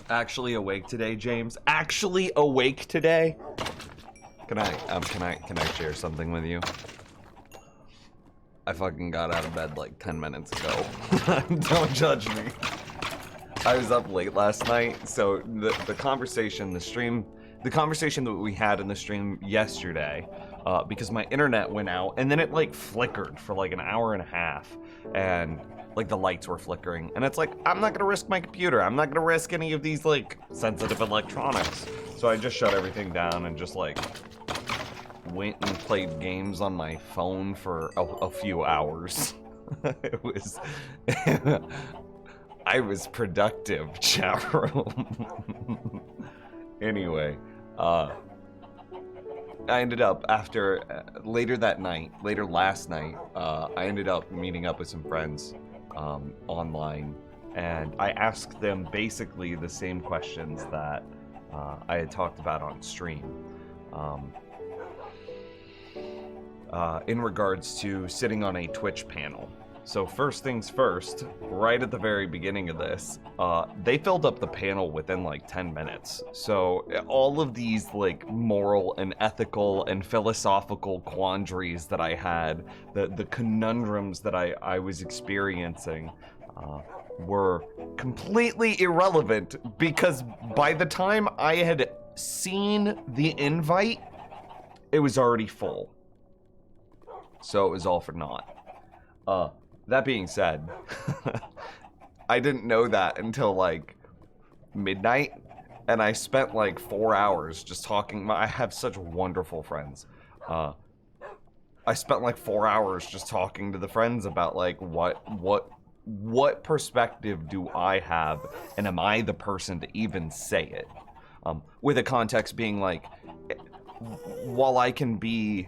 Actually awake today, James? Actually awake today? Can I share something with you? I fucking got out of bed like 10 minutes ago. Don't judge me. I was up late last night, so the conversation that we had in the stream yesterday, because my internet went out and then it like flickered for like an hour and a half, and like the lights were flickering, and it's like, I'm not gonna risk my computer, I'm not gonna risk any of these like sensitive electronics. So I just shut everything down and just like went and played games on my phone for a few hours. It was I was productive, chat room. Anyway, I ended up after later last night, I ended up meeting up with some friends online, and I asked them basically the same questions that I had talked about on stream. in regards to sitting on a Twitch panel. So first things first, right at the very beginning of this, they filled up the panel within like 10 minutes. So all of these like moral and ethical and philosophical quandaries that I had, the conundrums that I was experiencing, were completely irrelevant because by the time I had seen the invite, it was already full. So it was all for naught. That being said, I didn't know that until like midnight, and I spent like 4 hours just talking. I have such wonderful friends. I spent like 4 hours just talking to the friends about like what perspective do I have, and am I the person to even say it? With the context being like, while I can be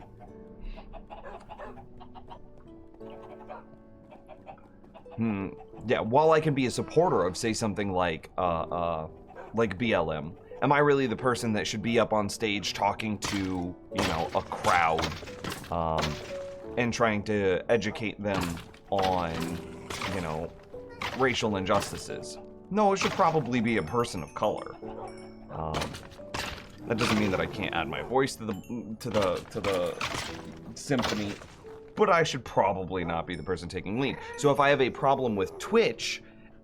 while I can be a supporter of, say, something like BLM, am I really the person that should be up on stage talking to, you know, a crowd, and trying to educate them on, you know, racial injustices? No, it should probably be a person of color. That doesn't mean that I can't add my voice to the symphony, but I should probably not be the person taking lead. So if I have a problem with Twitch,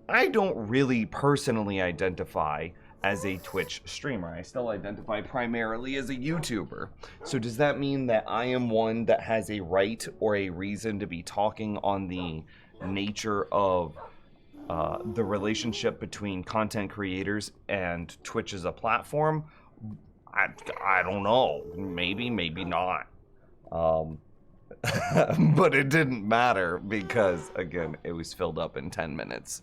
I don't really personally identify as a Twitch streamer. I still identify primarily as a YouTuber. So does that mean that I am one that has a right or a reason to be talking on the nature of the relationship between content creators and Twitch as a platform? I don't know. Maybe, maybe not. But it didn't matter because, again, it was filled up in 10 minutes.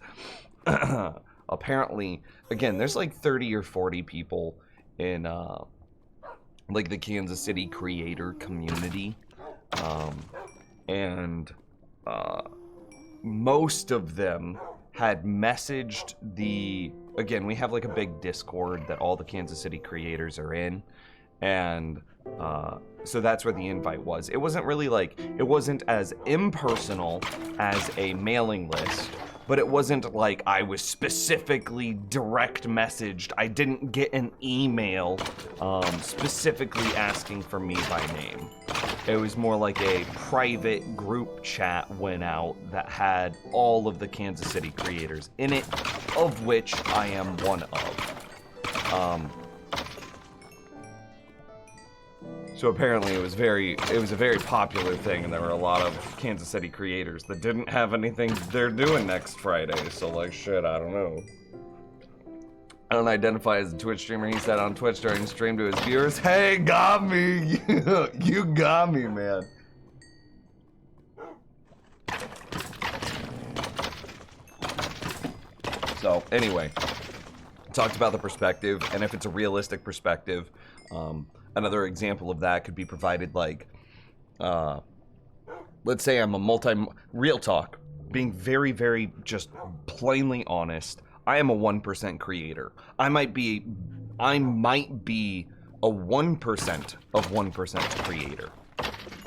Apparently, again, there's like 30 or 40 people in like the Kansas City creator community. And most of them had messaged again, we have like a big Discord that all the Kansas City creators are in. And so that's where the invite was. It wasn't really like, it wasn't as impersonal as a mailing list, but it wasn't like I was specifically direct messaged. I didn't get an email specifically asking for me by name. It was more like a private group chat went out that had all of the Kansas City creators in it, of which I am one of. So apparently it was a very popular thing, and there were a lot of Kansas City creators that didn't have anything they're doing next Friday, so like, shit, I don't know. I don't identify as a Twitch streamer, he said on Twitch during stream to his viewers. Hey, got me! You got me, man. So, anyway, talked about the perspective, and if it's a realistic perspective, another example of that could be provided like, let's say I'm a real talk, being very, very just plainly honest, I am a 1% creator. I might be a 1% of 1% creator.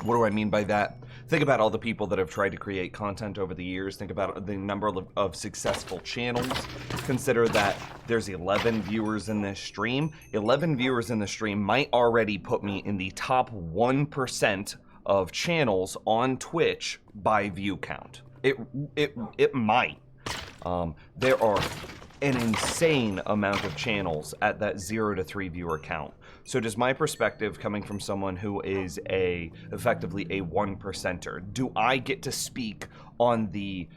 What do I mean by that? Think about all the people that have tried to create content over the years. Think about the number of successful channels. Consider that there's 11 viewers in this stream. 11 viewers in the stream might already put me in the top 1% of channels on Twitch by view count. It might. There are an insane amount of channels at that 0 to 3 viewer count. So does my perspective, coming from someone who is effectively a 1%er, do I get to speak on the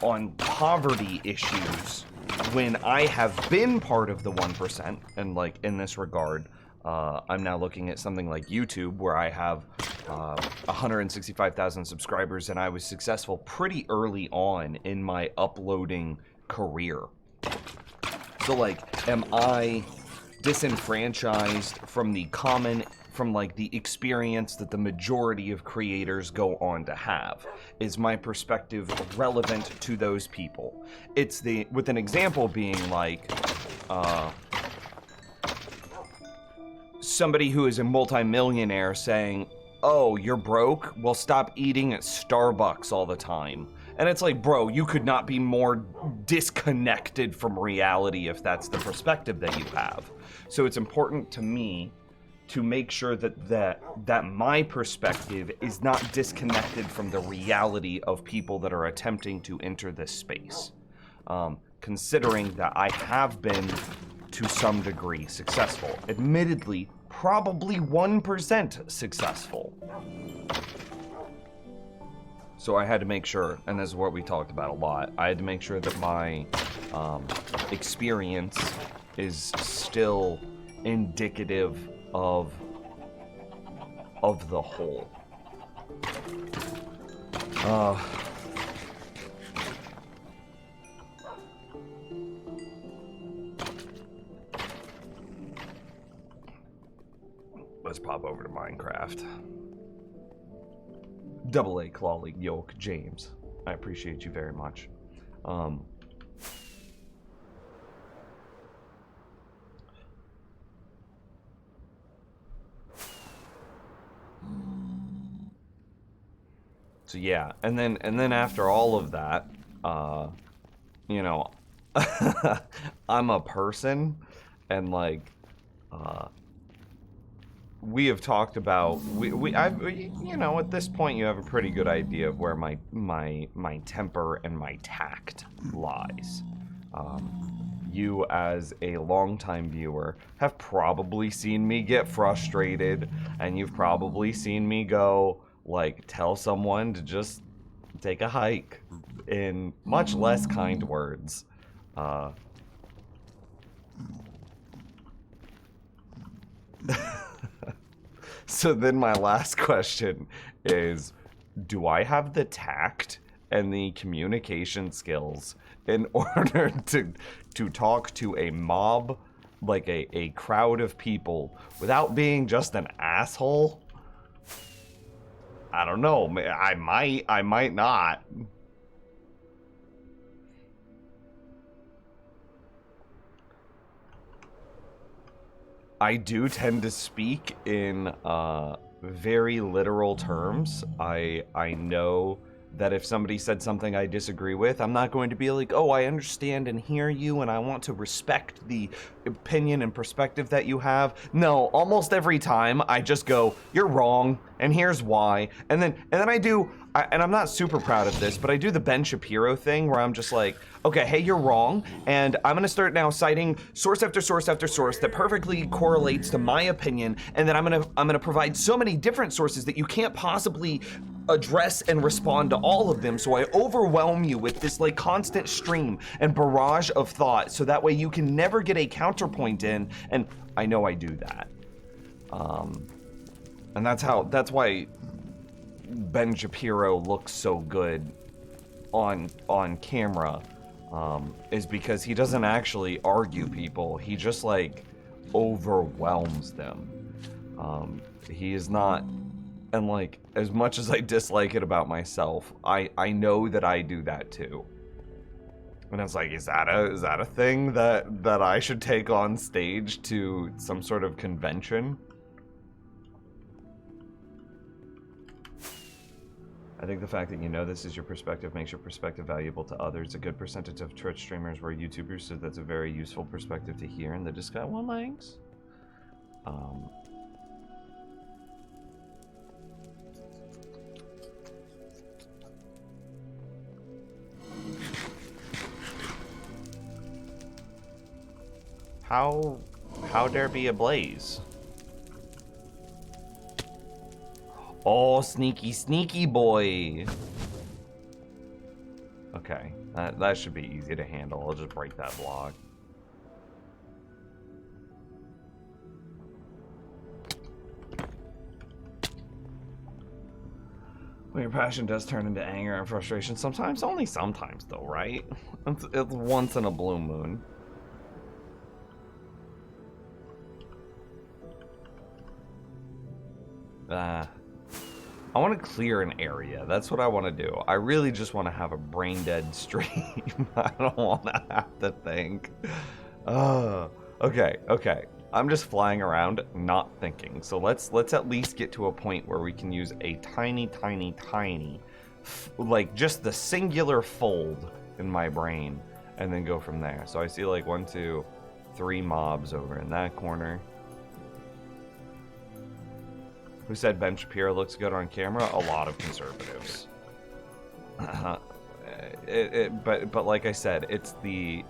on poverty issues when I have been part of the 1%? And like in this regard, I'm now looking at something like YouTube, where I have 165,000 subscribers, and I was successful pretty early on in my uploading career. So like, am I disenfranchised from the experience that the majority of creators go on to have? Is my perspective relevant to those people? With an example being like, somebody who is a multimillionaire saying, oh, you're broke? Well, stop eating at Starbucks all the time. And it's like, bro, you could not be more disconnected from reality if that's the perspective that you have. So it's important to me to make sure that my perspective is not disconnected from the reality of people that are attempting to enter this space. Considering that I have been, to some degree, successful. Admittedly, probably 1% successful. So I had to make sure, and this is what we talked about a lot, I had to make sure that my experience is still indicative of the whole. Let's pop over to Minecraft. AA Claw League Yoke James, I appreciate you very much. So yeah, and then after all of that, you know, I'm a person, and like, we have talked about you know, at this point you have a pretty good idea of where my temper and my tact lies. You as a longtime viewer have probably seen me get frustrated, and you've probably seen me go, like, tell someone to just take a hike in much less kind words. So then my last question is, do I have the tact and the communication skills in order to talk to a mob, like a crowd of people, without being just an asshole? I don't know. I might not. I do tend to speak in very literal terms. I know that if somebody said something I disagree with, I'm not going to be like, oh, I understand and hear you, and I want to respect the opinion and perspective that you have. No, almost every time I just go, you're wrong, and here's why. And then I do, and I'm not super proud of this, but I do the Ben Shapiro thing where I'm just like, okay, hey, you're wrong, and I'm gonna start now citing source after source after source that perfectly correlates to my opinion, and then I'm gonna provide so many different sources that you can't possibly address and respond to all of them, so I overwhelm you with this like constant stream and barrage of thought, so that way you can never get a counterpoint in, and I know I do that. And that's why Ben Shapiro looks so good on camera, is because he doesn't actually argue people, he just like overwhelms them. He is not, and like, as much as I dislike it about myself, I know that I do that too. And I was like, is that a thing that I should take on stage to some sort of convention? I think the fact that you know this is your perspective makes your perspective valuable to others. A good percentage of Twitch streamers were YouTubers, so that's a very useful perspective to hear, and they just got one likes. How there be a blaze? Oh, sneaky boy. Okay, that should be easy to handle. I'll just break that block. When your passion does turn into anger and frustration, sometimes, only sometimes though, right? It's once in a blue moon. I want to clear an area. That's what I want to do. I really just want to have a brain dead stream. I don't want to have to think. Okay. I'm just flying around, not thinking. So let's at least get to a point where we can use a tiny, like just the singular fold in my brain, and then go from there. So I see like 1, 2, 3 mobs over in that corner. Who said Ben Shapiro looks good on camera? A lot of conservatives. But like I said, it's the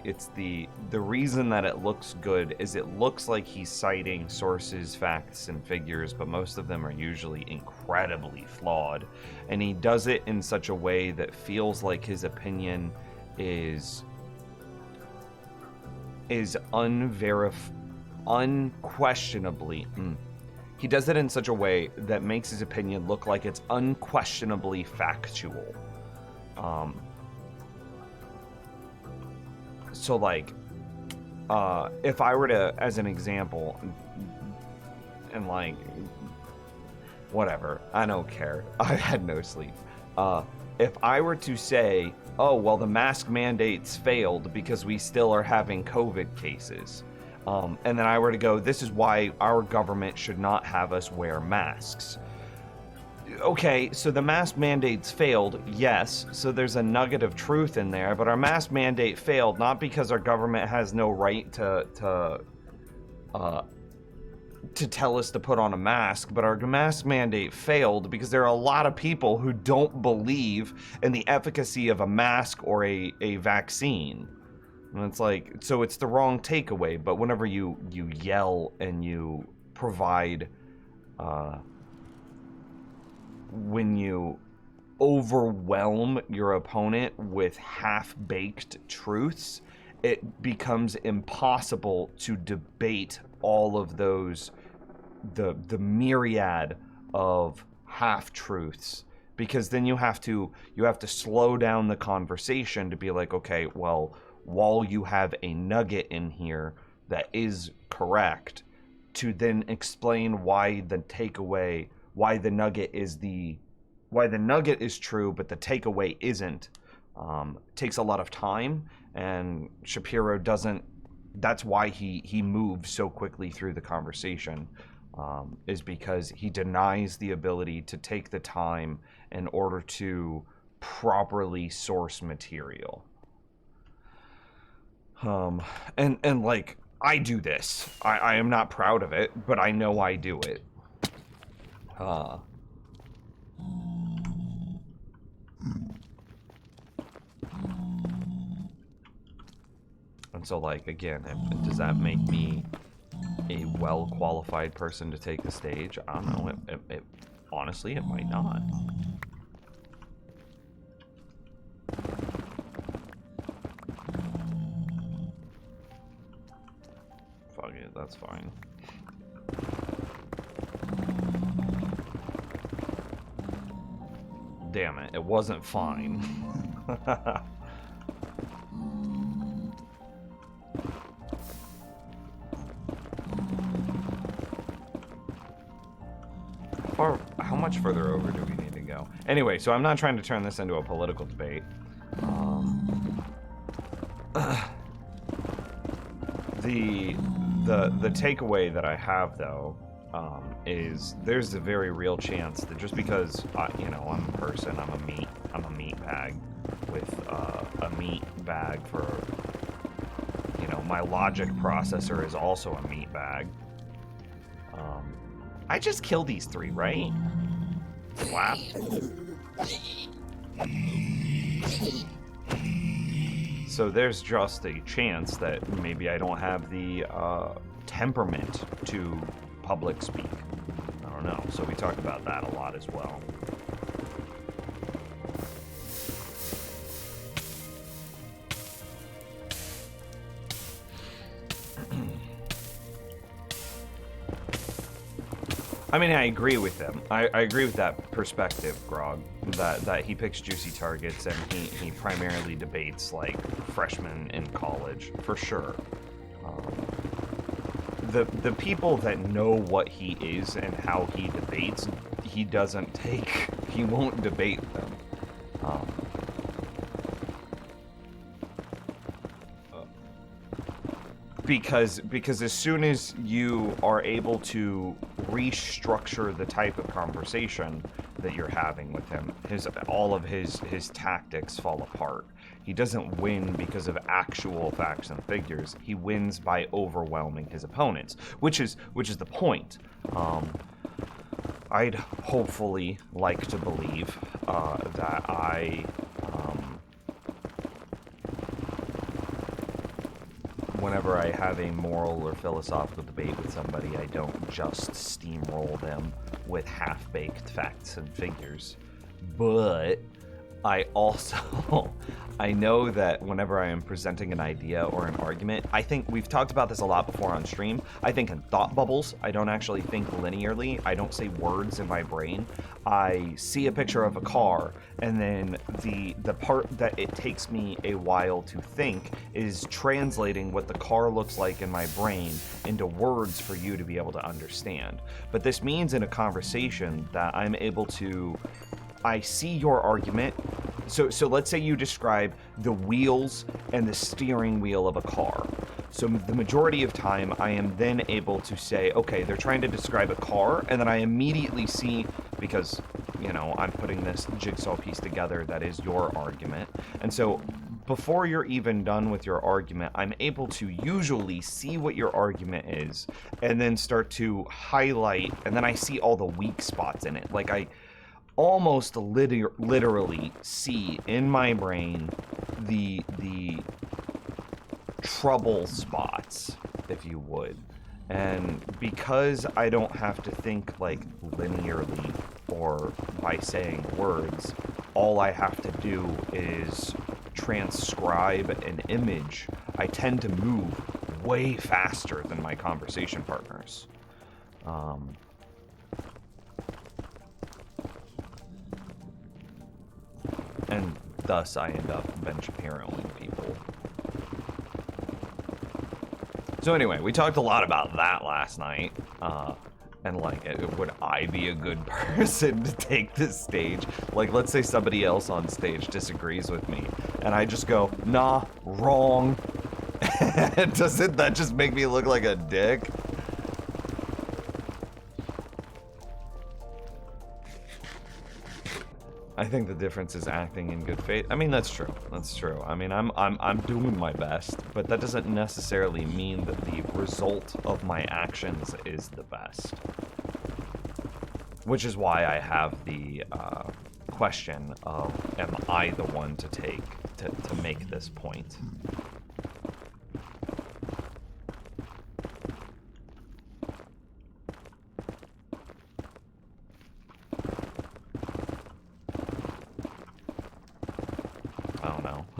reason that it looks good is it looks like he's citing sources, facts, and figures, but most of them are usually incredibly flawed, and he does it in such a way that feels like his opinion is unquestionably. He does it in such a way that makes his opinion look like it's unquestionably factual. So like, if I were to, as an example, and like, whatever, I don't care. I had no sleep. If I were to say, oh, well, the mask mandates failed because we still are having COVID cases. And then I were to go, this is why our government should not have us wear masks. Okay, so the mask mandates failed, yes, so there's a nugget of truth in there, but our mask mandate failed not because our government has no right to tell us to put on a mask, but our mask mandate failed because there are a lot of people who don't believe in the efficacy of a mask or a vaccine. And it's like, so it's the wrong takeaway, but whenever you yell and you provide, when you overwhelm your opponent with half-baked truths, it becomes impossible to debate all of those, the myriad of half-truths, because then you have to slow down the conversation to be like, okay, well, while you have a nugget in here that is correct, to then explain why the takeaway, why the nugget is true, but the takeaway isn't, takes a lot of time, and Shapiro doesn't. That's why he moves so quickly through the conversation, is because he denies the ability to take the time in order to properly source material. And like, I do this. I am not proud of it, but I know I do it. And so, like, again, does that make me a well-qualified person to take the stage? I don't know. It honestly, it might not. Fuck it, that's fine. Damn it, it wasn't fine. How much further over do we need to go? Anyway, so I'm not trying to turn this into a political debate. The takeaway that I have, though, is there's a very real chance that just because you know, I'm a person, I'm a meat bag with a meat bag for, you know, my logic processor is also a meat bag. I just killed these 3, right? Slap. So there's just a chance that maybe I don't have the temperament to public speak. I don't know. So we talk about that a lot as well. I mean, I agree with them. I agree with that perspective, Grog, that he picks juicy targets and he primarily debates, like, freshmen in college, for sure. The people that know what he is and how he debates, he doesn't take, he won't debate them. because as soon as you are able to restructure the type of conversation that you're having with him, all of his tactics fall apart. He doesn't win because of actual facts and figures. He wins by overwhelming his opponents, which is the point. I'd hopefully like to believe that whenever I have a moral or philosophical debate with somebody, I don't just steamroll them with half-baked facts and figures. But I also, I know that whenever I am presenting an idea or an argument, I think we've talked about this a lot before on stream. I think in thought bubbles. I don't actually think linearly. I don't say words in my brain. I see a picture of a car, and then the part that it takes me a while to think is translating what the car looks like in my brain into words for you to be able to understand. But this means in a conversation that I'm able to, I see your argument. So let's say you describe the wheels and the steering wheel of a car. So the majority of time I am then able to say, okay, they're trying to describe a car, and then I immediately see, because, you know, I'm putting this jigsaw piece together that is your argument. And so before you're even done with your argument, I'm able to usually see what your argument is and then start to highlight, and then I see all the weak spots in it. Like I almost literally see in my brain the trouble spots, if you would. And because I don't have to think like linearly or by saying words, all I have to do is transcribe an image. I tend to move way faster than my conversation partners. And thus I end up Ben Shapiroing people. So anyway, we talked a lot about that last night. And like, would I be a good person to take this stage? Like, let's say somebody else on stage disagrees with me, and I just go, nah, wrong. Doesn't that just make me look like a dick? I think the difference is acting in good faith. I mean, that's true. That's true. I mean, I'm doing my best, but that doesn't necessarily mean that the result of my actions is the best. Which is why I have the question of, am I the one to take to make this point?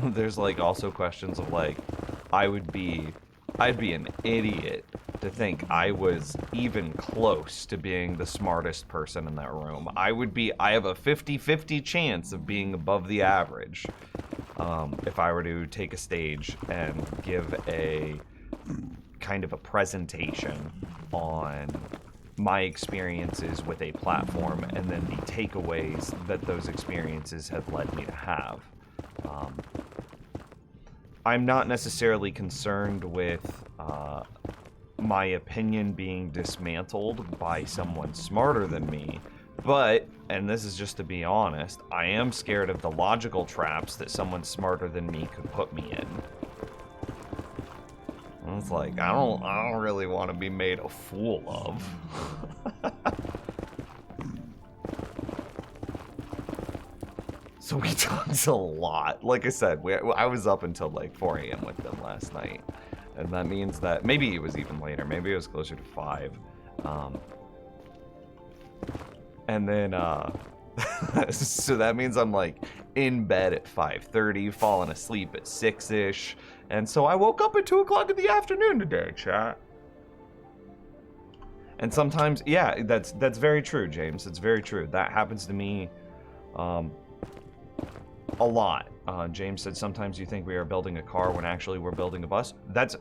There's like also questions of like, I'd be an idiot to think I was even close to being the smartest person in that room. I have a 50-50 chance of being above the average if I were to take a stage and give a kind of a presentation on my experiences with a platform and then the takeaways that those experiences have led me to have. I'm not necessarily concerned with my opinion being dismantled by someone smarter than me, but, and this is just to be honest, I am scared of the logical traps that someone smarter than me could put me in. And it's like, I don't really want to be made a fool of. So we talked a lot. Like I said, I was up until like 4 a.m. with them last night. And that means that, maybe it was even later, maybe it was closer to 5. And then, so that means I'm like in bed at 5:30, falling asleep at 6-ish. And so I woke up at 2 o'clock in the afternoon today, chat. And sometimes, yeah, that's very true, James. It's very true. That happens to me a lot. James said sometimes you think we are building a car when actually we're building a bus. That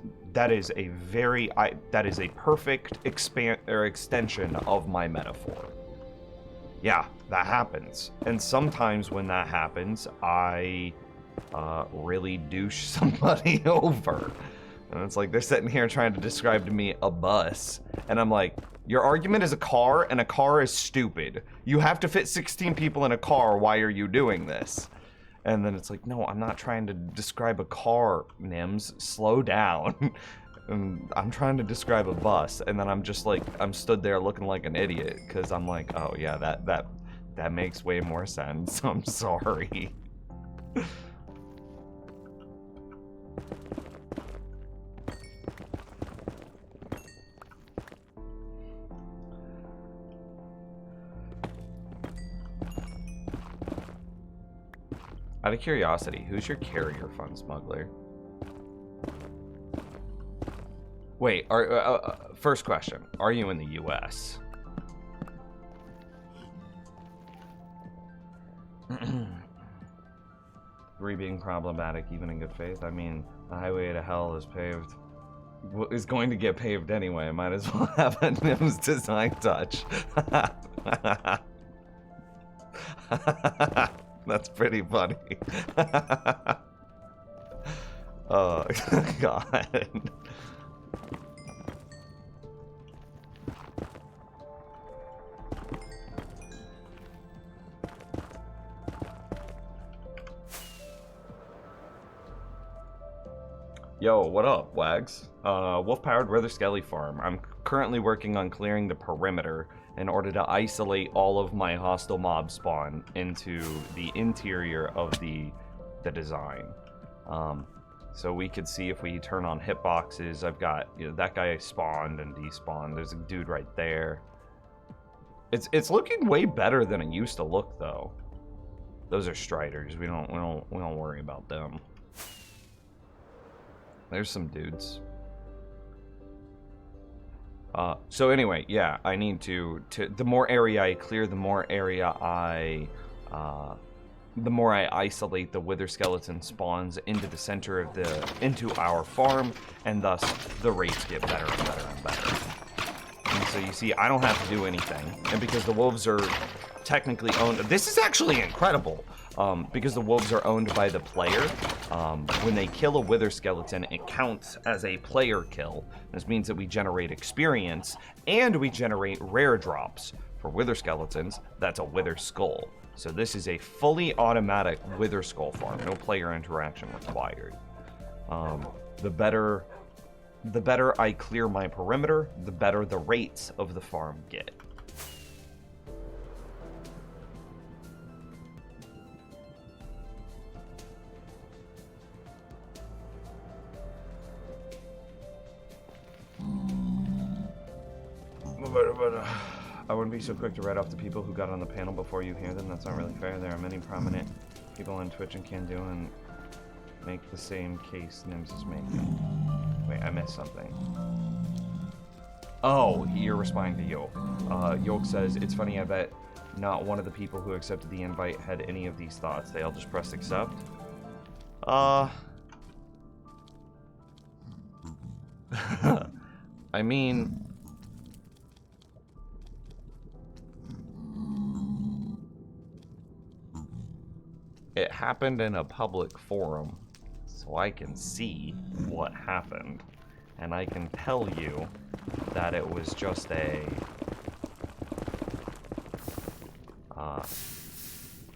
is a perfect extension of my metaphor. Yeah, that happens. And sometimes when that happens, I really douche somebody over. And it's like, they're sitting here trying to describe to me a bus. And I'm like, your argument is a car, and a car is stupid. You have to fit 16 people in a car, why are you doing this? And then it's like, no, I'm not trying to describe a car, Nims. Slow down. And I'm trying to describe a bus, and then I'm just like, I'm stood there looking like an idiot, because I'm like, oh yeah, that makes way more sense. I'm sorry. Out of curiosity, who's your carrier, Fun Smuggler? Wait, first question, are you in the US? Three being problematic, even in good faith. I mean, the highway to hell is paved. Is going to get paved anyway. Might as well have a Nims design touch. That's pretty funny. Oh, God. Yo, what up, Wags? Wolf-powered Wither Skelly farm. I'm currently working on clearing the perimeter in order to isolate all of my hostile mob spawn into the interior of the design. So we could see if we turn on hitboxes. I've got, you know, that guy spawned and despawned. There's a dude right there. It's looking way better than it used to look, though. Those are striders. We don't worry about them. There's some dudes. So anyway, yeah, I need to the more area I clear, the more I isolate the wither skeleton spawns into the center of into our farm, and thus the rates get better and better and better. And so you see, I don't have to do anything, and because the wolves are technically owned, this is actually incredible. Because the wolves are owned by the player, when they kill a wither skeleton, it counts as a player kill. This means that we generate experience, and we generate rare drops. For wither skeletons, that's a wither skull. So this is a fully automatic wither skull farm, no player interaction required. The better I clear my perimeter, the better the rates of the farm get. I wouldn't be so quick to write off the people who got on the panel before you hear them. That's not really fair. There are many prominent people on Twitch and can do and make the same case Nims is making. Wait, I missed something. Oh, you're responding to Yoke. Yoke says, it's funny, I bet not one of the people who accepted the invite had any of these thoughts. They all just pressed accept. I mean... It happened in a public forum, so I can see what happened. And I can tell you that it was just a...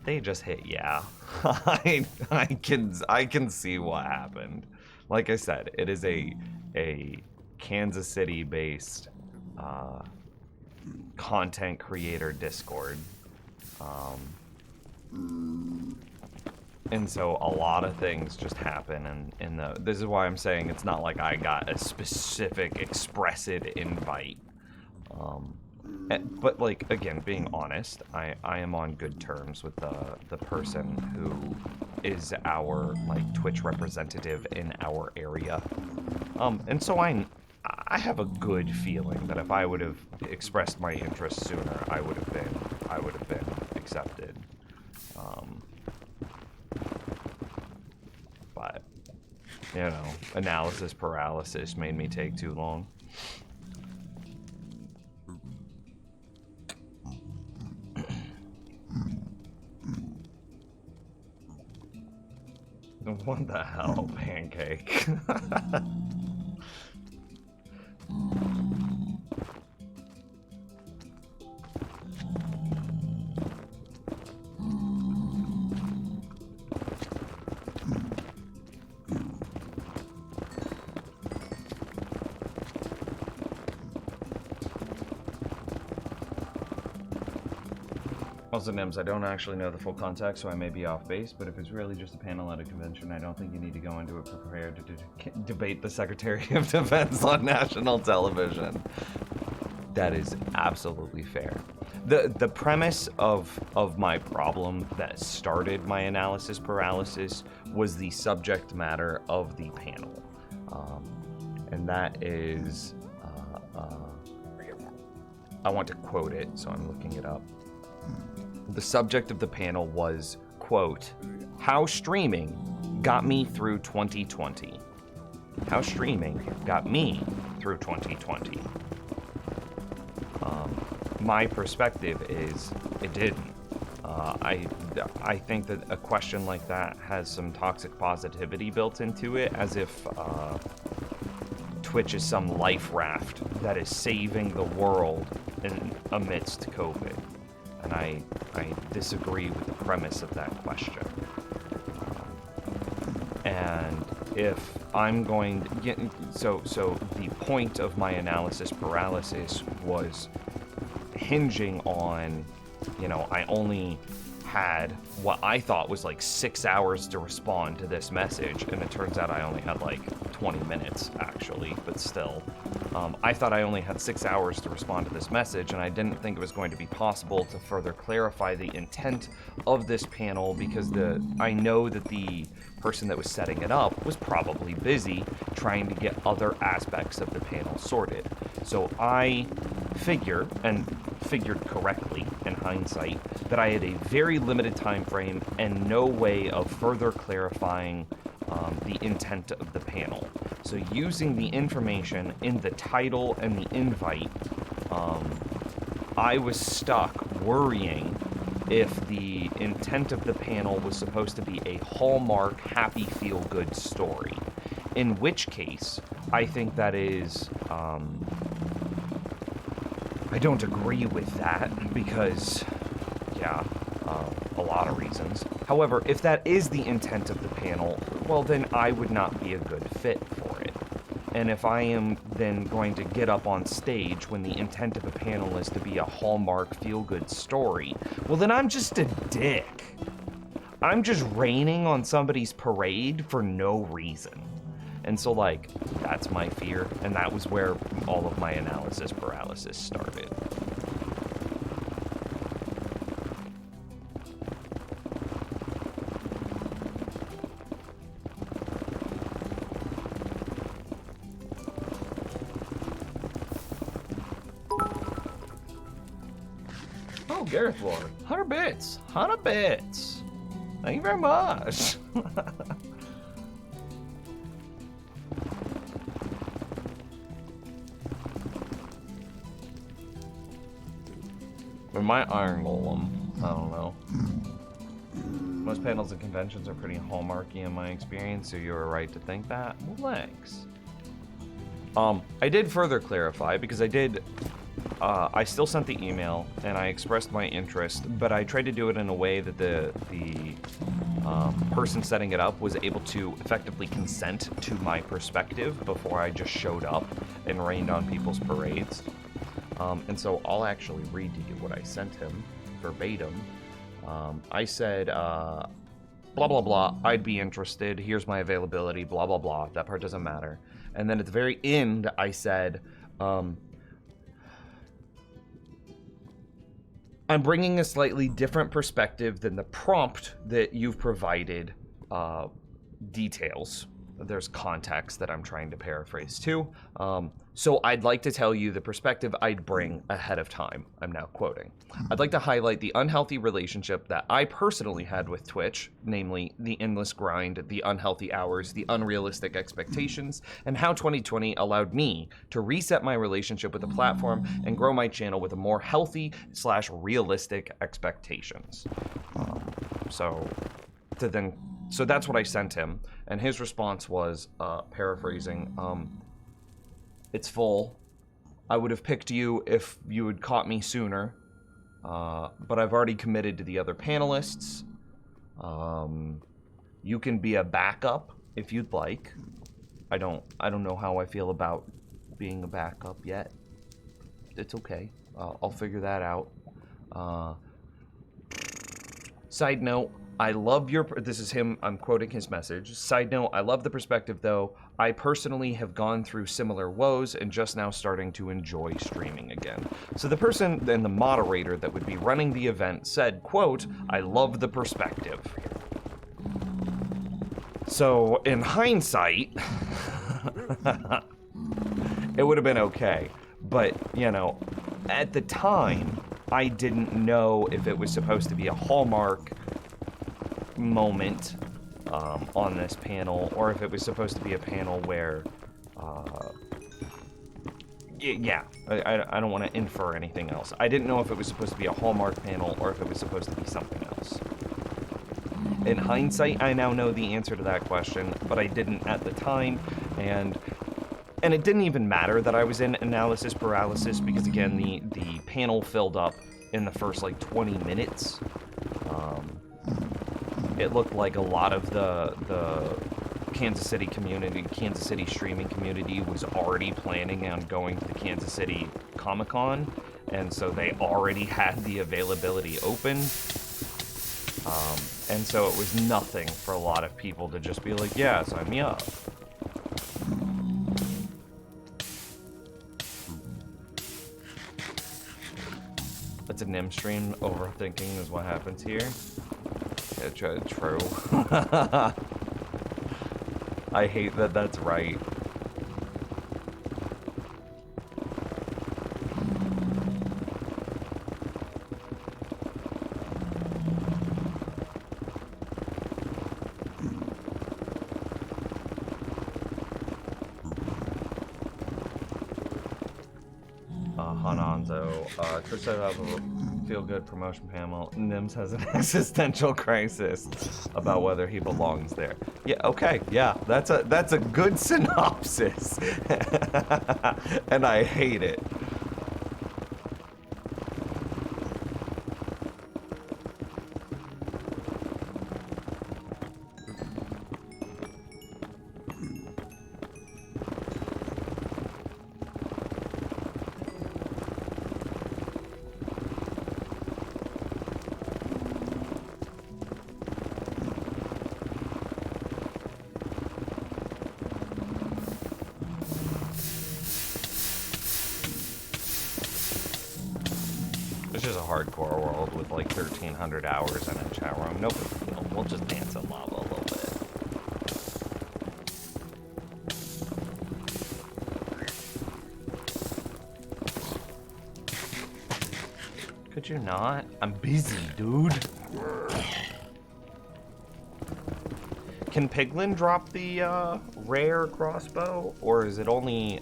they just hit yeah. I can see what happened. Like I said, it is a Kansas City-based content creator Discord. And so a lot of things just happen, and this is why I'm saying it's not like I got a specific expressive invite. But like, again, being honest, I am on good terms with the person who is our like Twitch representative in our area. And so I have a good feeling that if I would have expressed my interest sooner, I would have been accepted. But, you know, analysis paralysis made me take too long. What the hell, Pancake? Also, Nims, I don't actually know the full context, so I may be off base, but if it's really just a panel at a convention, I don't think you need to go into it prepared to debate the Secretary of Defense on national television. That is absolutely fair. The premise of my problem that started my analysis paralysis was the subject matter of the panel. And that is, I want to quote it, so I'm looking it up. The subject of the panel was, quote, "How streaming got me through 2020." How streaming got me through 2020. My perspective is it didn't. I think that a question like that has some toxic positivity built into it, as if Twitch is some life raft that is saving the world amidst COVID. And I disagree with the premise of that question. And if I'm going to get, so the point of my analysis paralysis was hinging on, you know, I only had what I thought was like 6 hours to respond to this message, and it turns out I only had like 20 minutes actually, but still. I thought I only had 6 hours to respond to this message, and I didn't think it was going to be possible to further clarify the intent of this panel, because I know that the person that was setting it up was probably busy trying to get other aspects of the panel sorted. So I figured correctly in hindsight, that I had a very limited time frame and no way of further clarifying the intent of the panel. So using the information in the title and the invite, I was stuck worrying if the intent of the panel was supposed to be a hallmark, happy, feel-good story. In which case, I think that is, I don't agree with that because, yeah, a lot of reasons. However, if that is the intent of the panel, well, then I would not be a good fit for it. And if I am then going to get up on stage when the intent of a panel is to be a hallmark feel-good story, well, then I'm just a dick. I'm just raining on somebody's parade for no reason. And so, like, that's my fear, and that was where all of my analysis paralysis started. Oh, Gareth Lord, 100 bits, 100 bits. Thank you very much. With my Iron Golem, I don't know. Most panels and conventions are pretty hallmarky in my experience, so you were right to think that. Well, thanks. I did further clarify, because I still sent the email, and I expressed my interest, but I tried to do it in a way that the person setting it up was able to effectively consent to my perspective before I just showed up and rained on people's parades. And so I'll actually read to you what I sent him verbatim. I said, blah, blah, blah, I'd be interested, here's my availability, blah, blah, blah, that part doesn't matter. And then at the very end, I said, I'm bringing a slightly different perspective than the prompt that you've provided details. There's context that I'm trying to paraphrase too. So I'd like to tell you the perspective I'd bring ahead of time. I'm now quoting. I'd like to highlight the unhealthy relationship that I personally had with Twitch, namely the endless grind, the unhealthy hours, the unrealistic expectations, and how 2020 allowed me to reset my relationship with the platform and grow my channel with a more healthy / realistic expectations. So that's what I sent him, and his response was, paraphrasing, it's full. I would have picked you if you had caught me sooner, but I've already committed to the other panelists. You can be a backup if you'd like. I don't know how I feel about being a backup yet. It's okay. I'll figure that out. Side note, I love your, this is him, I'm quoting his message. Side note, I love the perspective though. I personally have gone through similar woes and just now starting to enjoy streaming again. So the person and the moderator that would be running the event said, quote, I love the perspective. So in hindsight, it would have been okay. But, you know, at the time, I didn't know if it was supposed to be a Hallmark moment on this panel, or if it was supposed to be a panel where, yeah, I don't want to infer anything else. I didn't know if it was supposed to be a Hallmark panel or if it was supposed to be something else. In hindsight, I now know the answer to that question, but I didn't at the time, and it didn't even matter that I was in analysis paralysis, because again, the panel filled up in the first like 20 minutes. It looked like a lot of the Kansas City community, Kansas City streaming community was already planning on going to the Kansas City Comic-Con, and so they already had the availability open. And so it was nothing for a lot of people to just be like, yeah, sign me up. It's a Nim stream. Overthinking is what happens here. Yeah, true. I hate that that's right. Hananzo, Chris said I have a feel-good promotion panel. Nims has an existential crisis about whether he belongs there. Yeah, okay, yeah, that's a good synopsis. And I hate it. It's just a hardcore world with like 1,300 hours in a chat room. No big deal. We'll just dance in lava a little bit. Could you not? I'm busy, dude. Can Piglin drop the rare crossbow, or is it only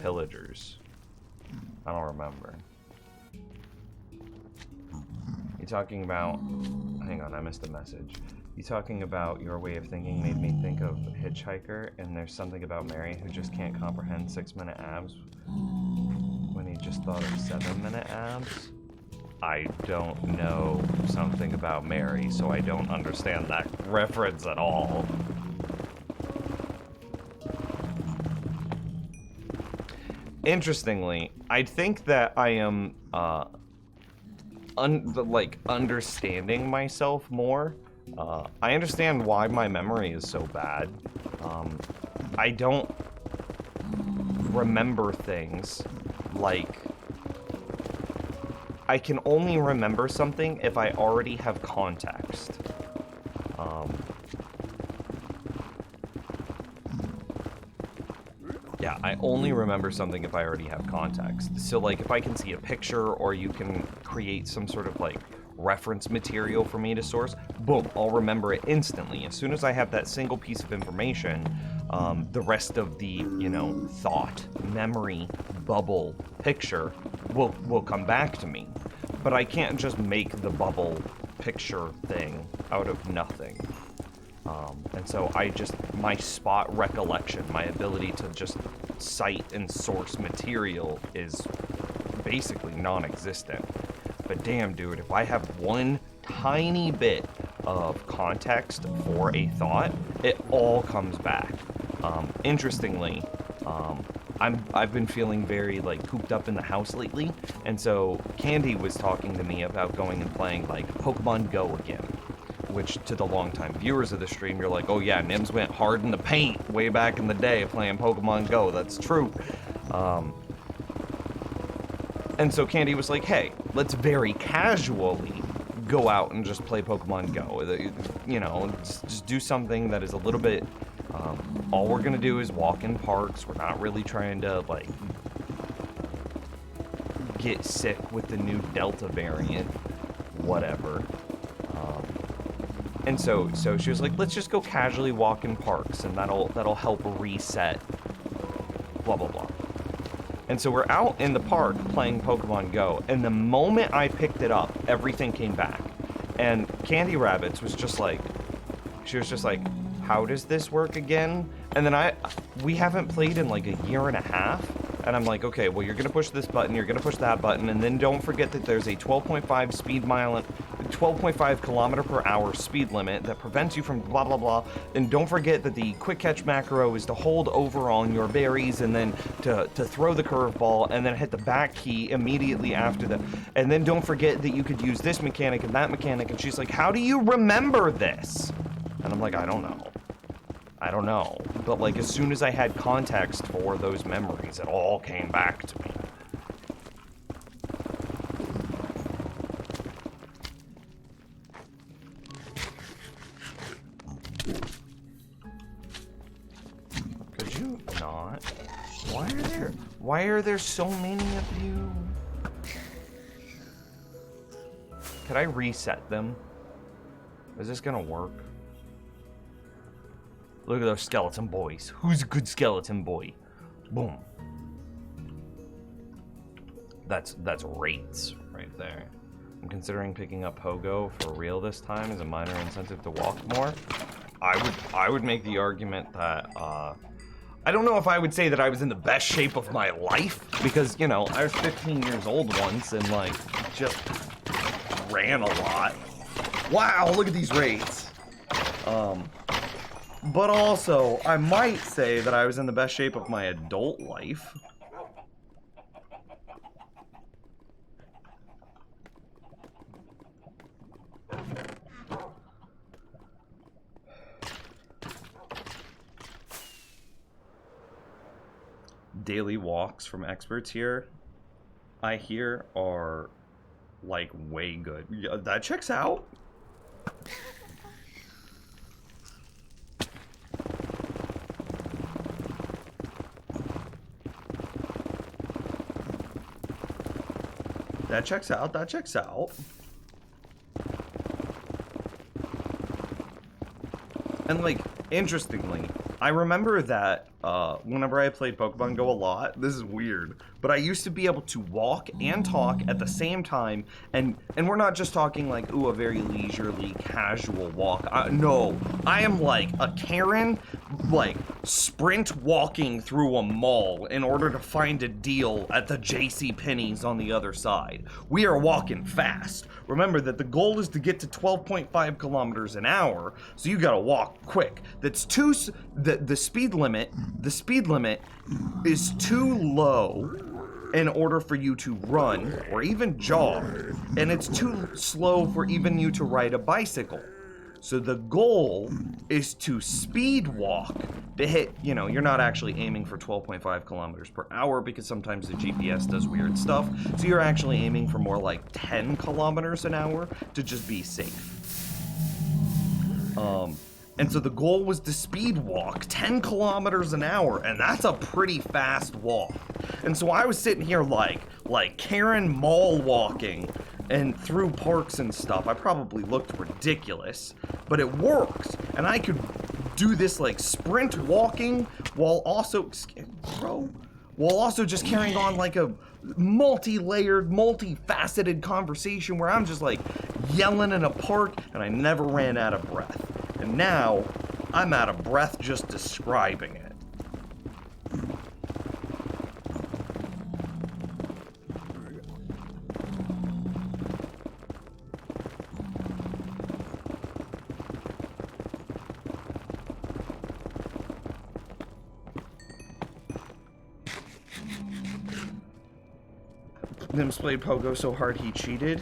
pillagers? I don't remember. You talking about, hang on, I missed a message. You talking about your way of thinking made me think of Hitchhiker, and there's something about Mary who just can't comprehend 6-minute abs when he just thought of 7-minute abs. I don't know something about Mary, so I don't understand that reference at all. Interestingly, I think that I am, understanding myself more. I understand why my memory is so bad. I don't remember things like... I can only remember something if I already have context. Yeah, I only remember something if I already have context. So like if I can see a picture or you can create some sort of like reference material for me to source, boom, I'll remember it instantly. As soon as I have that single piece of information, the rest of the, you know, thought, memory, bubble, picture will come back to me. But I can't just make the bubble picture thing out of nothing. And so my spot recollection, my ability to just cite and source material is basically non-existent. But damn, dude, if I have one tiny bit of context for a thought, it all comes back. Interestingly, I've been feeling very like cooped up in the house lately, and so Candy was talking to me about going and playing like Pokemon Go again. which to the longtime viewers of the stream, you're like, oh yeah, Nims went hard in the paint way back in the day playing Pokemon Go. That's true. And so Candy was like, hey, let's very casually go out and just play Pokemon Go. You know, just do something that is a little bit, all we're gonna do is walk in parks. We're not really trying to, like, get sick with the new Delta variant, whatever. And so she was like, let's just go casually walk in parks, and that'll help reset, blah, blah, blah. And so we're out in the park playing Pokemon Go, and the moment I picked it up, everything came back. And Candy Rabbits was just like, she was just like, how does this work again? And then we haven't played in like a year and a half, and I'm like, okay, well, you're gonna push this button, you're gonna push that button, and then don't forget that there's a 12.5 kilometer per hour speed limit that prevents you from blah blah blah. And don't forget that the quick catch macro is to hold over on your berries and then to throw the curveball and then hit the back key immediately after the. And then don't forget that you could use this mechanic and that mechanic. And she's like, how do you remember this? And I'm like, I don't know. But like, as soon as I had context for those memories, it all came back to me. Could you not? Why are there so many of you? Could I reset them? Is this gonna work? Look at those skeleton boys. Who's a good skeleton boy? Boom. That's rates right there. I'm considering picking up Pogo for real this time as a minor incentive to walk more. I would make the argument that I don't know if I would say that I was in the best shape of my life, because, you know, I was 15 years old once and like just ran a lot. Wow, look at these rates. But also, I might say that I was in the best shape of my adult life. Daily walks from experts here, I hear, are like way good. Yeah, that checks out. That checks out, that checks out. And like, interestingly, I remember that whenever I played Pokemon Go a lot, this is weird, but I used to be able to walk and talk at the same time, and we're not just talking like, ooh, a very leisurely, casual walk. No, I am like a Karen, like, sprint walking through a mall in order to find a deal at the JCPenney's on the other side. We are walking fast. Remember that the goal is to get to 12.5 kilometers an hour, so you gotta walk quick. That's too, the speed limit is too low in order for you to run or even jog, and it's too slow for even you to ride a bicycle. So the goal is to speed walk to hit, you know, you're not actually aiming for 12.5 kilometers per hour because sometimes the GPS does weird stuff. So you're actually aiming for more like 10 kilometers an hour to just be safe. And so the goal was to speed walk 10 kilometers an hour, and that's a pretty fast walk. And so I was sitting here like Karen mall walking and through parks and stuff. I probably looked ridiculous, but it worked. And I could do this like sprint walking while also just carrying on like a multi-layered, multifaceted conversation where I'm just like yelling in a park, and I never ran out of breath. And now I'm out of breath just describing it. Nims played Pogo so hard he cheated.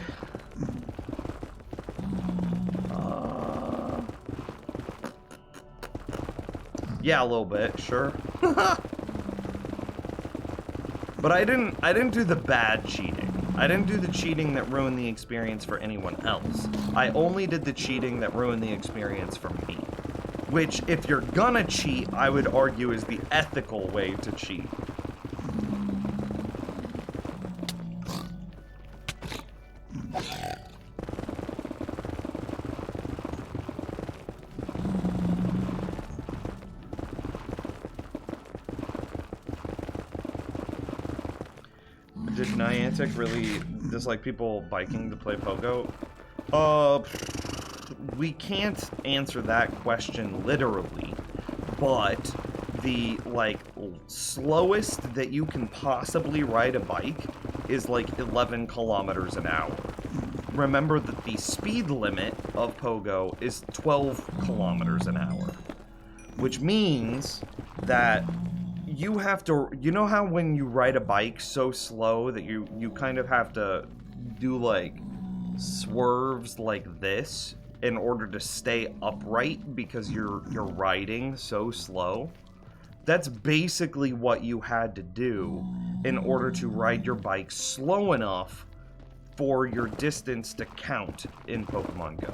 Yeah, a little bit, sure. But I didn't do the bad cheating. I didn't do the cheating that ruined the experience for anyone else. I only did the cheating that ruined the experience for me. Which, if you're gonna cheat, I would argue is the ethical way to cheat. Did Niantic really dislike people biking to play Pogo? We can't answer that question literally, but the, like, slowest that you can possibly ride a bike is like 11 kilometers an hour. Remember that the speed limit of Pogo is 12 kilometers an hour, which means that you have to, you know how when you ride a bike so slow that you kind of have to do like swerves like this in order to stay upright because you're riding so slow? That's basically what you had to do in order to ride your bike slow enough for your distance to count in Pokemon Go.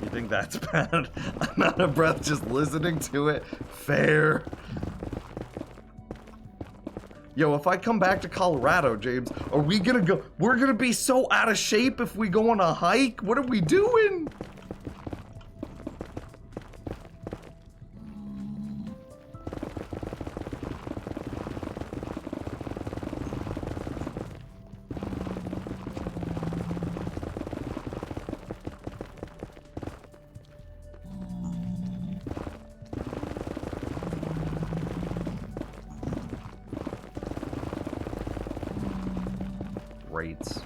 You think that's bad? I'm out of breath just listening to it. Fair. Yo, if I come back to Colorado, James, are we gonna go? We're gonna be so out of shape if we go on a hike? What are we doing? Rates.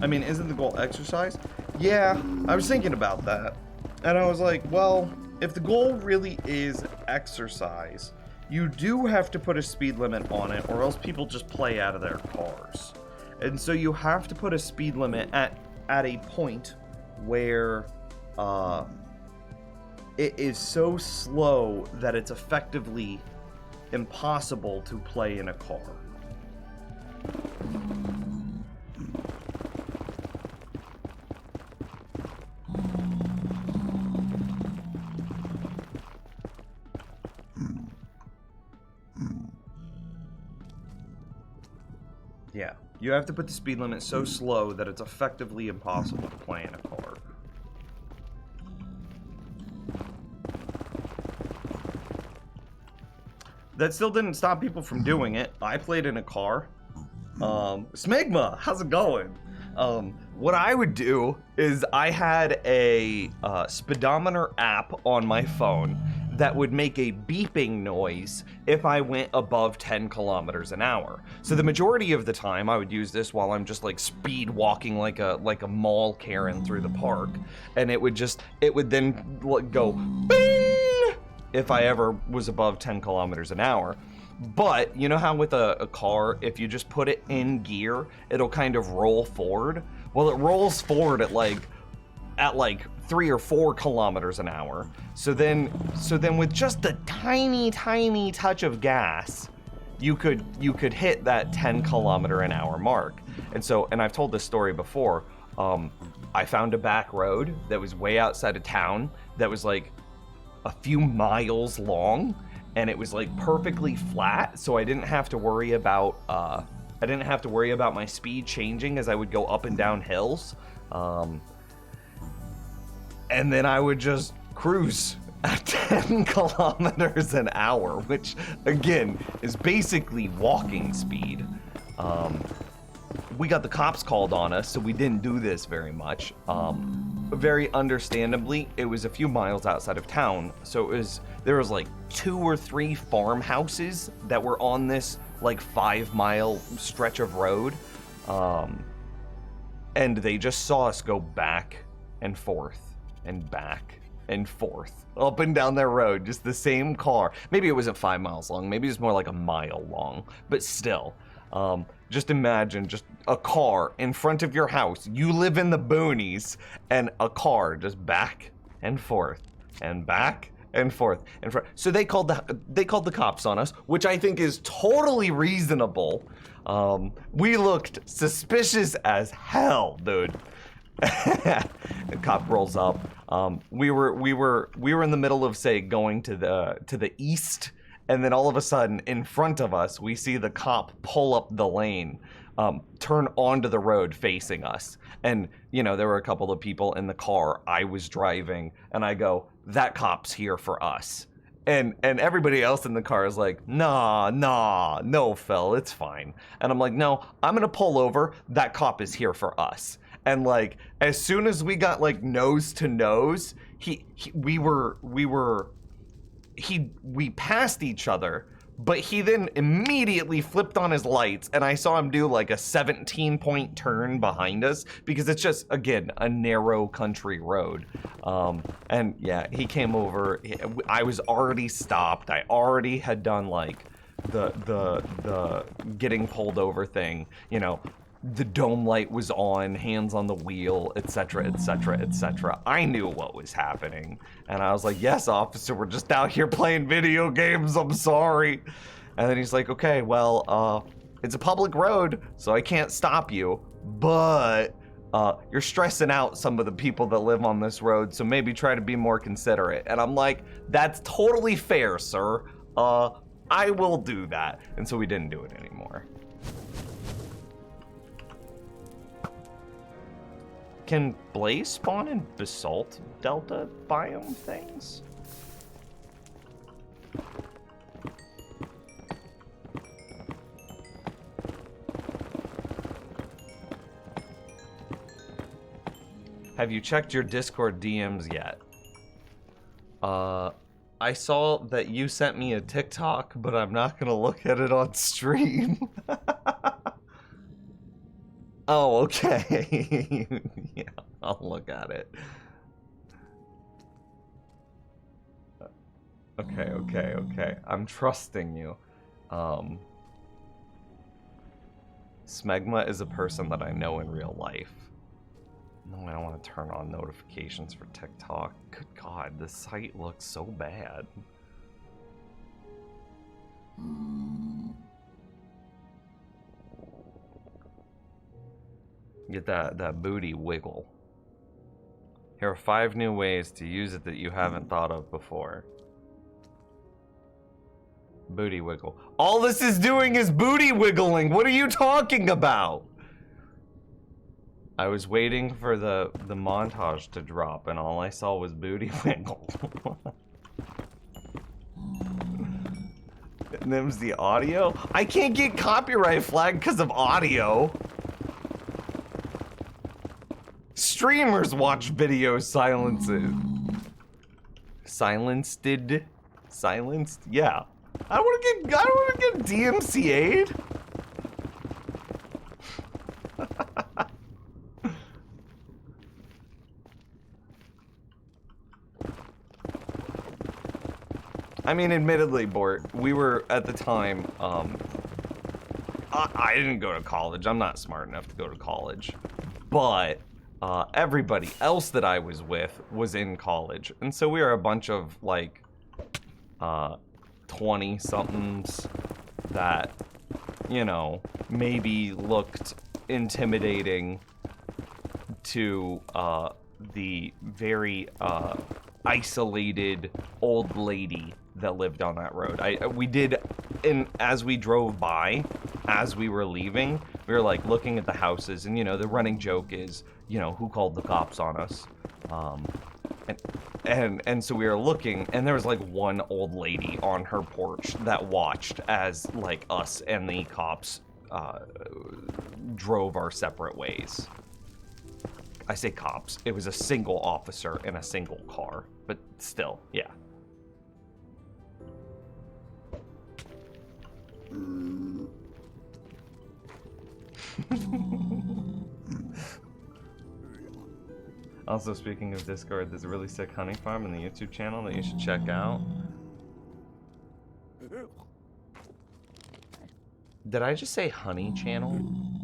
I mean, isn't the goal exercise? Yeah, I was thinking about that. And I was like, well, if the goal really is exercise, you do have to put a speed limit on it, or else people just play out of their cars. And so you have to put a speed limit at a point where it is so slow that it's effectively impossible to play in a car. Yeah, you have to put the speed limit so slow that it's effectively impossible to play in a car. That still didn't stop people from doing it. I played in a car. Smigma, how's it going? What I would do is I had a speedometer app on my phone that would make a beeping noise if I went above 10 kilometers an hour. So the majority of the time I would use this while I'm just like speed walking like a mall Karen through the park, and it would then go bing if I ever was above 10 kilometers an hour. But you know how with a car, if you just put it in gear, it'll kind of roll forward? Well, it rolls forward at like 3 or 4 kilometers an hour. So then with just a tiny touch of gas, you could hit that 10 kilometer an hour mark. And I've told this story before. I found a back road that was way outside of town that was like a few miles long, and it was like perfectly flat, so I didn't have to worry about my speed changing as I would go up and down hills. And then I would just cruise at 10 kilometers an hour, which again is basically walking speed. We got the cops called on us, so we didn't do this very much. very understandably, it was a few miles outside of town, so there was like 2 or 3 farmhouses that were on this like 5-mile stretch of road, and they just saw us go back and forth and back and forth up and down their road, just the same car. Maybe it wasn't 5 miles long, maybe it's more like a mile long, but still. Just imagine just a car in front of your house. You live in the boonies, and a car just back and forth and back and forth and forth. So they called the cops on us, which I think is totally reasonable. We looked suspicious as hell, dude. The cop rolls up. We were in the middle of, say, going to the east. And then all of a sudden, in front of us, we see the cop pull up the lane, turn onto the road facing us. And, you know, there were a couple of people in the car I was driving, and I go, that cop's here for us. And everybody else in the car is like, nah, no, Phil, it's fine. And I'm like, no, I'm gonna pull over, that cop is here for us. And like, as soon as we got like nose to nose, we passed each other, but he then immediately flipped on his lights, and I saw him do like a 17-point turn behind us, because it's just, again, a narrow country road. And yeah, he came over. I was already stopped. I already had done like the getting pulled over thing, you know. The dome light was on, hands on the wheel, etc., etc., etc. I knew what was happening, and I was like, yes, officer, we're just out here playing video games, I'm sorry. And then he's like, okay, well, it's a public road, so I can't stop you, but you're stressing out some of the people that live on this road, so maybe try to be more considerate. And I'm like, that's totally fair, sir. I will do that. And so we didn't do it anymore. Can Blaze spawn in basalt delta biome things? Have you checked your Discord DMs yet? I saw that you sent me a TikTok, but I'm not gonna look at it on stream. Oh, okay. Yeah, I'll look at it. Okay. I'm trusting you. Smegma is a person that I know in real life. No, I don't want to turn on notifications for TikTok. Good God, the site looks so bad. Get that booty wiggle. Here are 5 new ways to use it that you haven't thought of before. Booty wiggle. All this is doing is booty wiggling. What are you talking about? I was waiting for the montage to drop, and all I saw was booty wiggle. And them's the audio? I can't get copyright flagged because of audio. Streamers watch videos silenced? Yeah. I don't wanna get DMCA'd. I mean, admittedly, Bort, we were at the time, I didn't go to college. I'm not smart enough to go to college. But everybody else that I was with was in college. And so we were a bunch of, like, 20-somethings that, you know, maybe looked intimidating to the very isolated old lady that lived on that road. We did, as we drove by, as we were leaving, we were like looking at the houses, and you know, the running joke is, you know, who called the cops on us? And so we were looking, and there was like one old lady on her porch that watched as like us and the cops drove our separate ways. I say cops. It was a single officer in a single car, but still, yeah. Also, speaking of Discord, there's a really sick honey farm in the YouTube channel that you should check out. Did I just say honey channel?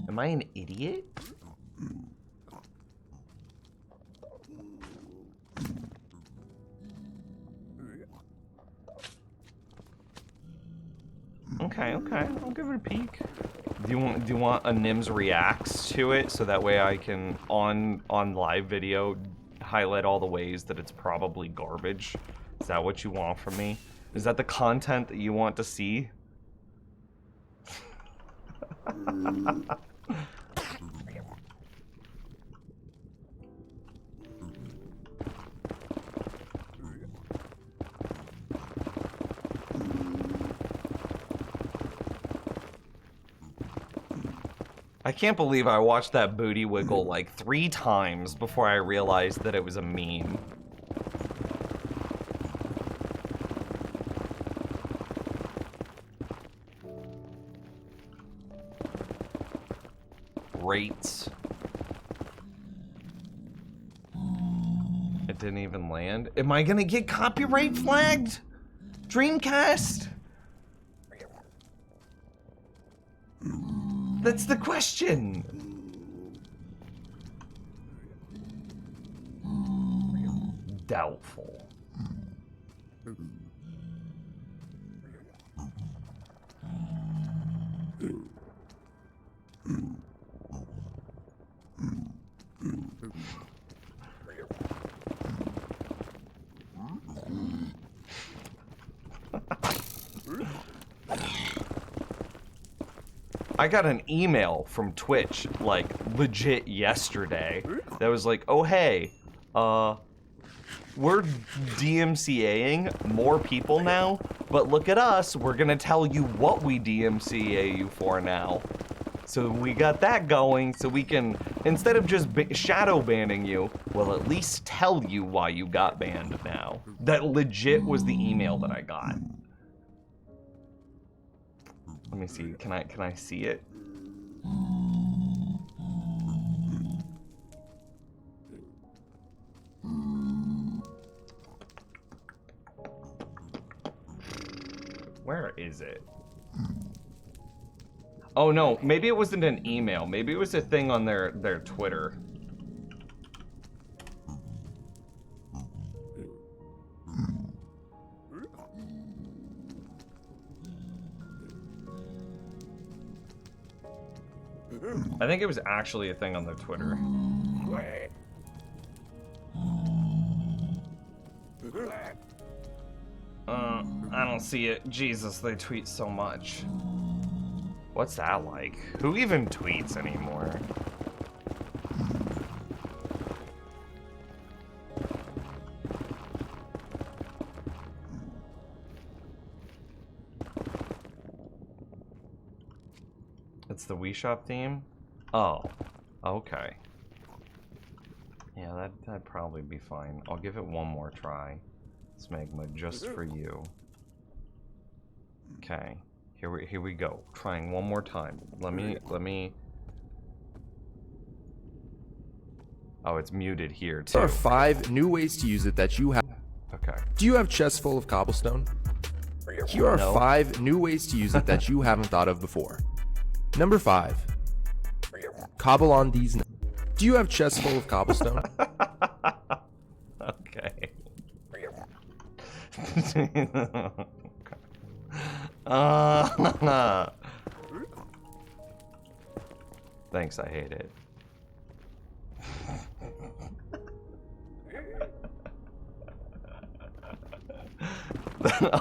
Am I an idiot? Okay, okay, I'll give it a peek. Do you want a Nims reacts to it so that way I can on live video highlight all the ways that it's probably garbage? Is that what you want from me? Is that the content that you want to see? I can't believe I watched that booty wiggle like 3 times before I realized that it was a meme. Rates. It didn't even land. Am I gonna get copyright flagged? Dreamcast? That's the question. Doubtful. I got an email from Twitch, like, legit yesterday, that was like, oh hey, we're DMCAing more people now, but look at us, we're gonna tell you what we DMCA you for now. So we got that going, so we can, instead of just shadow banning you, we'll at least tell you why you got banned now. That legit was the email that I got. Let me see. Can I see it? Where is it? Oh no, maybe it wasn't an email. Maybe it was a thing on their Twitter. I think it was actually a thing on their Twitter. I don't see it. Jesus, they tweet so much. What's that like? Who even tweets anymore? It's the Wii Shop theme? Oh, okay. Yeah, that'd probably be fine. I'll give it one more try. Smegma, just for you. Okay, here we go. Trying one more time. Let me. Oh, it's muted here too. There are 5 new ways to use it that you have. Okay. Do you have chests full of cobblestone? Here are 5 new ways to use it that you haven't thought of before. Number 5. Cobble on these. Do you have chests full of cobblestone? Okay. Thanks, I hate it.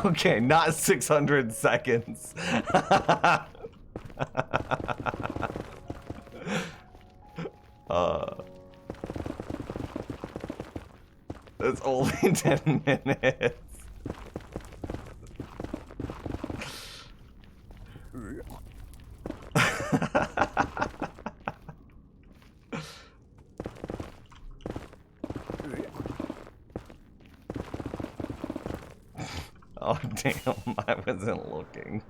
Okay, not 600 seconds. It's only 10 minutes. Oh, damn. I wasn't looking.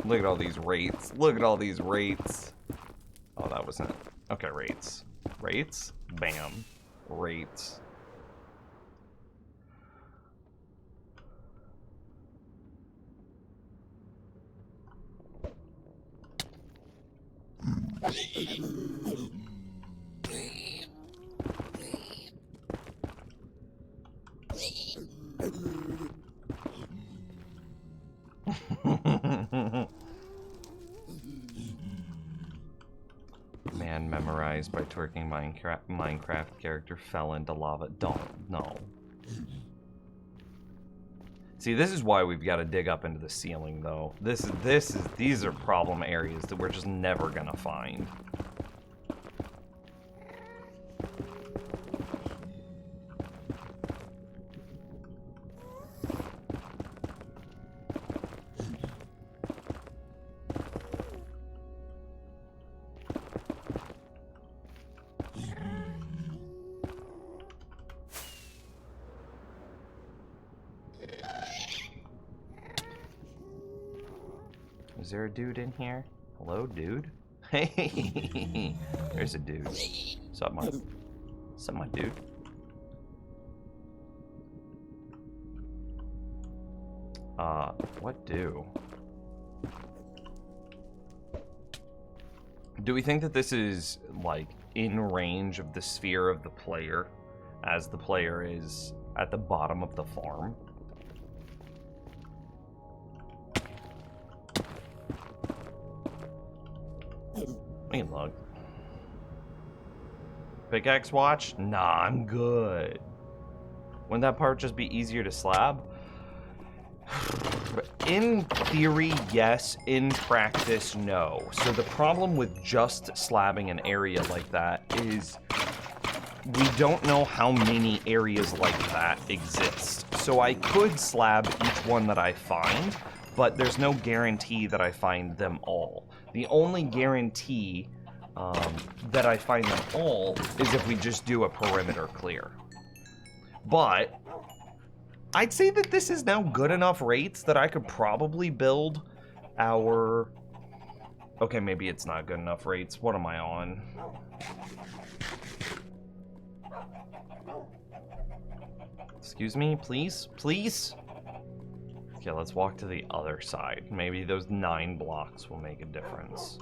Look at all these rates. Look at all these rates. Oh, that wasn't it. Okay, rates. Rates? Bam. Rates. Man memorized by twerking Minecraft character fell into lava. Don't. No. See, this is why we've got to dig up into the ceiling, though. These are problem areas that we're just never gonna find. Is there a dude in here? Hello, dude? Hey, there's a dude. Sup, my dude? What do? Do we think that this is, like, in range of the sphere of the player, as the player is at the bottom of the farm? We can look. Pickaxe watch? Nah, I'm good. Wouldn't that part just be easier to slab? In theory, yes. In practice, no. So the problem with just slabbing an area like that is we don't know how many areas like that exist. So I could slab each one that I find, but there's no guarantee that I find them all. The only guarantee that I find them all is if we just do a perimeter clear. But I'd say that this is now good enough rates that I could probably build our... Okay, maybe it's not good enough rates. What am I on? Excuse me, please? Please? Okay, let's walk to the other side. Maybe those 9 blocks will make a difference.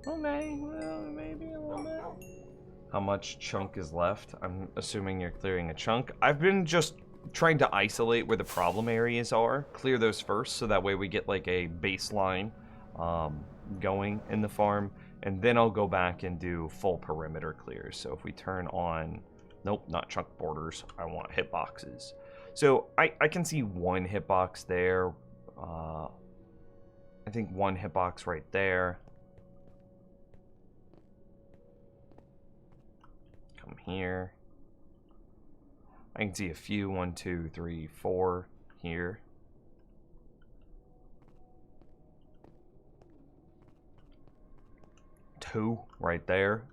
Okay, well, maybe a little bit. How much chunk is left? I'm assuming you're clearing a chunk. I've been just trying to isolate where the problem areas are, clear those first, so that way we get like a baseline going in the farm, and then I'll go back and do full perimeter clears. So if we turn on, nope, not chunk borders, I want hitboxes. So I can see one hitbox there. I think one hitbox right there. Come here. I can see a few, 1, 2, 3, 4 here. Two right there.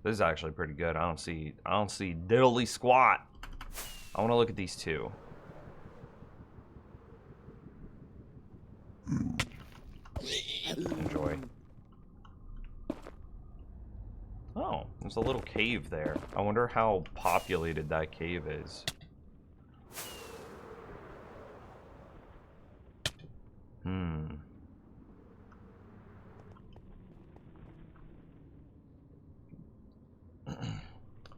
This is actually pretty good. I don't see diddly squat. I want to look at these two. Enjoy. Oh, there's a little cave there. I wonder how populated that cave is.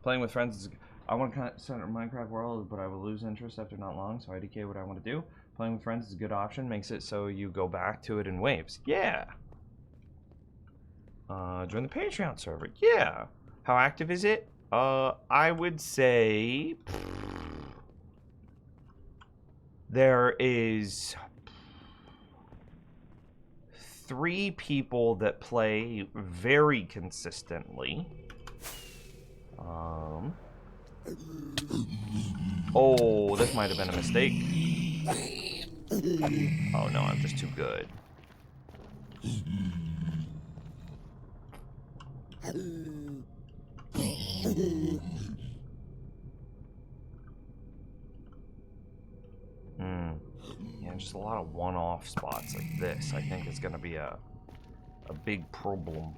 Playing with friends is... I want to start a Minecraft world, but I will lose interest after not long, so I IDK what I want to do. Playing with friends is a good option. Makes it so you go back to it in waves. Yeah! Join the Patreon server. Yeah! How active is it? I would say... There is 3 people that play very consistently. Oh, this might have been a mistake. Oh no, I'm just too good. Yeah, just a lot of one-off spots like this. I think is going to be a big problem.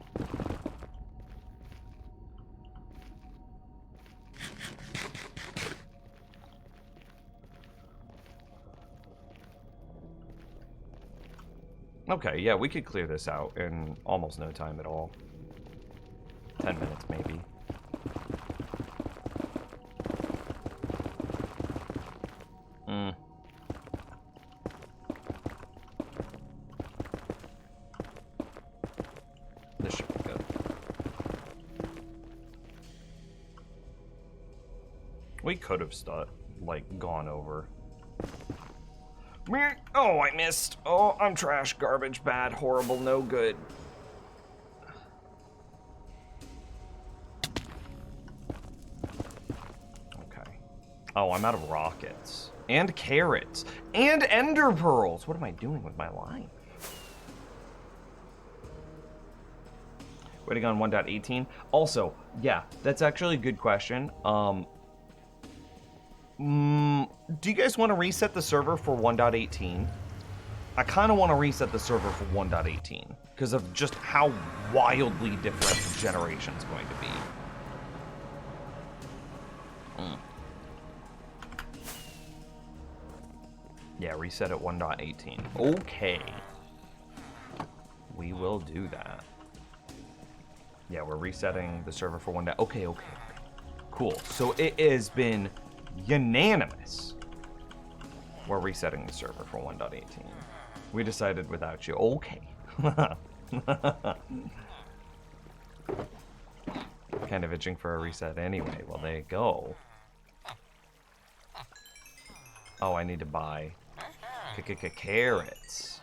Okay, yeah, we could clear this out in almost no time at all. 10 minutes, maybe. This should be good. We could have gone over. Oh, I missed. Oh, I'm trash, garbage, bad, horrible, no good. Okay. Oh, I'm out of rockets. And carrots. And ender pearls. What am I doing with my life? Waiting on 1.18. Also, yeah, that's actually a good question. Do you guys want to reset the server for 1.18? I kind of want to reset the server for 1.18 because of just how wildly different the generation's going to be. Yeah, reset at 1.18. Okay. We will do that. Yeah, we're resetting the server for 1. Okay. Cool. So it has been unanimous. We're resetting the server for 1.18. We decided without you. Okay. Kind of itching for a reset anyway. Well, there you go. Oh, I need to buy carrots.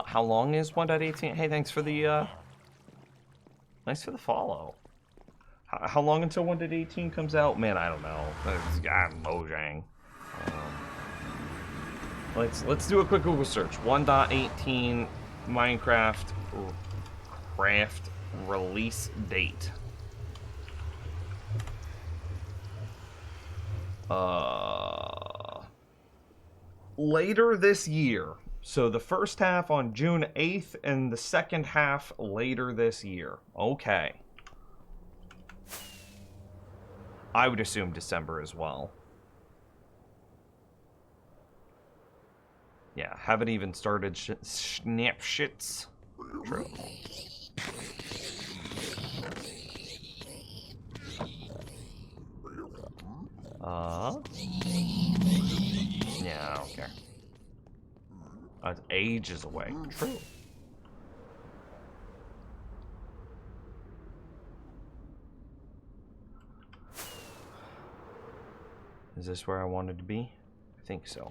How long is 1.18? Hey, thanks for the follow. How long until 1.18 comes out? Man, I don't know. Mojang. Let's do a quick Google search. 1.18 Minecraft craft release date. Later this year. So the first half on June 8th and the second half later this year. Okay. I would assume December as well. Yeah, haven't even started snapshits. True. Yeah, I don't care. It's ages away. True. Is this where I wanted to be? I think so.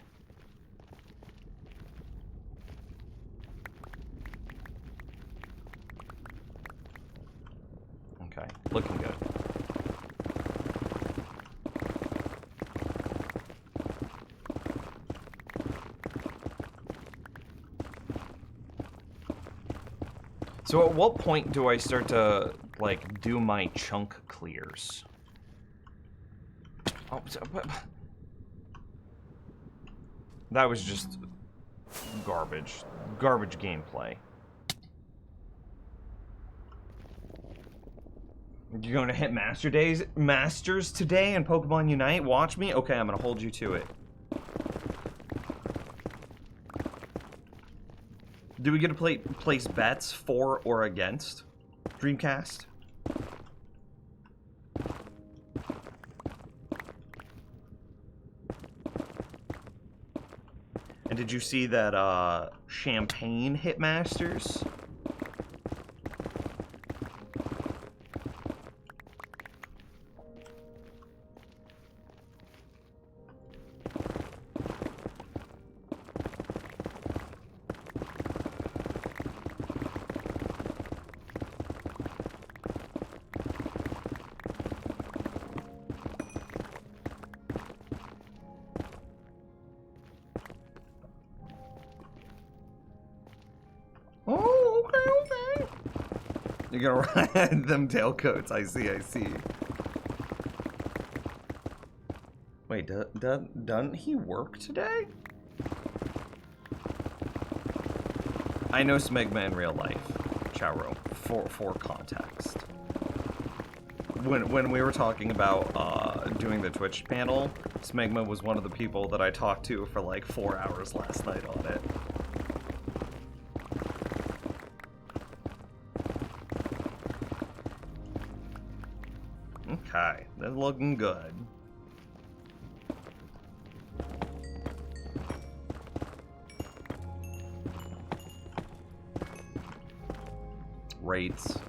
Okay, looking good. So at what point do I start to, like, do my chunk clears? Oh, that was just garbage. Garbage gameplay. You're going to hit Masters today in Pokemon Unite? Watch me? Okay, I'm going to hold you to it. Do we get to place bets for or against Dreamcast? And did you see that Champagne Hitmasters? Oh, okay, okay. You're gonna ride them tailcoats. I see. Wait, doesn't he work today? I know Smegma in real life, Charo, for context. When we were talking about doing the Twitch panel, Smegma was one of the people that I talked to for like 4 hours last night on it. Okay, they're looking good. Rates.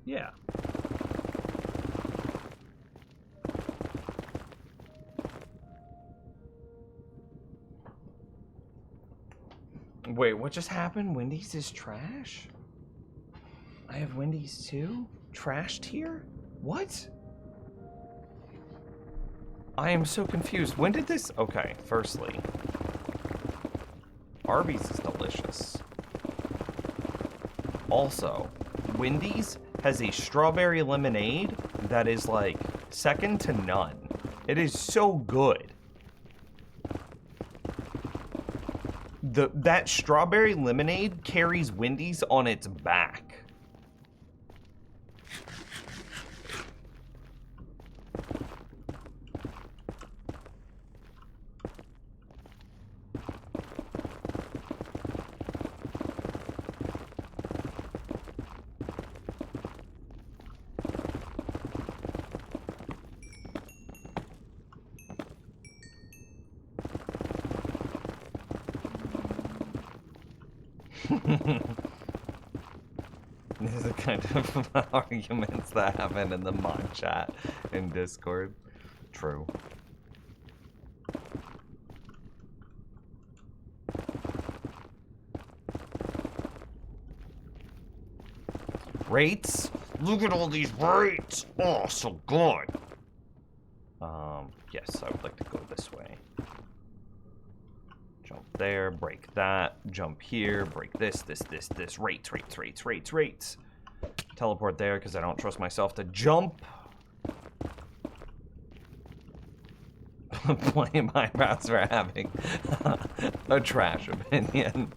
Yeah. Wait, what just happened? Wendy's is trash? I have Wendy's too? Trashed here? What? I am so confused. When did this... Okay, firstly, Arby's is delicious. Also, Wendy's has a strawberry lemonade that is like second to none. It is so good. That strawberry lemonade carries Wendy's on its back. These are the kind of arguments that happen in the mod chat in Discord. True. Rates? Look at all these rates! Oh, so good! Yes, I would like to go this way. Jump there, break that, jump here, break this, rates. Teleport there because I don't trust myself to jump. Blame eyebrows for having a trash opinion.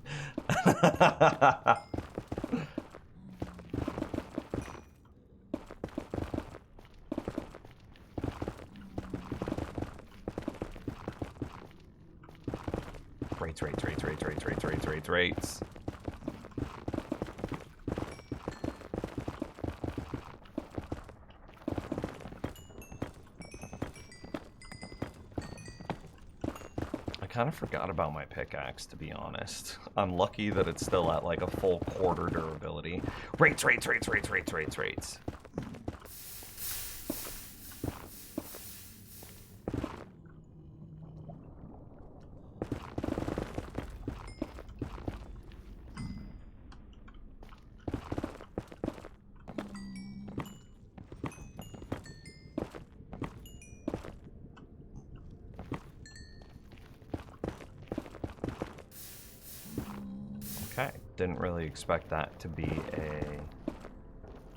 Rates. I kind of forgot about my pickaxe, to be honest. I'm lucky that it's still at like a full quarter durability. Rates. Okay, didn't really expect that to be a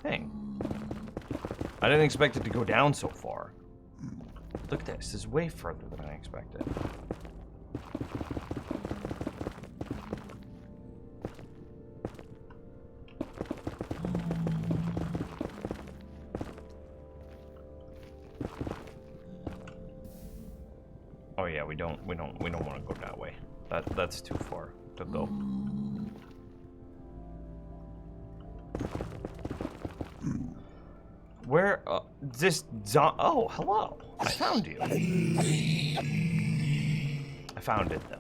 thing. I didn't expect it to go down so far. Look at this. This is way further than I expected. Oh yeah, we don't want to go that way. That's too far to go. Where, oh, hello. I found you. I found it, then.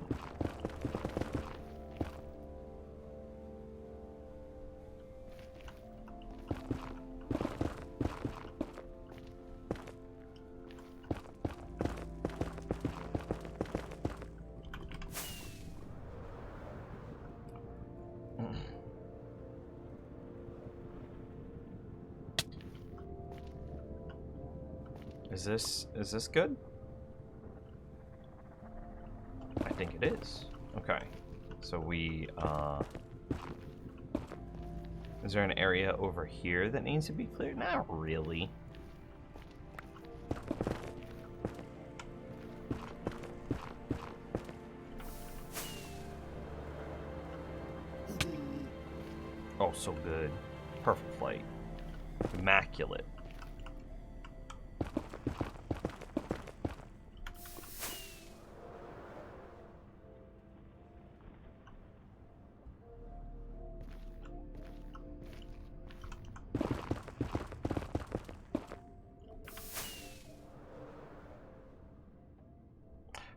Is this good? I think it is. Okay. So we, is there an area over here that needs to be cleared? Not really. Oh, so good. Perfect flight. Immaculate.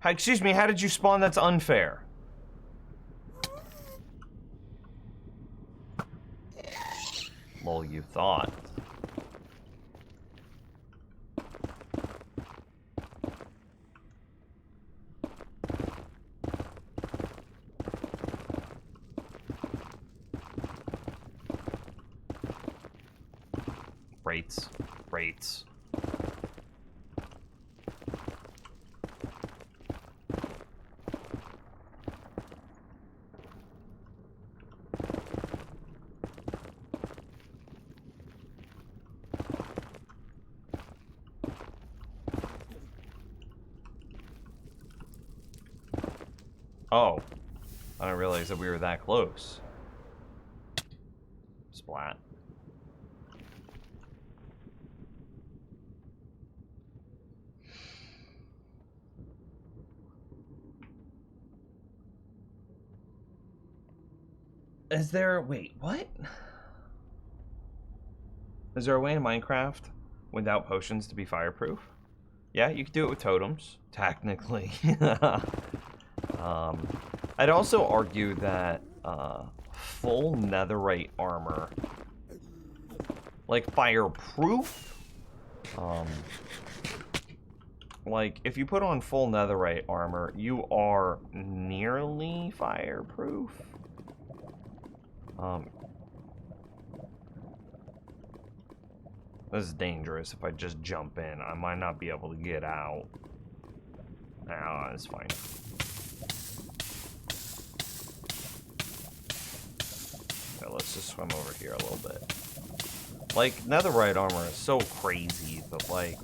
Excuse me, how did you spawn? That's unfair. Well, you thought. Rates. Oh, I didn't realize that we were that close. Splat. Is there, wait, what? Is there a way in Minecraft without potions to be fireproof? Yeah, you could do it with totems, technically. I'd also argue that full netherite armor, like fireproof, like if you put on full netherite armor, you are nearly fireproof. This is dangerous. If I just jump in, I might not be able to get out. Nah, it's fine. Okay, let's just swim over here a little bit. Like, netherite armor is so crazy, but like...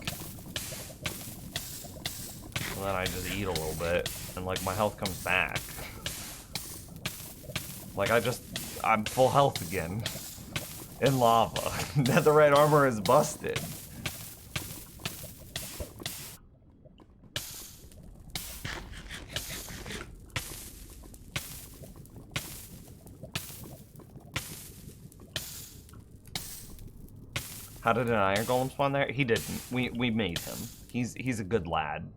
And then I just eat a little bit, and like my health comes back. Like I'm full health again. In lava. Netherite armor is busted. How did an iron golem spawn there? He didn't. We made him. He's a good lad.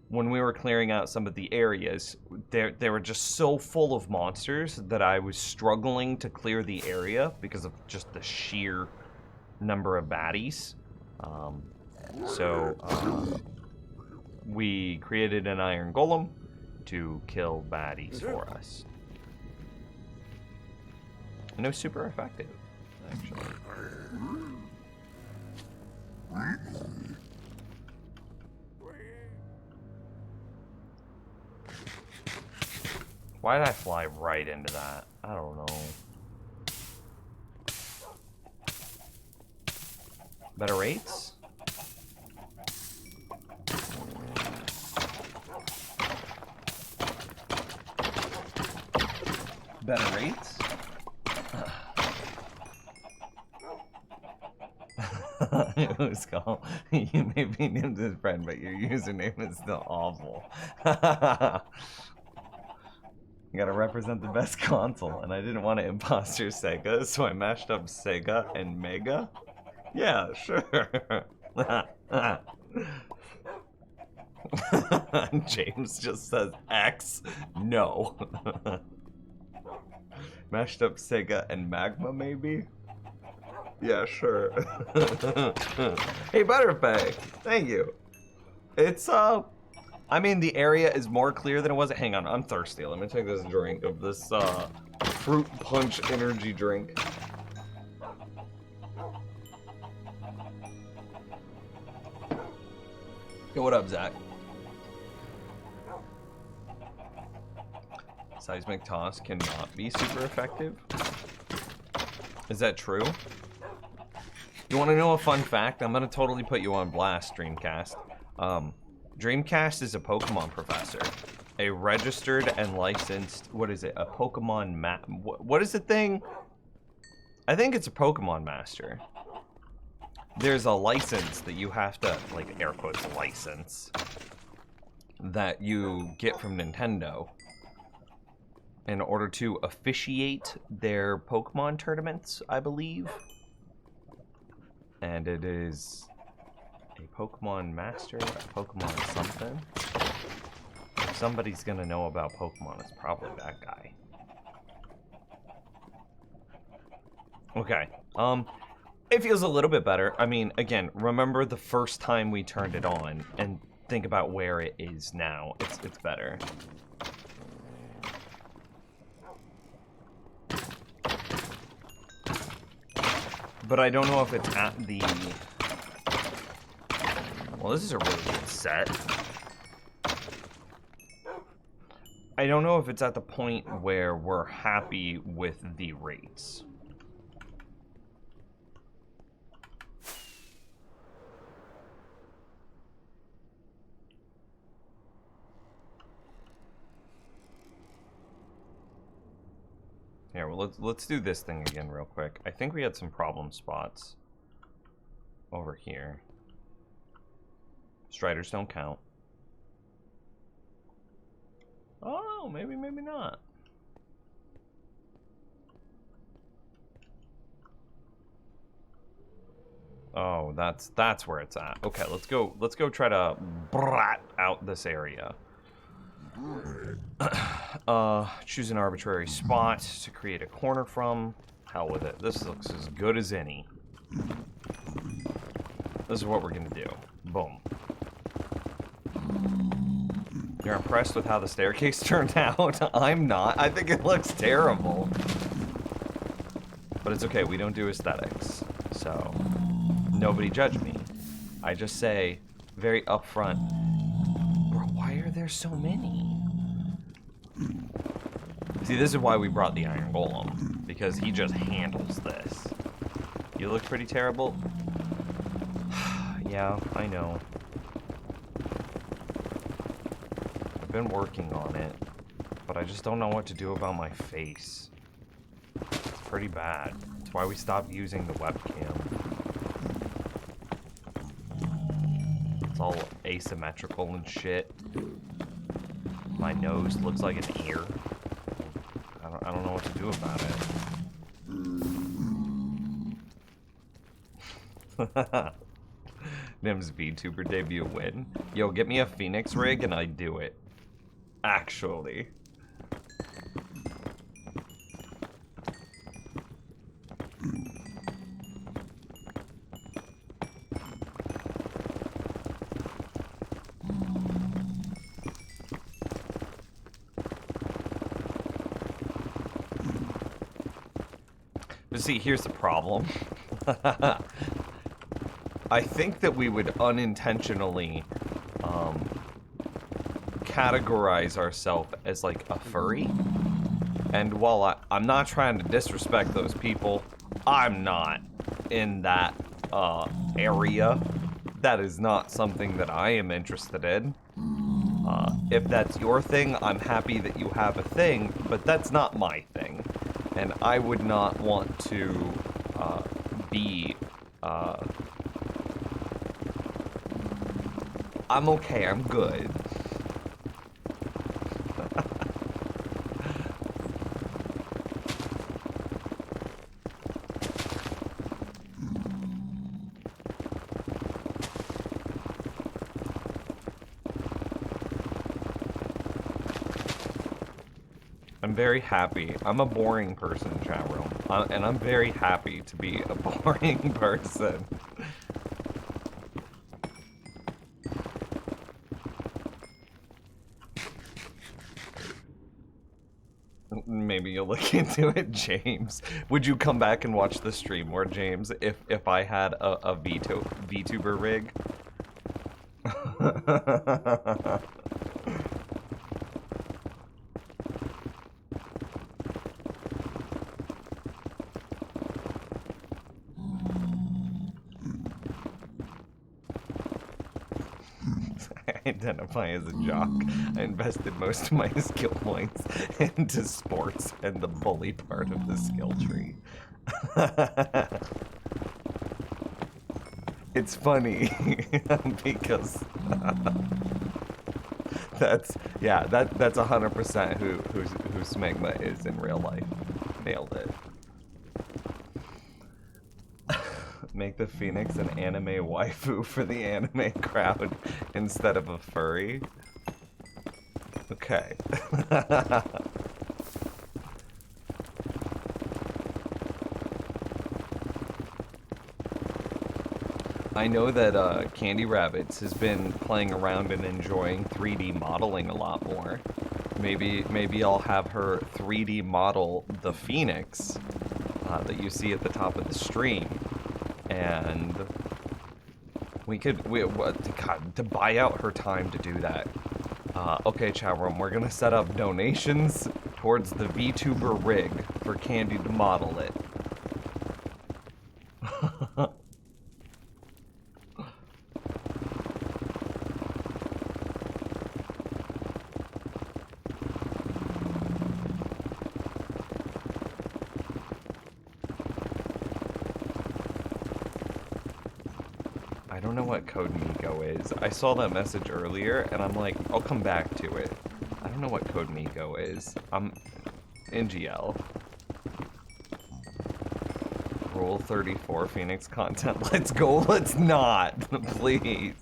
When we were clearing out some of the areas, they were just so full of monsters that I was struggling to clear the area because of just the sheer number of baddies. We created an iron golem to kill baddies for us. And it was super effective, actually. Why did I fly right into that? I don't know. Better rates? Better rates? Who's called? You may be named his friend, but your username is still awful. You gotta represent the best console, and I didn't want to imposter Sega, so I mashed up Sega and Mega. Yeah, sure. James just says X. No. Mashed up Sega and Magma, maybe? Yeah, sure. Hey, Butterfay, thank you. It's, I mean, the area is more clear than it was. Hang on, I'm thirsty. Let me take this drink of this, fruit punch energy drink. Yo, what up, Zach? Seismic toss cannot be super effective. Is that true? You want to know a fun fact? I'm gonna totally put you on blast, Dreamcast. Dreamcast is a Pokemon professor, a registered and licensed. What is it? A Pokemon what is the thing? I think it's a Pokemon master. There's a license that you have to, like, air quotes, license that you get from Nintendo in order to officiate their Pokemon tournaments, I believe. And it is a Pokemon master, a Pokemon something. If somebody's gonna know about Pokemon, it's probably that guy. Okay, it feels a little bit better. I mean, again, remember the first time we turned it on and think about where it is now. It's better. But I don't know if it's at the... Well, this is a really good set. I don't know if it's at the point where we're happy with the rates. Here, well, let's do this thing again real quick. I think we had some problem spots over here. Striders don't count. Oh, maybe not. Oh, that's where it's at. Okay, let's go try to brat out this area. Choose an arbitrary spot to create a corner from. Hell with it. This looks as good as any. This is what we're gonna do. Boom. You're impressed with how the staircase turned out? I'm not. I think it looks terrible. But it's okay. We don't do aesthetics. So, nobody judge me. I just say, very upfront, bro, why are there so many? See, this is why we brought the Iron Golem, because he just handles this. You look pretty terrible. Yeah, I know. I've been working on it, but I just don't know what to do about my face. It's pretty bad. That's why we stopped using the webcam. It's all asymmetrical and shit. My nose looks like an ear. I don't know what to do about it. Nim's VTuber debut win. Yo, get me a Phoenix rig and I do it. Actually. But see, here's the problem. I think that we would unintentionally categorize ourselves as like a furry. And while I'm not trying to disrespect those people, I'm not in that area. That is not something that I am interested in. If that's your thing, I'm happy that you have a thing, but that's not my thing. And I would not want to be... I'm okay, I'm good. I'm very happy. I'm a boring person, chat room. And I'm very happy to be a boring person. Maybe you'll look into it, James. Would you come back and watch the stream more, James, if I had a VTuber rig? I identify as a jock. I invested most of my skill points into sports and the bully part of the skill tree. It's funny because that's 100% who Smegma is in real life. Nailed it. Make the Phoenix an anime waifu for the anime crowd instead of a furry. Okay. I know that Candy Rabbits has been playing around and enjoying 3D modeling a lot more. Maybe I'll have her 3D model the Phoenix that you see at the top of the stream. And to buy out her time to do that. Okay, chat room, we're gonna set up donations towards the VTuber rig for Candy to model it. I don't know what Code Miko is. I saw that message earlier, and I'm like, I'll come back to it. I don't know what Code Miko is. I'm in GL. Rule 34 Phoenix content. Let's go, let's not, please.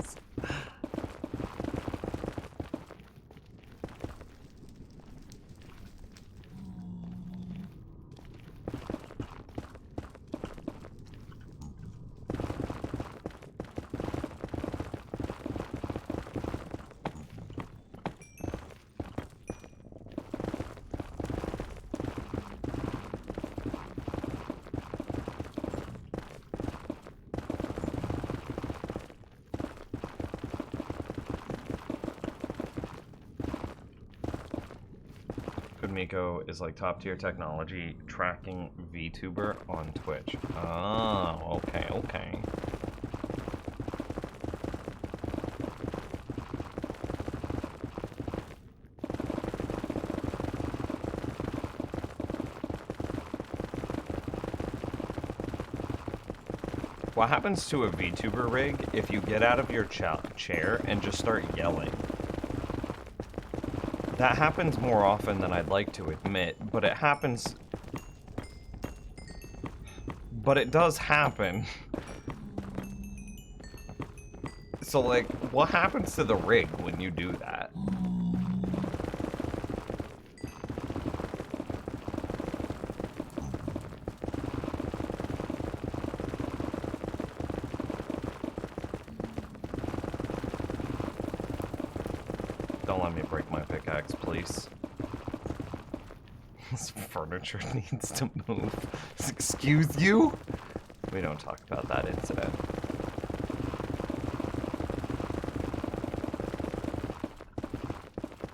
Miko is like top tier technology tracking VTuber on Twitch. Oh, okay, okay. What happens to a VTuber rig if you get out of your chair and just start yelling? That happens more often than I'd like to admit, but it happens... But it does happen. So, like, what happens to the rig when you do that? Don't let me break my pickaxe, please. This furniture needs to move. Excuse you? We don't talk about that incident.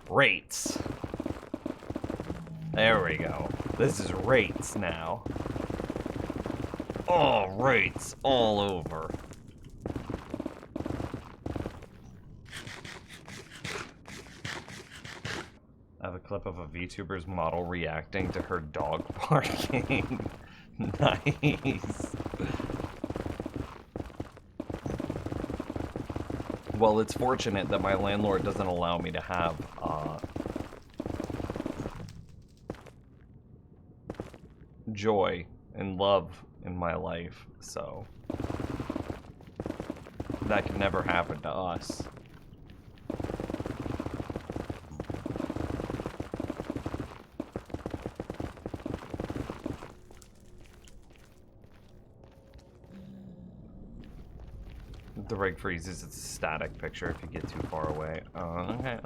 Rates. There we go. This is rates now. Oh, rates all over. I have a clip of a VTuber's model reacting to her dog barking. Nice. Well, it's fortunate that my landlord doesn't allow me to have, joy and love in my life, so that could never happen to us. The rig freezes, it's a static picture if you get too far away. Okay.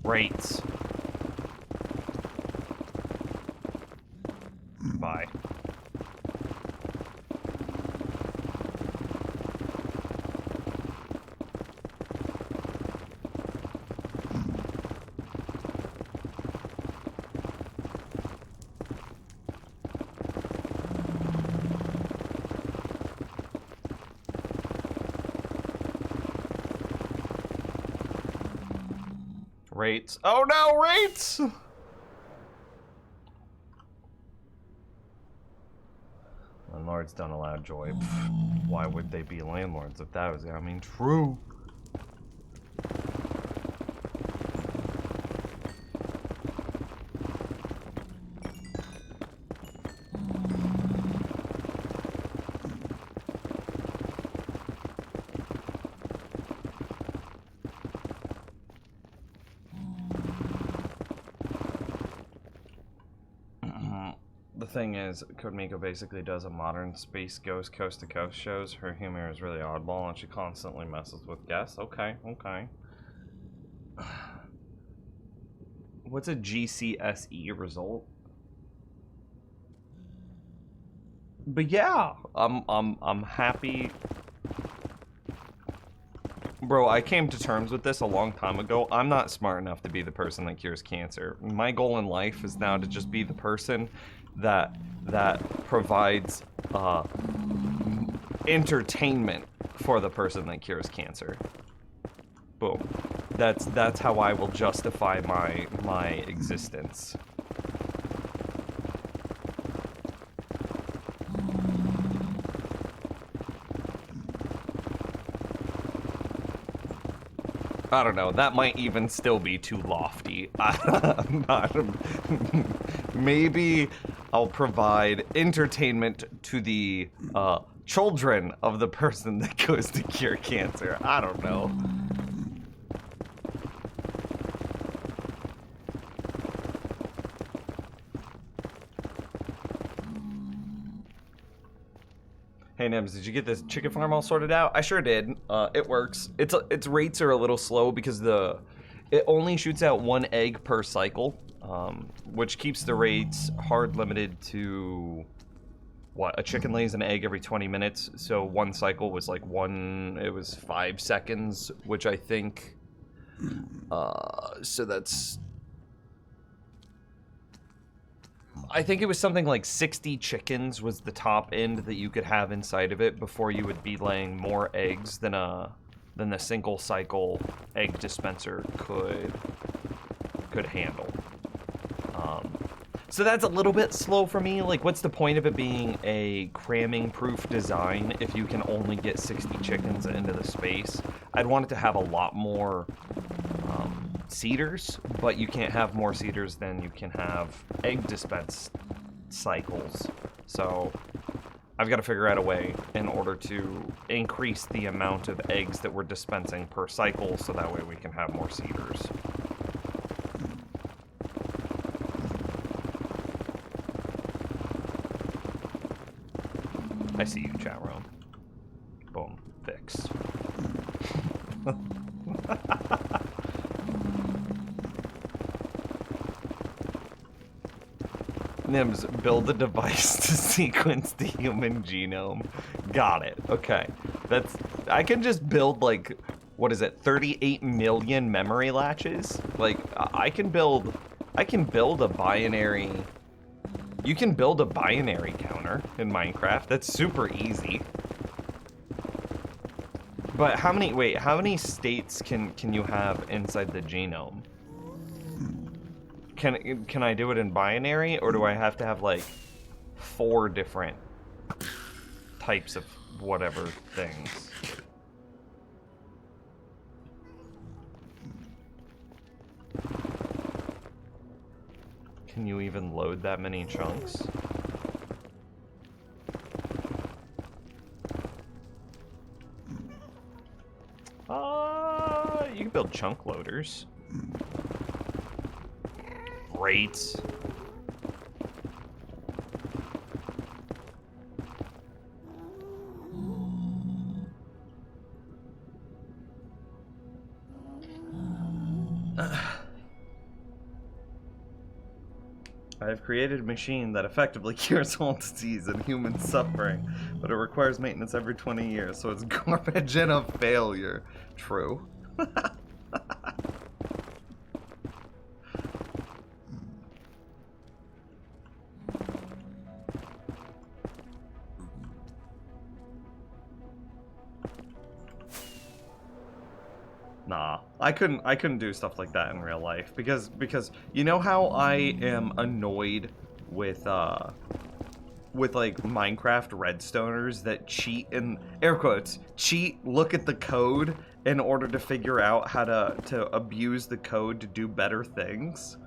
Rates. Bye. Rates. Oh no, rates! Landlords don't allow joy. Pfft, why would they be landlords if that was, I mean, true. The thing is, Codemiko basically does a modern Space Ghost Coast to Coast shows. Her humor is really oddball and she constantly messes with guests. Okay. What's a GCSE result? But yeah, I'm happy. Bro, I came to terms with this a long time ago. I'm not smart enough to be the person that cures cancer. My goal in life is now to just be the person that provides entertainment for the person that cures cancer. Boom. That's how I will justify my existence. I don't know, that might even still be too lofty. Maybe I'll provide entertainment to the children of the person that goes to cure cancer. I don't know. Hey Nems, did you get this chicken farm all sorted out? I sure did. It works. Its rates are a little slow because it only shoots out 1 egg per cycle, which keeps the rates hard limited to what? A chicken lays an egg every 20 minutes, so 1 cycle was like 5 seconds, which I think. So that's. I think it was something like 60 chickens was the top end that you could have inside of it before you would be laying more eggs than the single cycle egg dispenser could handle. So that's a little bit slow for me. Like, what's the point of it being a cramming proof design if you can only get 60 chickens into the space? I'd want it to have a lot more seeders, but you can't have more seeders than you can have egg dispense cycles. So I've got to figure out a way in order to increase the amount of eggs that we're dispensing per cycle so that way we can have more seeders. I see you, chat room. Boom. Fixed. Nims, build a device to sequence the human genome. Got it. Okay. I can just build, like, what is it, 38 million memory latches? Like, I can build a binary... You can build a binary counter in Minecraft. That's super easy. But how many states can you have inside the genome? Can I do it in binary, or do I have to have like 4 different types of whatever things? Can you even load that many chunks? You can build chunk loaders. Great. I've created a machine that effectively cures all disease and human suffering, but it requires maintenance every 20 years, so it's garbage and a failure. True. Nah, I couldn't do stuff like that in real life because you know how I am annoyed with like Minecraft redstoners that cheat in air quotes look at the code in order to figure out how to abuse the code to do better things.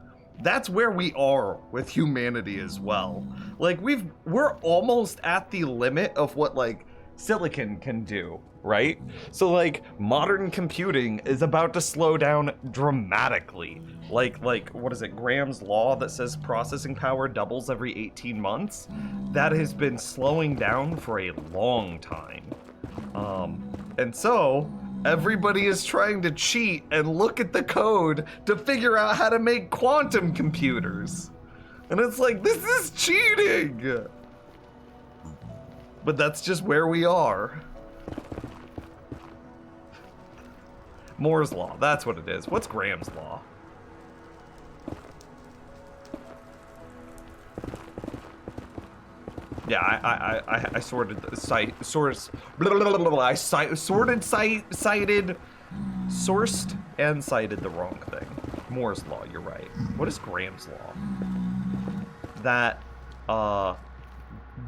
That's where we are with humanity as well. Like we're almost at the limit of what like silicon can do, right? So like modern computing is about to slow down dramatically. Like what is it, Graham's law that says processing power doubles every 18 months? That has been slowing down for a long time. And so everybody is trying to cheat and look at the code to figure out how to make quantum computers. And it's like, this is cheating! But that's just where we are. Moore's Law, that's what it is. What's Graham's Law? Yeah, I sorted the site, sourced and cited the wrong thing. Moore's Law, you're right. What is Graham's Law? That,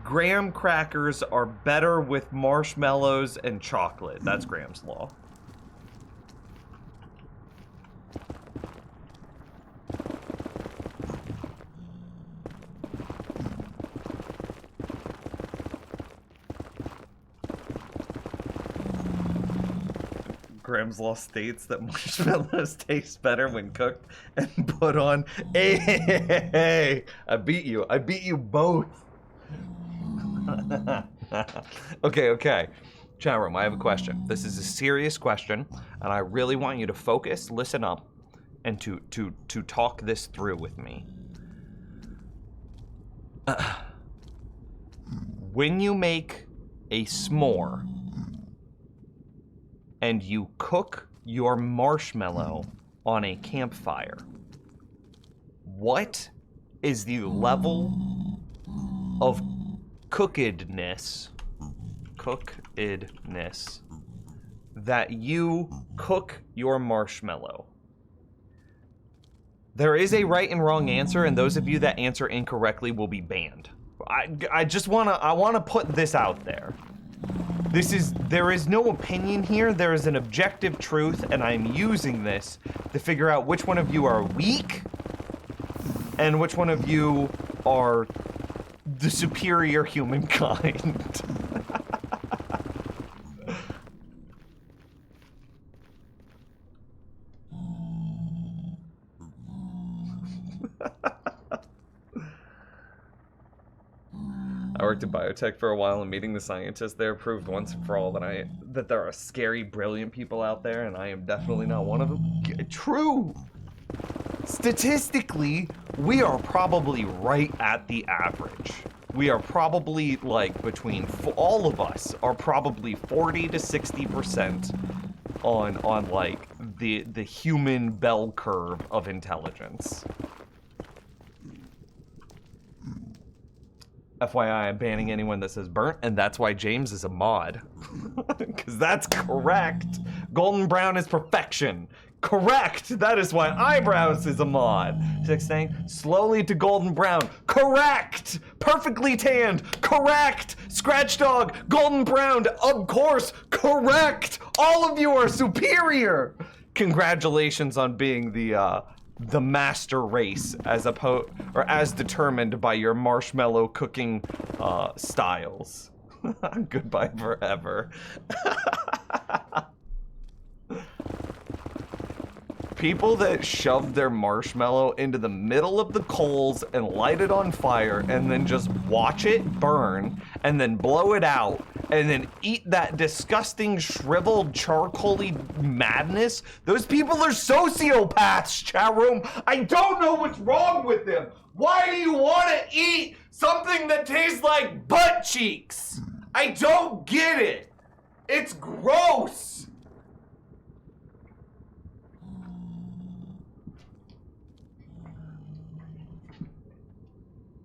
graham crackers are better with marshmallows and chocolate. That's Graham's Law. Graham's Law states that marshmallows taste better when cooked and put on. Hey, I beat you. I beat you both. Okay. Chat room, I have a question. This is a serious question, and I really want you to focus, listen up, and to talk this through with me. When you make a s'more and you cook your marshmallow on a campfire, what is the level of cookedness that you cook your marshmallow? There is a right and wrong answer, and those of you that answer incorrectly will be banned. I wanna put this out there. There is no opinion here, there is an objective truth, and I'm using this to figure out which one of you are weak and which one of you are the superior humankind. I worked in biotech for a while, and meeting the scientists there proved once and for all that there are scary, brilliant people out there, and I am definitely not one of them. True! statistically, we are probably right at the average. We are probably like between, all of us are probably 40 to 60% on like the human bell curve of intelligence. FYI, I'm banning anyone that says burnt, and that's why James is a mod. Because that's correct. Golden brown is perfection. Correct! That is why Eyebrows is a mod. 16, slowly to golden brown. Correct! Perfectly tanned. Correct! Scratch Dog, golden brown, of course. Correct! All of you are superior! Congratulations on being the master race as determined by your marshmallow cooking styles. Goodbye forever. People that shove their marshmallow into the middle of the coals and light it on fire and then just watch it burn and then blow it out and then eat that disgusting shriveled charcoaly madness, those people are sociopaths, chat room. I don't know what's wrong with them. Why do you want to eat something that tastes like butt cheeks? I don't get it. It's gross.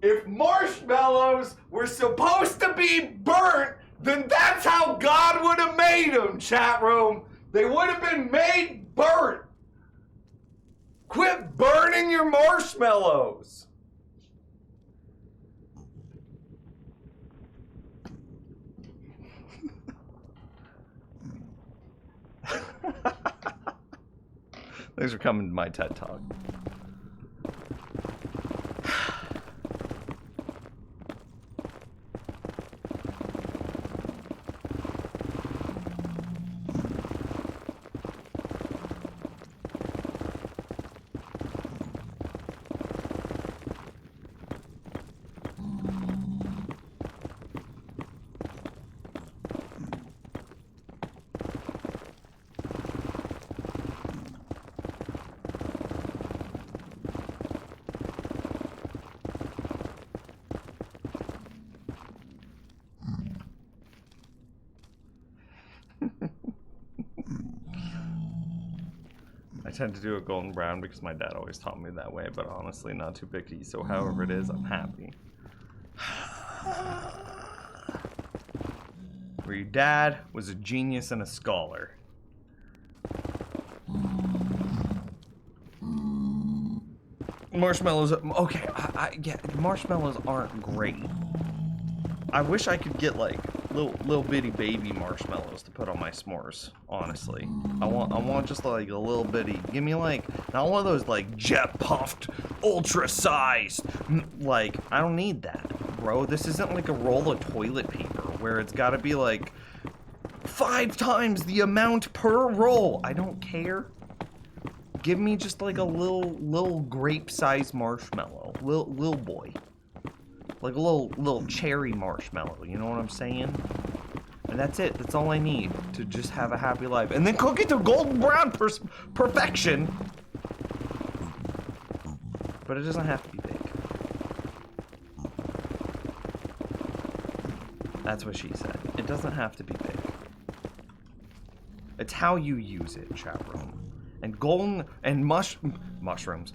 If marshmallows were supposed to be burnt, then that's how God would have made them, chat room. They would have been made burnt. Quit burning your marshmallows. Thanks for coming to my TED Talk. I tend to do a golden brown because my dad always taught me that way, but honestly not too picky, so however it is, I'm happy. Where your dad was a genius and a scholar. Marshmallows, okay, yeah, marshmallows aren't great. I wish I could get like little bitty baby marshmallows to put on my s'mores, honestly. I want just like a little bitty, give me like, not one of those like jet puffed, ultra sized, like, I don't need that, bro. This isn't like a roll of toilet paper where it's gotta be like 5 times the amount per roll. I don't care. Give me just like a little grape sized marshmallow, little boy. Like a little cherry marshmallow, you know what I'm saying? And that's it, that's all I need to just have a happy life. And then cook it to golden brown perfection. But it doesn't have to be big. That's what she said. It doesn't have to be big. It's how you use it, chat room. And golden and marshmallows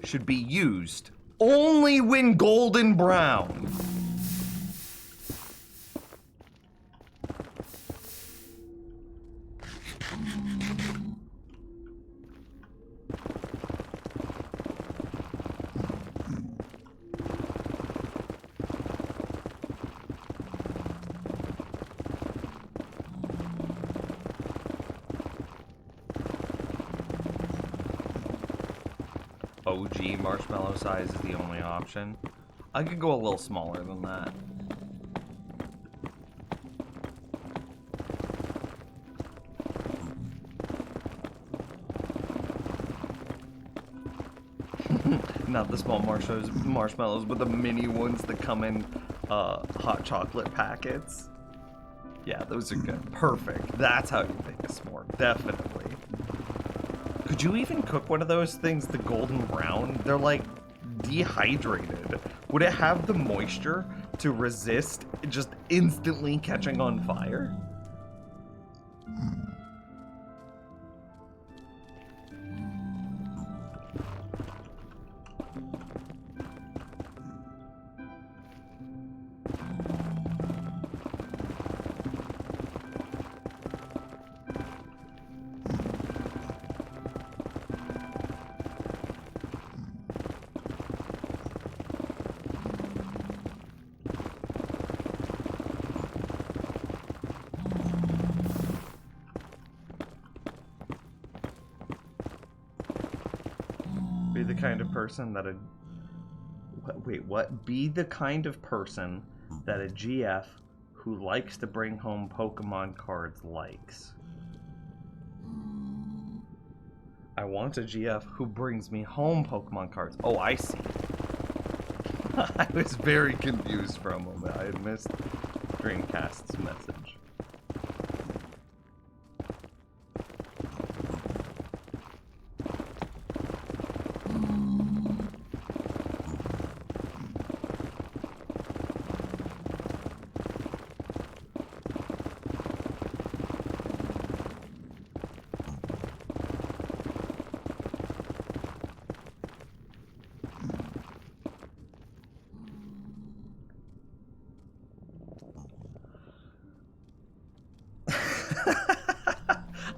should be used only when golden brown. OG marshmallow size is the only option. I could go a little smaller than that. Not the small marshmallows, but the mini ones that come in hot chocolate packets. Yeah, those are good. Perfect. That's how you make a s'more. Definitely. Could you even cook one of those things the golden brown? They're like dehydrated. Would it have the moisture to resist just instantly catching on fire? Be the kind of person that wait, what? Be the kind of person that a GF who likes to bring home Pokemon cards likes. I want a GF who brings me home Pokemon cards. Oh, I see. I was very confused for a moment. I had missed Dreamcast's message.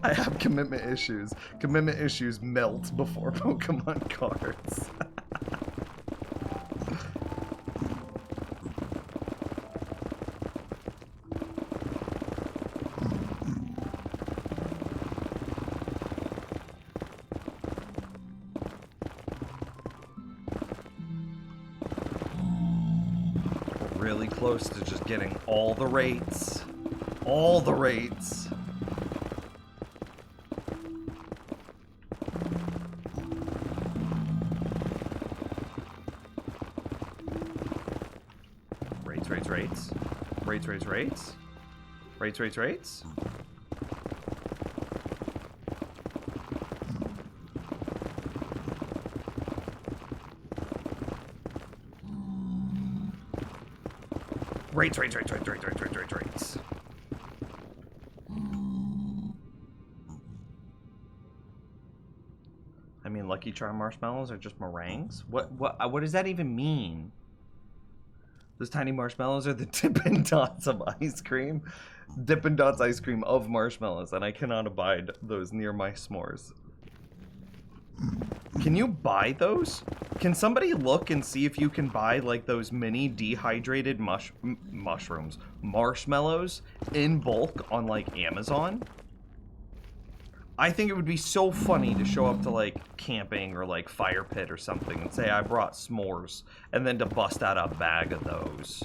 I have commitment issues. Commitment issues melt before Pokemon cards. Really close to just getting all the rates. All the rates. Rates. I mean, Lucky Charm marshmallows are just meringues? What does that even mean? Those tiny marshmallows are the Dippin' Dots of ice cream. Dippin' Dots ice cream of marshmallows, and I cannot abide those near my s'mores. Can you buy those? Can somebody look and see if you can buy like those mini dehydrated marshmallows in bulk on like Amazon? I think it would be so funny to show up to like camping or like fire pit or something and say I brought s'mores, and then to bust out a bag of those.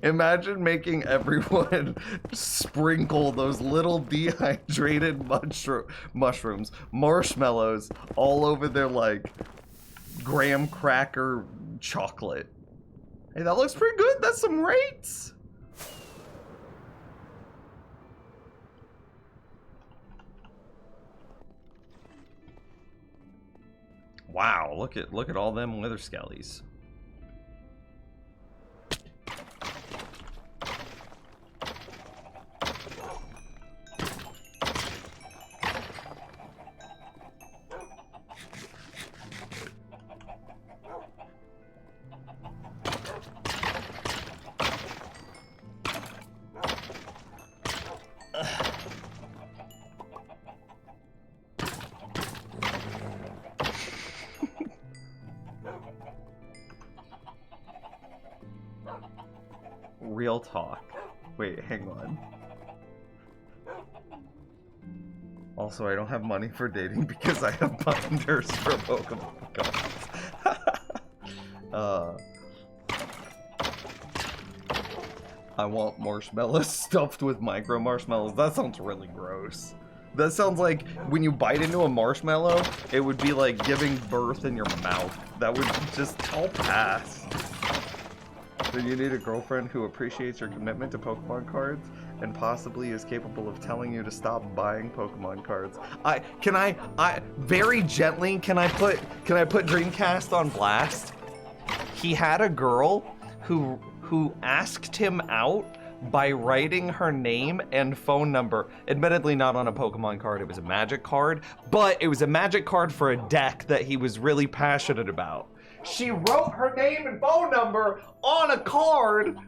Imagine making everyone sprinkle those little dehydrated mushrooms, marshmallows all over their like graham cracker chocolate. Hey, that looks pretty good. That's some rates. Wow, look at all them wither skellies. Real talk. Wait, hang on. Also, I don't have money for dating because I have binders for Pokemon cards. I want marshmallows stuffed with micro marshmallows. That sounds really gross. That sounds like when you bite into a marshmallow, it would be like giving birth in your mouth. That would just all pass. Do you need a girlfriend who appreciates your commitment to Pokemon cards and possibly is capable of telling you to stop buying Pokemon cards. Very gently, can I put Dreamcast on blast? He had a girl who asked him out by writing her name and phone number. Admittedly not on a Pokemon card, it was a Magic card, but it was a Magic card for a deck that he was really passionate about. She wrote her name and phone number on a card,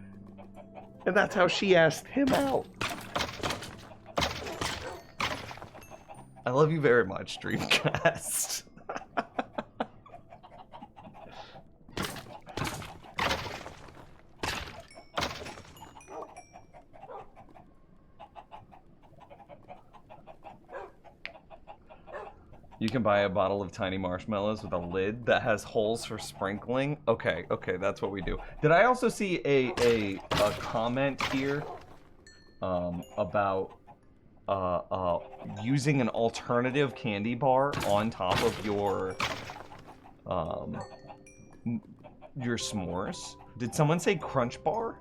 and that's how she asked him out. I love you very much, Dreamcast. You can buy a bottle of tiny marshmallows with a lid that has holes for sprinkling. Okay, that's what we do. Did I also see a comment here about using an alternative candy bar on top of your s'mores? Did someone say Crunch Bar?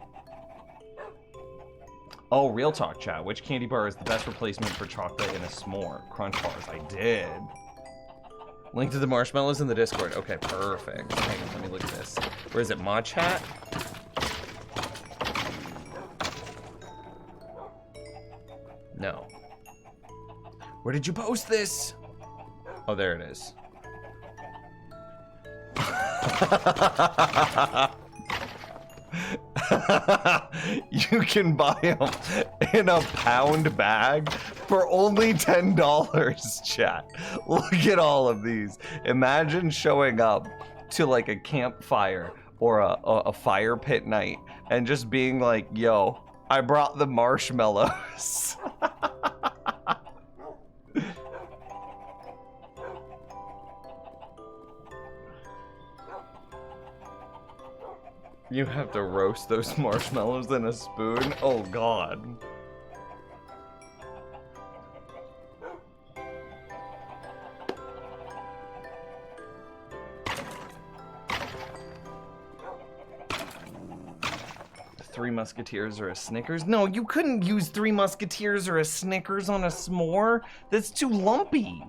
Oh, real talk, chat. Which candy bar is the best replacement for chocolate in a s'more? Crunch Bars. I did. Link to the marshmallows in the Discord. Okay, perfect. Hang on, let me look at this. Where is it? Mod chat? No. Where did you post this? Oh, there it is. You can buy them in a pound bag for only $10, chat. Look at all of these. Imagine showing up to like a campfire or a fire pit night and just being like, yo, I brought the marshmallows. You have to roast those marshmallows in a spoon? Oh god. Three Musketeers or a Snickers? No, you couldn't use Three Musketeers or a Snickers on a s'more. That's too lumpy.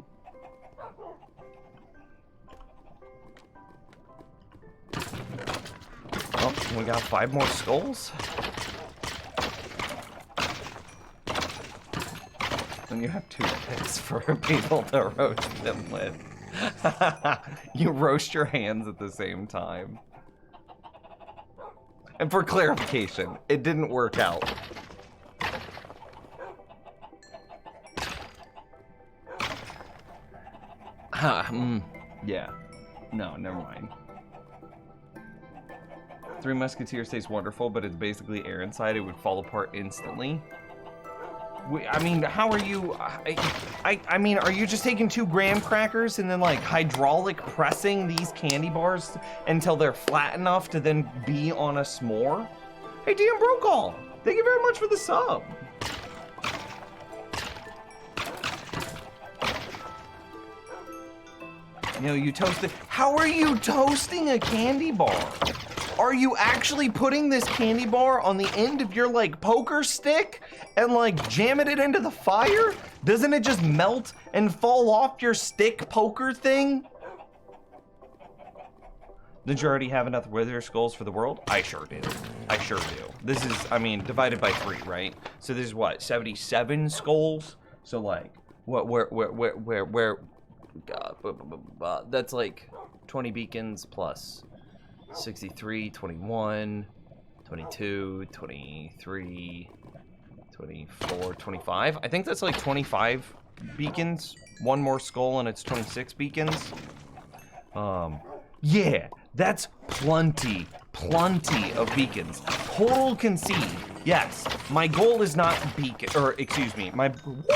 Oh, we got 5 more skulls. And you have 2 picks for people to roast them with. You roast your hands at the same time. And for clarification, it didn't work out. Yeah. No, never mind. Three Musketeers tastes wonderful, but it's basically air inside. It would fall apart instantly. I mean, how are you... I mean, are you just taking 2 graham crackers and then, like, hydraulic pressing these candy bars until they're flat enough to then be on a s'more? Hey, DM Brokaw, thank you very much for the sub. You know, you toasted... How are you toasting a candy bar? Are you actually putting this candy bar on the end of your, like, poker stick and, like, jamming it into the fire? Doesn't it just melt and fall off your stick poker thing? Did you already have enough Wither Skulls for the world? I sure do. I sure do. This is, I mean, divided by 3, right? So this is what, 77 skulls? So, like, where, that's like 20 beacons plus 63, 21, 22, 23, 24, 25. I think that's like 25 beacons. 1 more skull and it's 26 beacons. Yeah, that's plenty of beacons. Total concede. Yes, my goal is not beacon, or excuse me, whoa,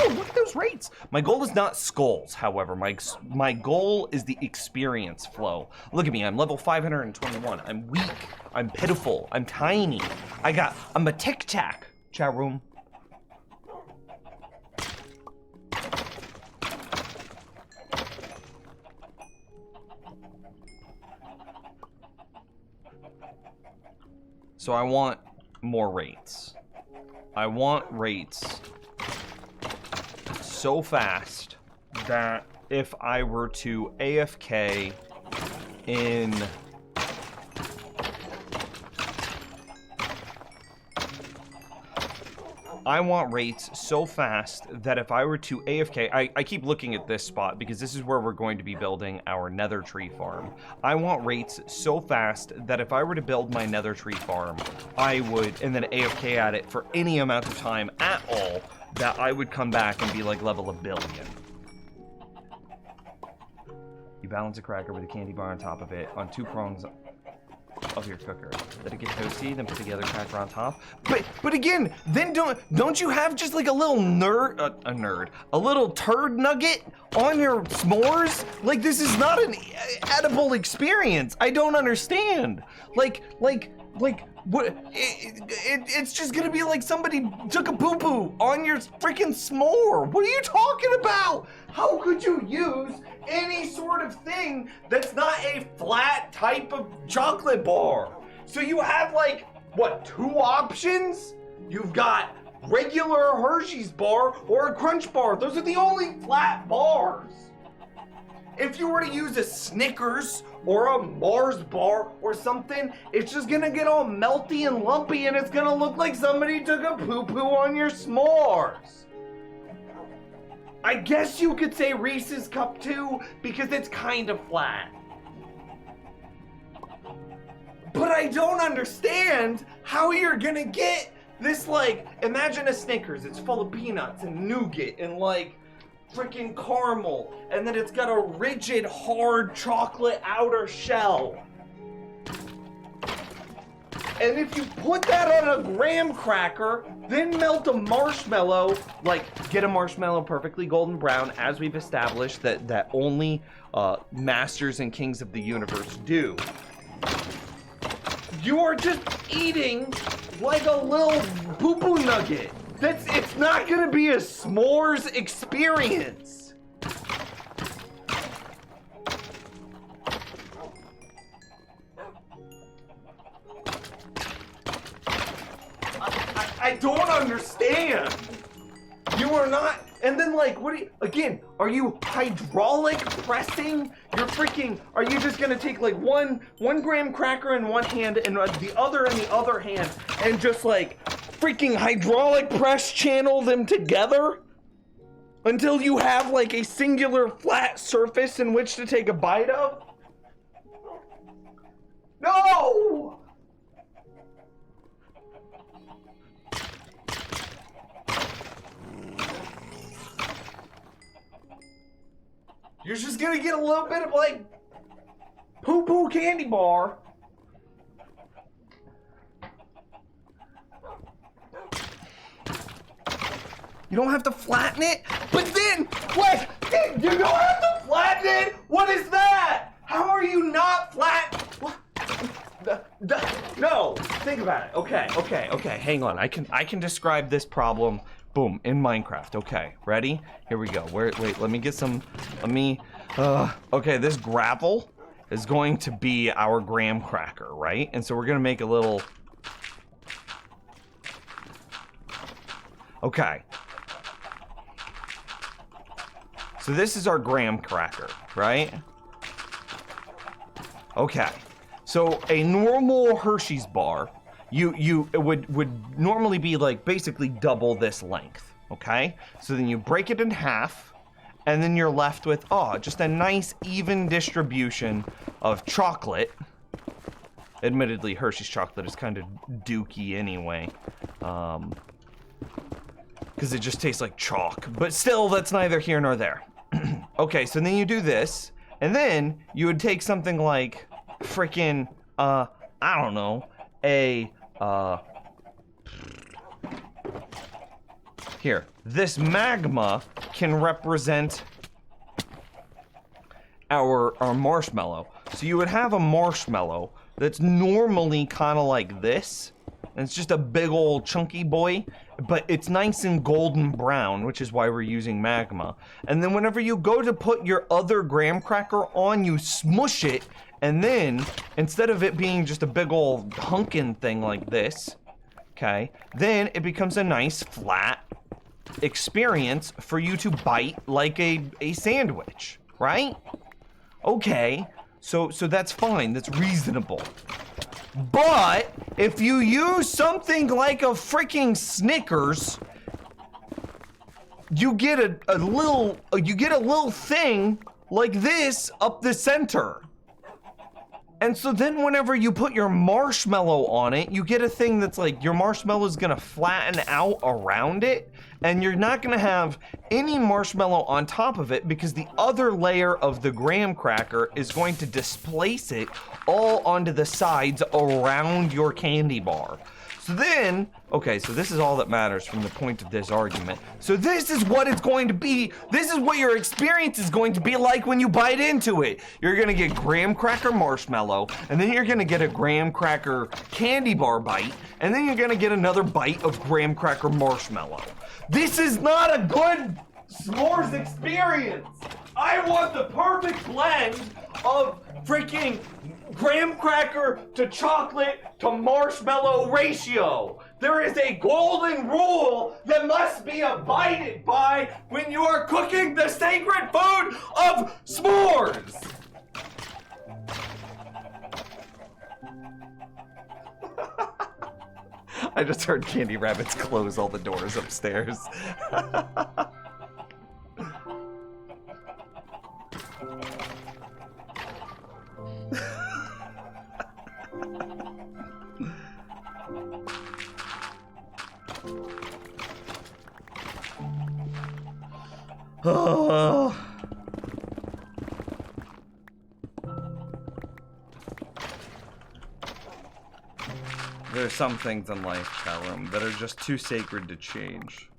look at those rates. My goal is not skulls, however, my goal is the experience flow. Look at me, I'm level 521. I'm weak, I'm pitiful, I'm tiny. I'm a tic-tac, chat room. So I want more rates. I want rates so fast that if I were to AFK in I want rates so fast that if I were to AFK, I keep looking at this spot because this is where we're going to be building our nether tree farm. I want rates so fast that if I were to build my nether tree farm, I would, and then AFK at it for any amount of time at all, that I would come back and be like level 1 billion. You balance a cracker with a candy bar on top of it on 2 prongs of your cooker. Let it get toasty, then put together cracker on top. But again, then don't you have just like a little a little turd nugget on your s'mores? Like, this is not an edible experience. I don't understand. Like what? It's just gonna be like somebody took a poo-poo on your freaking s'more. What are you talking about? How could you use any sort of thing that's not a flat type of chocolate bar? So you have like, what, 2 options? You've got regular Hershey's bar or a Crunch bar. Those are the only flat bars. If you were to use a Snickers or a Mars bar or something, it's just gonna get all melty and lumpy and it's gonna look like somebody took a poo-poo on your s'mores. I guess you could say Reese's Cup too, because it's kind of flat. But I don't understand how you're gonna get this, like, imagine a Snickers, it's full of peanuts and nougat and like freaking caramel, and then it's got a rigid, hard chocolate outer shell. And if you put that on a graham cracker, then melt a marshmallow, like get a marshmallow perfectly golden brown, as we've established that only masters and kings of the universe do. You are just eating like a little poo-poo nugget. It's not gonna be a s'mores experience. I don't understand. You are not, and then like, what are you, again, are you hydraulic pressing? You're freaking, are you just gonna take like one graham cracker in one hand and the other in the other hand and just like freaking hydraulic press channel them together until you have like a singular flat surface in which to take a bite of? No! You're just gonna get a little bit of like poo-poo candy bar. You don't have to flatten it, but then, what? You don't have to flatten it? What is that? How are you not flat? What? No, think about it. Okay, hang on. I can describe this problem, boom, in Minecraft. Okay, ready? Here we go. Wait, let me get some, okay, this gravel is going to be our graham cracker, right? And so we're gonna make a little, okay. So this is our graham cracker, right? Okay. So a normal Hershey's bar, it would normally be like basically double this length, okay? So then you break it in half, and then you're left with, just a nice even distribution of chocolate. Admittedly, Hershey's chocolate is kind of dooky anyway. Because it just tastes like chalk. But still, that's neither here nor there. Okay, so then you do this, and then you would take something like freaking, I don't know, here, this magma can represent our marshmallow. So you would have a marshmallow that's normally kind of like this, and it's just a big old chunky boy, but it's nice and golden brown, which is why we're using magma. And then whenever you go to put your other graham cracker on, you smush it, and then instead of it being just a big old hunkin' thing like this, okay, then it becomes a nice flat experience for you to bite like a sandwich, right? Okay, so that's fine, that's reasonable. But if you use something like a freaking Snickers, you get a little thing like this up the center. And so then whenever you put your marshmallow on it, you get a thing that's like your marshmallow is gonna flatten out around it, and you're not gonna have any marshmallow on top of it because the other layer of the graham cracker is going to displace it all onto the sides around your candy bar. So then, okay, so this is all that matters from the point of this argument. So this is what it's going to be. This is what your experience is going to be like when you bite into it. You're gonna get graham cracker marshmallow, and then you're gonna get a graham cracker candy bar bite, and then you're gonna get another bite of graham cracker marshmallow. This is not a good s'mores experience. I want the perfect blend of freaking graham cracker to chocolate to marshmallow ratio. There is a golden rule that must be abided by when you are cooking the sacred food of s'mores. I just heard Candy Rabbits close all the doors upstairs. Oh. There are some things in life, Callum, that are just too sacred to change.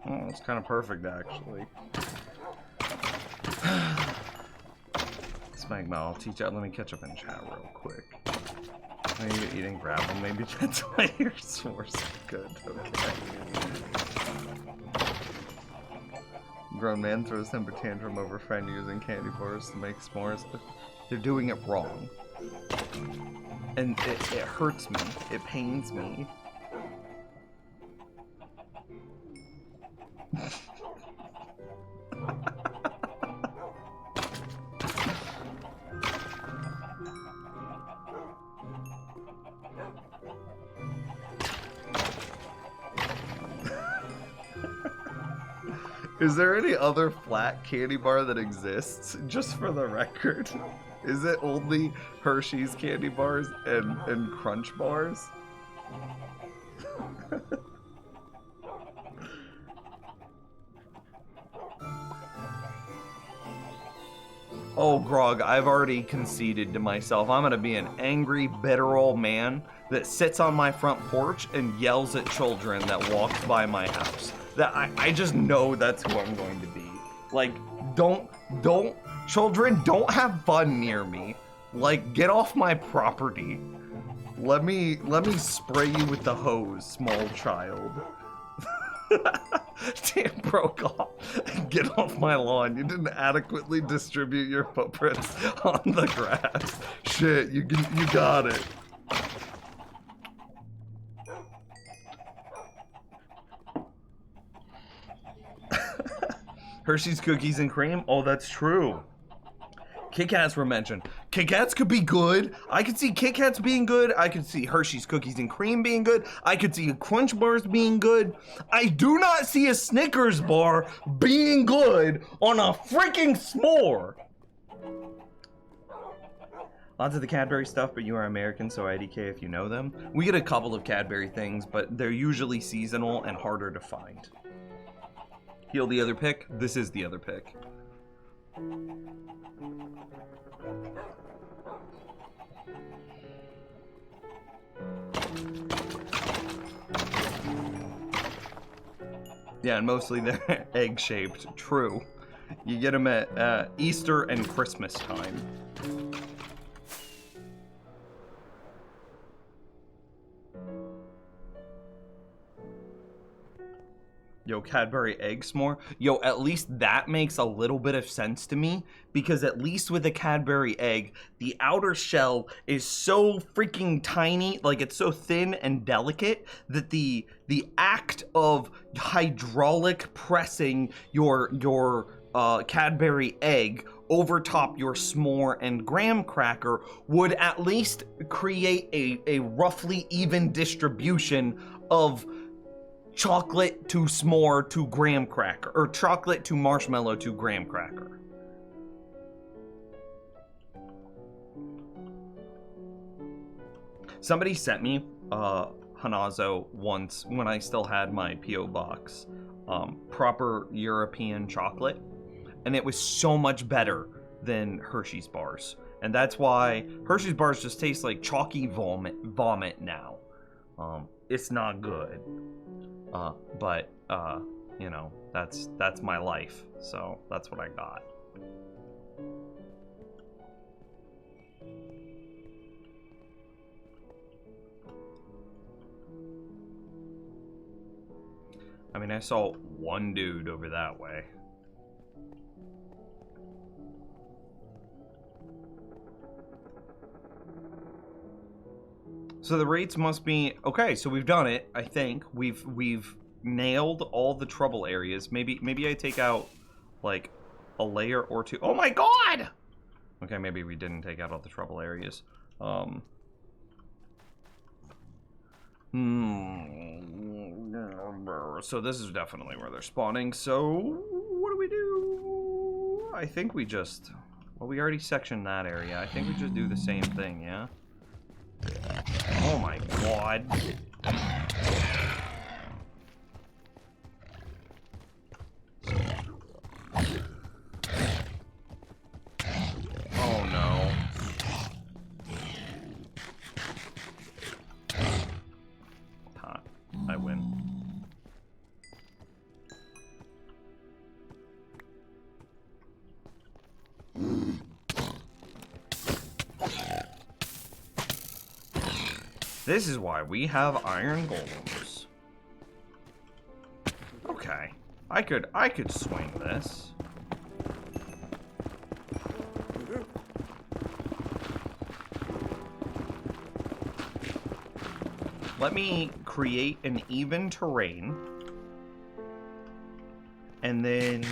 Oh, it's kind of perfect, actually. Smegma, I'll teach you. Let me catch up in chat real quick. Are you eating gravel? Maybe that's why your s'mores are good. Okay. Grown man throws temper tantrum over friend using candy bars to make s'mores. They're doing it wrong. And it hurts me. It pains me. Is there any other flat candy bar that exists? Just for the record. Is it only Hershey's candy bars and Crunch bars? Oh, Grog, I've already conceded to myself. I'm gonna be an angry, bitter old man that sits on my front porch and yells at children that walk by my house. That I just know that's who I'm going to be. Like, children, don't have fun near me. Like, get off my property. Let me spray you with the hose, small child. Damn, broke off. Get off my lawn. You didn't adequately distribute your footprints on the grass. Shit, you got it. Hershey's cookies and cream? Oh, that's true. Kit Kats were mentioned. Kit Kats could be good. I could see Kit Kats being good. I could see Hershey's cookies and cream being good. I could see Crunch bars being good. I do not see a Snickers bar being good on a freaking s'more. Lots of the Cadbury stuff, but you are American, so IDK if you know them. We get a couple of Cadbury things, but they're usually seasonal and harder to find. Heal the other pick. This is the other pick. Yeah, and mostly they're egg-shaped. True. You get them at Easter and Christmas time. Yo, Cadbury egg s'more. Yo, at least that makes a little bit of sense to me, because at least with a Cadbury egg, the outer shell is so freaking tiny, like it's so thin and delicate that the act of hydraulic pressing your Cadbury egg over top your s'more and graham cracker would at least create a roughly even distribution of chocolate to s'more to graham cracker, or chocolate to marshmallow to graham cracker. Somebody sent me Hanazo once when I still had my P.O. box, proper European chocolate, and it was so much better than Hershey's bars, and that's why Hershey's bars just taste like chalky vomit now. It's not good. But you know, that's my life, so that's what I got. I mean, I saw one dude over that way. So the rates must be okay. So we've done it. I think we've nailed all the trouble areas. Maybe I take out like a layer or two. Oh my god! Okay, maybe we didn't take out all the trouble areas. So this is definitely where they're spawning. So what do we do? I think we just, well, we already sectioned that area. I think we just do the same thing, yeah? Oh my god. Oh no. Hot. I win. This is why we have iron golems. Okay. I could swing this. Let me create an even terrain. And then,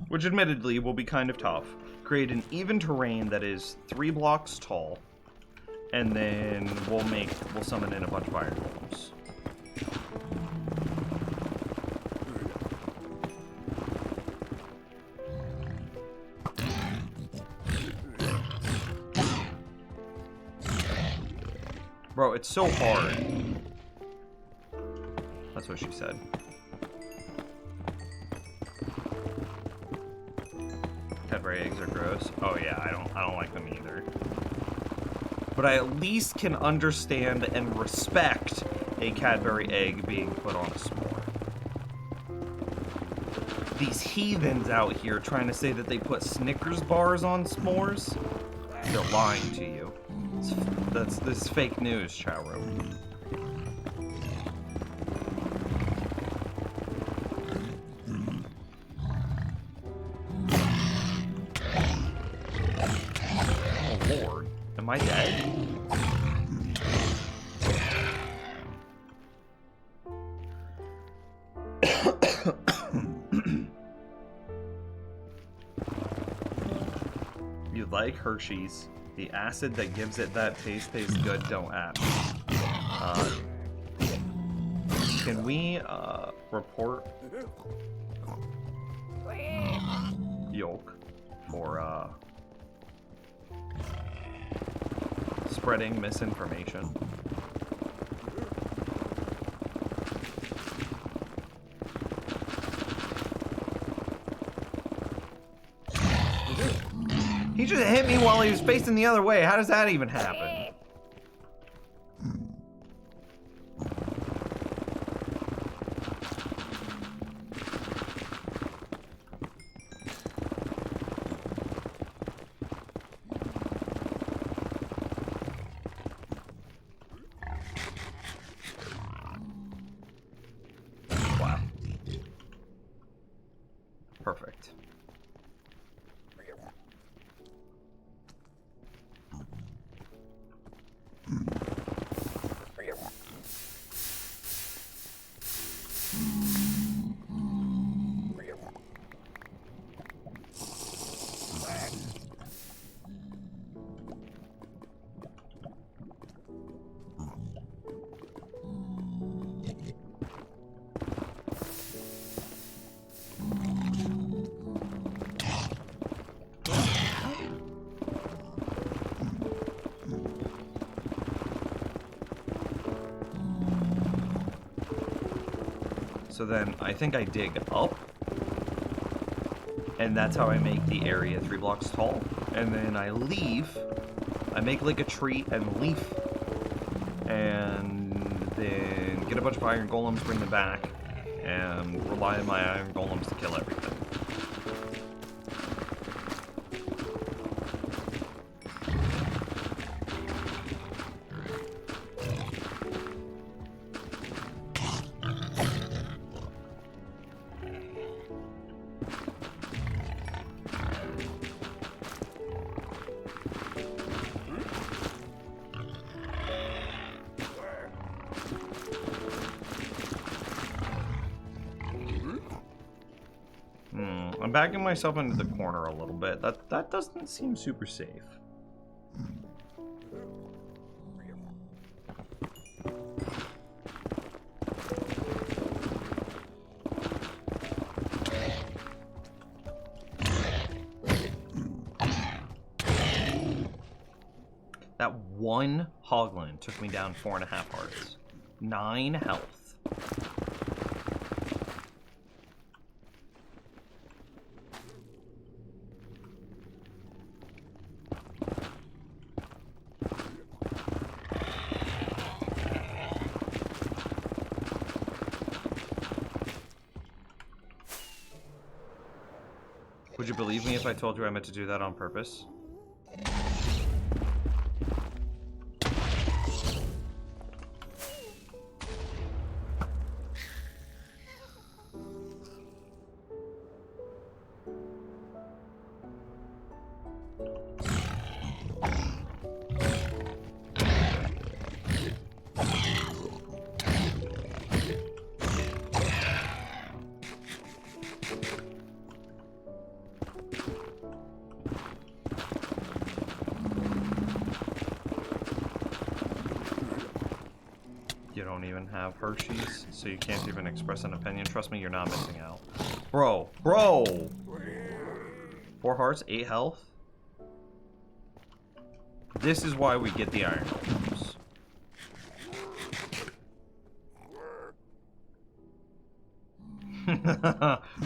which admittedly will be kind of tough, create an even terrain that is 3 blocks tall. And then we'll summon in a bunch of iron golems. Bro, it's so hard. That's what she said. Cadbury eggs are gross. Oh yeah, I don't like them either. But I at least can understand and respect a Cadbury egg being put on a s'more. These heathens out here trying to say that they put Snickers bars on s'mores, they're lying to you. This is fake news, Chowro. Oh Lord, am I dead? You like Hershey's? The acid that gives it that taste tastes good, don't ask. Can we report Yolk for spreading misinformation? He just hit me while he was facing the other way. How does that even happen? Perfect. So then I think I dig up, and that's how I make the area 3 blocks tall. And then I leave, I make like a tree and leaf, and then get a bunch of iron golems, bring them back, and rely on my iron golems to kill everything. I'm backing myself into the corner a little bit. That doesn't seem super safe. That one hoglin took me down 4.5 hearts. 9 health. Would you believe me if I told you I meant to do that on purpose? You don't even have Hershey's, so you can't even express an opinion. Trust me, you're not missing out. Bro! 4 hearts, 8 health? This is why we get the iron golems.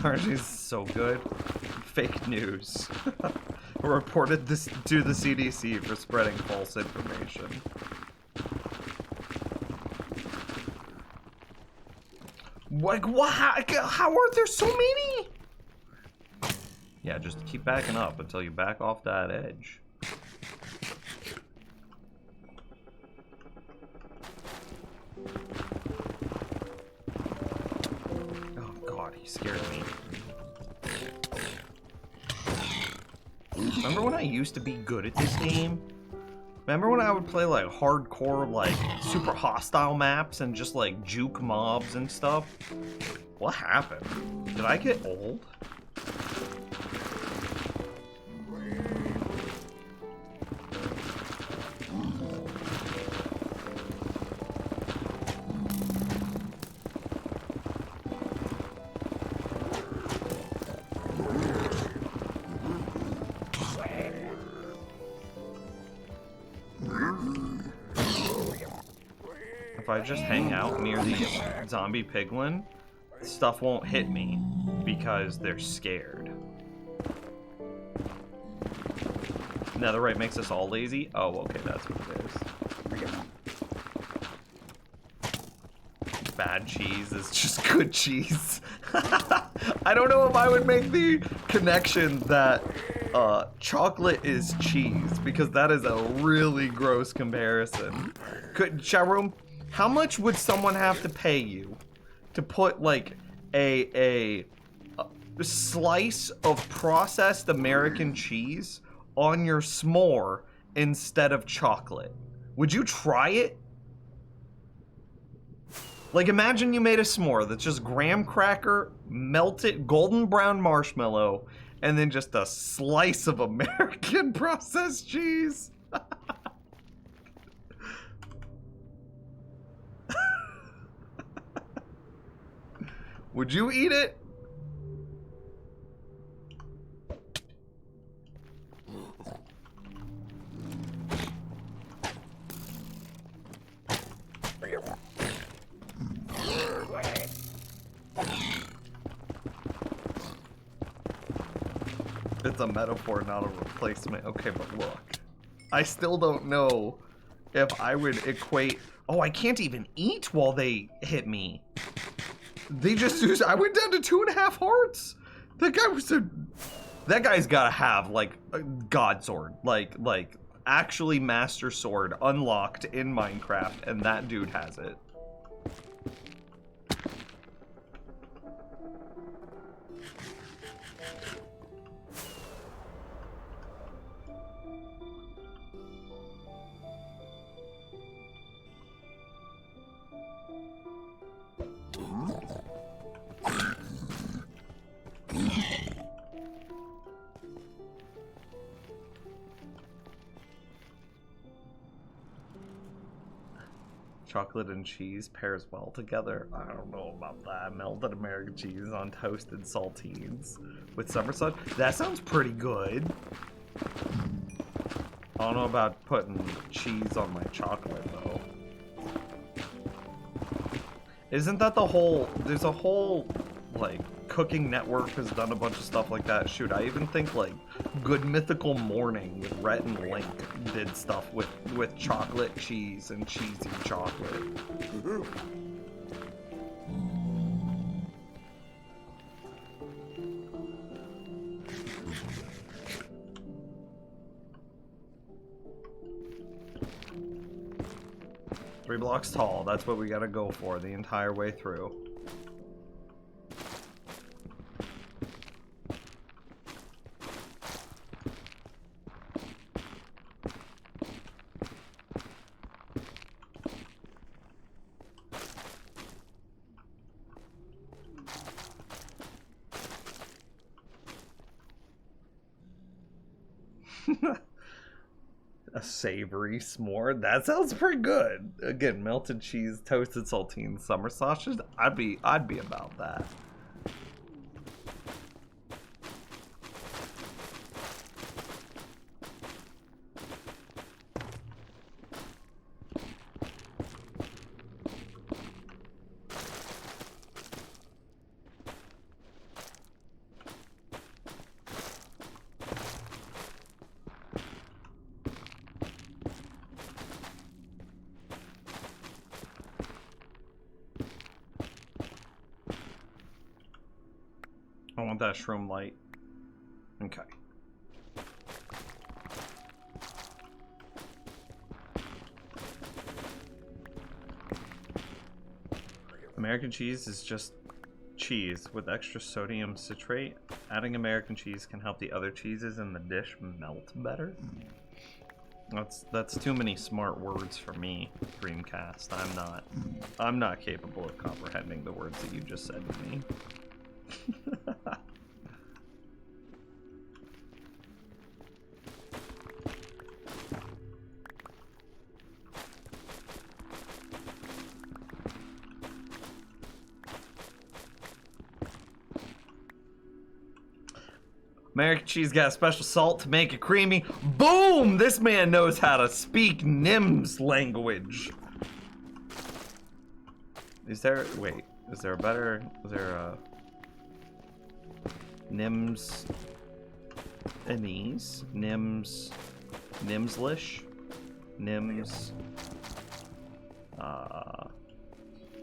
Hershey's is so good. Fake news. Reported this to the CDC for spreading false information. Like, what? How are there so many? Yeah, just keep backing up until you back off that edge. Oh god, he scared me. Remember when I used to be good at this game? Remember when I would play like hardcore, like super hostile maps and just like juke mobs and stuff? What happened? Did I get old? If I just hang out near the zombie piglin, stuff won't hit me because they're scared. Netherite makes us all lazy? Oh, okay, that's what it is. Bad cheese is just good cheese. I don't know if I would make the connection that chocolate is cheese, because that is a really gross comparison. Chat room, how much would someone have to pay you to put like a slice of processed American cheese on your s'more instead of chocolate. Would you try it? Like, imagine you made a s'more that's just graham cracker, melted golden brown marshmallow, and then just a slice of American processed cheese. Would you eat it? It's a metaphor, not a replacement. Okay, but look. I still don't know if I would equate... Oh, I can't even eat while they hit me. They just used... I went down to 2.5 hearts. That guy was a... That guy's gotta have, like, a god sword. Like, actually master sword unlocked in Minecraft, and that dude has it. Chocolate and cheese pairs well together. I don't know about that. Melted American cheese on toasted saltines with summer sauce. That sounds pretty good. I don't know about putting cheese on my chocolate though. Isn't that the whole... There's a whole, like, Cooking Network has done a bunch of stuff like that. Shoot, I even think, like, Good Mythical Morning with Rhett and Link did stuff with chocolate cheese and cheesy chocolate. Three blocks tall, that's what we gotta go for the entire way through. A savory s'more. That sounds pretty good. Again, melted cheese, toasted saltines, summer sausages. I'd be about that. I want that shroom light. Okay. American cheese is just cheese with extra sodium citrate. Adding American cheese can help the other cheeses in the dish melt better. That's too many smart words for me, Dreamcast. I'm not capable of comprehending the words that you just said to me. American cheese got a special salt to make it creamy. Boom! This man knows how to speak Nims language. Is there a Nims Anise? Nimslish? Nims.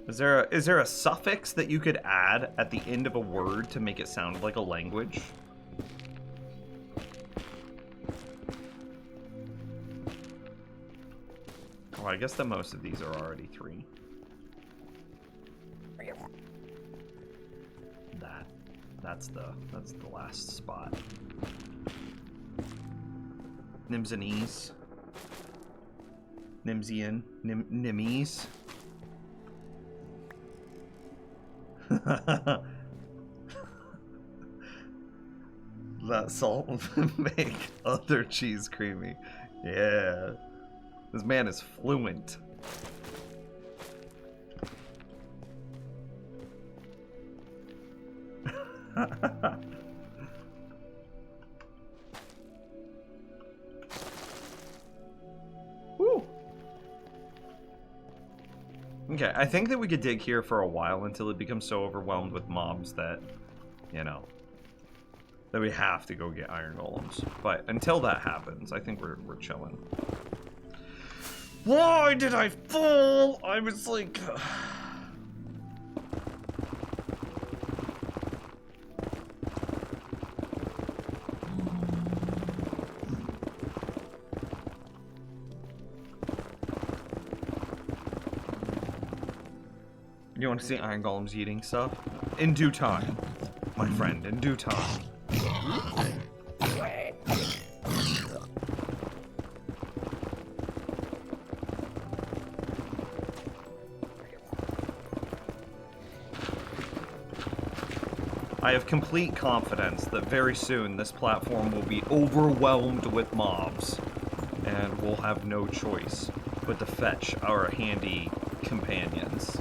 Is there a suffix that you could add at the end of a word to make it sound like a language? Well, I guess that most of these are already 3. That's the last spot. Nimsanese. Nimsian. Nimies. That salt will make other cheese creamy. Yeah. This man is fluent. Woo. Okay, I think that we could dig here for a while until it becomes so overwhelmed with mobs that, you know, that we have to go get iron golems. But until that happens, I think we're chilling. Why did I fall? I was like... You want to see iron golems eating stuff? In due time, my friend, in due time. I have complete confidence that very soon this platform will be overwhelmed with mobs, and we'll have no choice but to fetch our handy companions.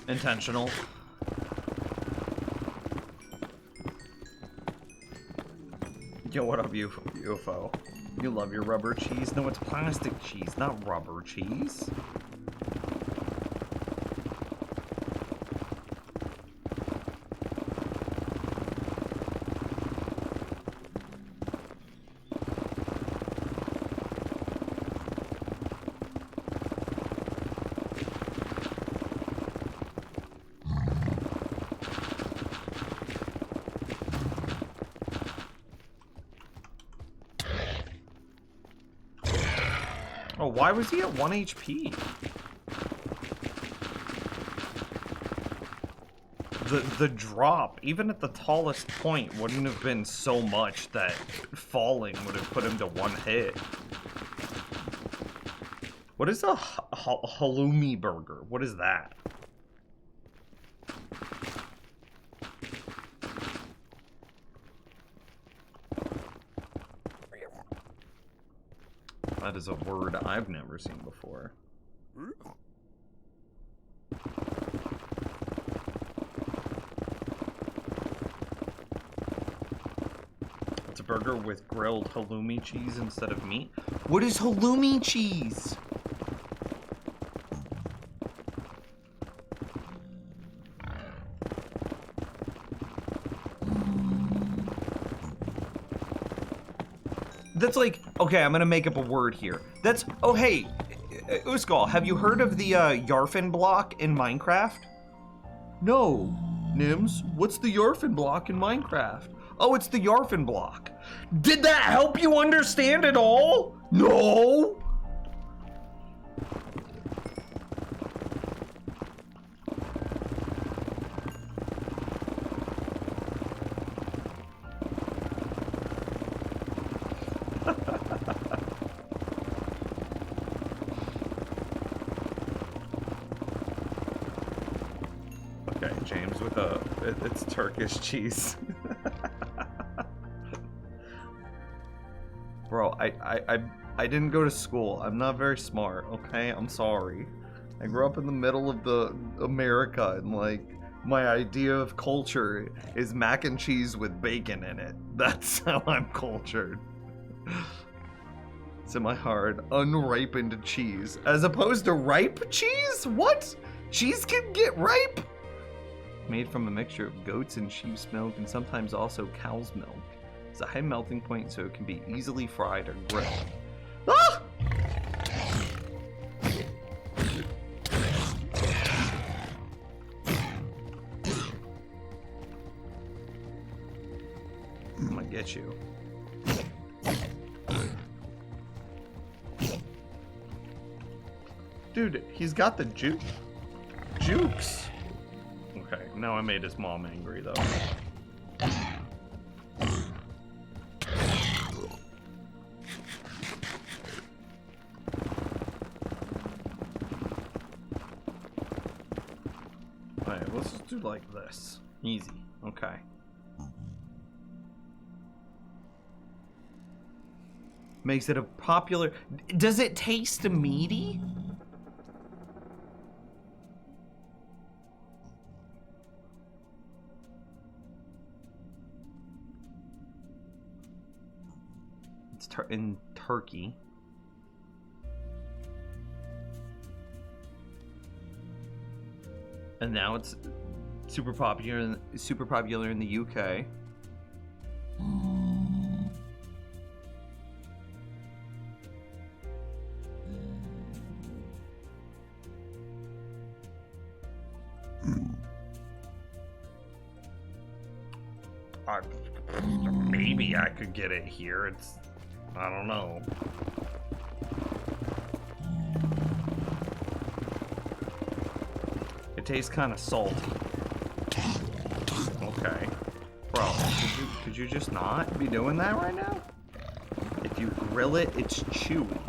Intentional. Yo, what up, UFO? You love your rubber cheese? No, it's plastic cheese, not rubber cheese. Oh, why was he at 1 HP? The drop, even at the tallest point, wouldn't have been so much that falling would have put him to 1 hit. What is a halloumi burger? What is that? That is a word I've never seen before. It's a burger with grilled halloumi cheese instead of meat. What is halloumi cheese? That's like, okay, I'm gonna make up a word here. That's, oh hey, Uskal, have you heard of the Yarfin block in Minecraft? No, Nims, what's the Yarfin block in Minecraft? Oh, it's the Yarfin block. Did that help you understand it all? No! It's Turkish cheese. Bro, I didn't go to school. I'm not very smart, okay? I'm sorry. I grew up in the middle of the America, and like my idea of culture is mac and cheese with bacon in it. That's how I'm cultured. It's in my heart. Unripened cheese. As opposed to ripe cheese? What? Cheese can get ripe? Made from a mixture of goat's and sheep's milk and sometimes also cow's milk. It's a high melting point so it can be easily fried or grilled. Ah! I'm gonna get you. Dude, he's got the jukes. Okay, now I made his mom angry though. Alright, let's just do like this. Easy. Okay. Makes it a popular... Does it taste meaty? It's in Turkey. And now it's super popular in the UK. Maybe I could get it here. It's, I don't know. It tastes kind of salty. Okay. Bro, could you just not be doing that right now? If you grill it, it's chewy.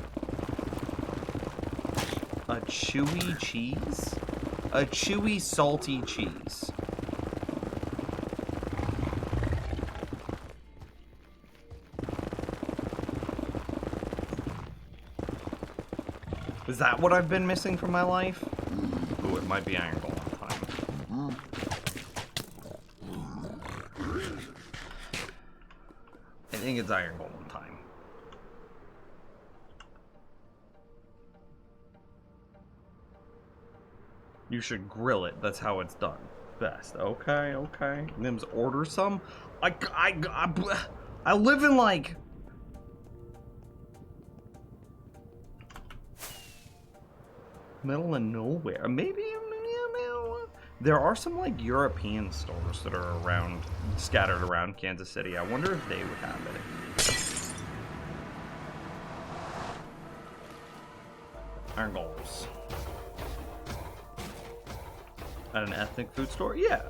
A chewy cheese? A chewy, salty cheese. Is that what I've been missing from my life? Ooh, it might be Iron Golem time. I think it's Iron Golem time. You should grill it. That's how it's done. Best. Okay, okay. Nims, order some. I live in like... middle of nowhere. Maybe there are some like European stores that are around, scattered around Kansas City. I wonder if they would have it. Iron Goals. At an ethnic food store? Yeah.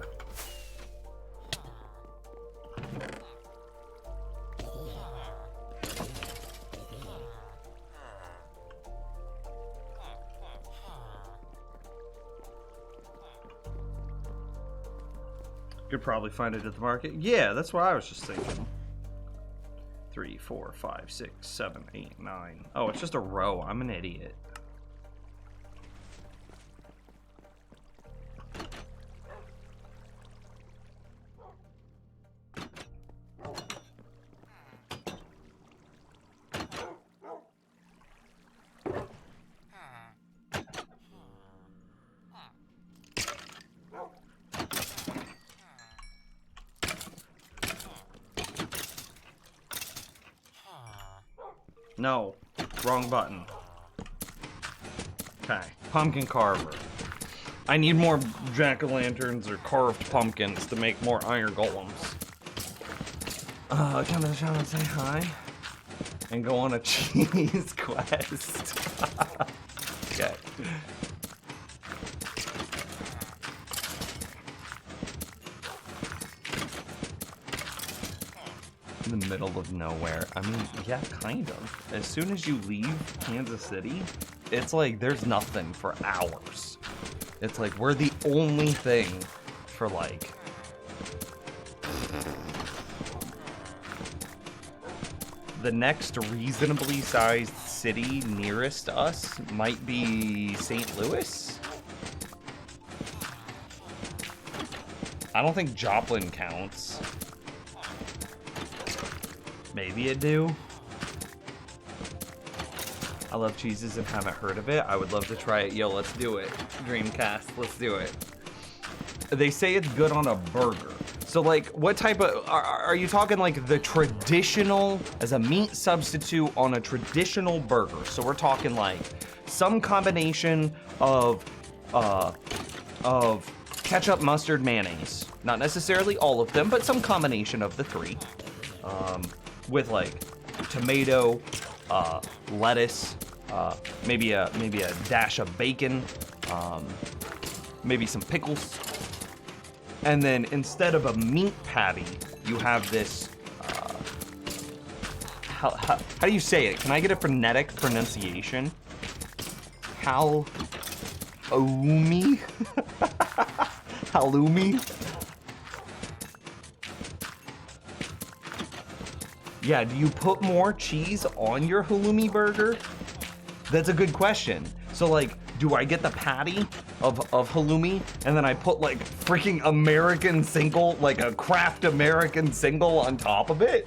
Could probably find it at the market. Yeah, that's what I was just thinking. 3, 4, 5, 6, 7, 8, 9. Oh, it's just a row. I'm an idiot. No, wrong button. Okay, pumpkin carver. I need more jack-o'-lanterns or carved pumpkins to make more iron golems. Come to the shop and say hi. And go on a cheese quest. Okay. In the middle of nowhere. I mean, yeah, kind of. As soon as you leave Kansas City, it's like there's nothing for hours. It's like we're the only thing for like the next reasonably sized city nearest us might be St. Louis. I don't think Joplin counts. Maybe it do. I love cheeses and haven't heard of it. I would love to try it. Yo, let's do it. Dreamcast, let's do it. They say it's good on a burger. So like, what type of, are you talking like the traditional, as a meat substitute on a traditional burger? So we're talking like some combination of ketchup, mustard, mayonnaise. Not necessarily all of them, but some combination of the three. With like tomato, lettuce, maybe a dash of bacon, maybe some pickles. And then instead of a meat patty, you have this, how do you say it? Can I get a phonetic pronunciation? Halloumi? Halloumi? Yeah, do you put more cheese on your halloumi burger? That's a good question. So like, do I get the patty of halloumi and then I put like freaking American single, like a Kraft American single on top of it?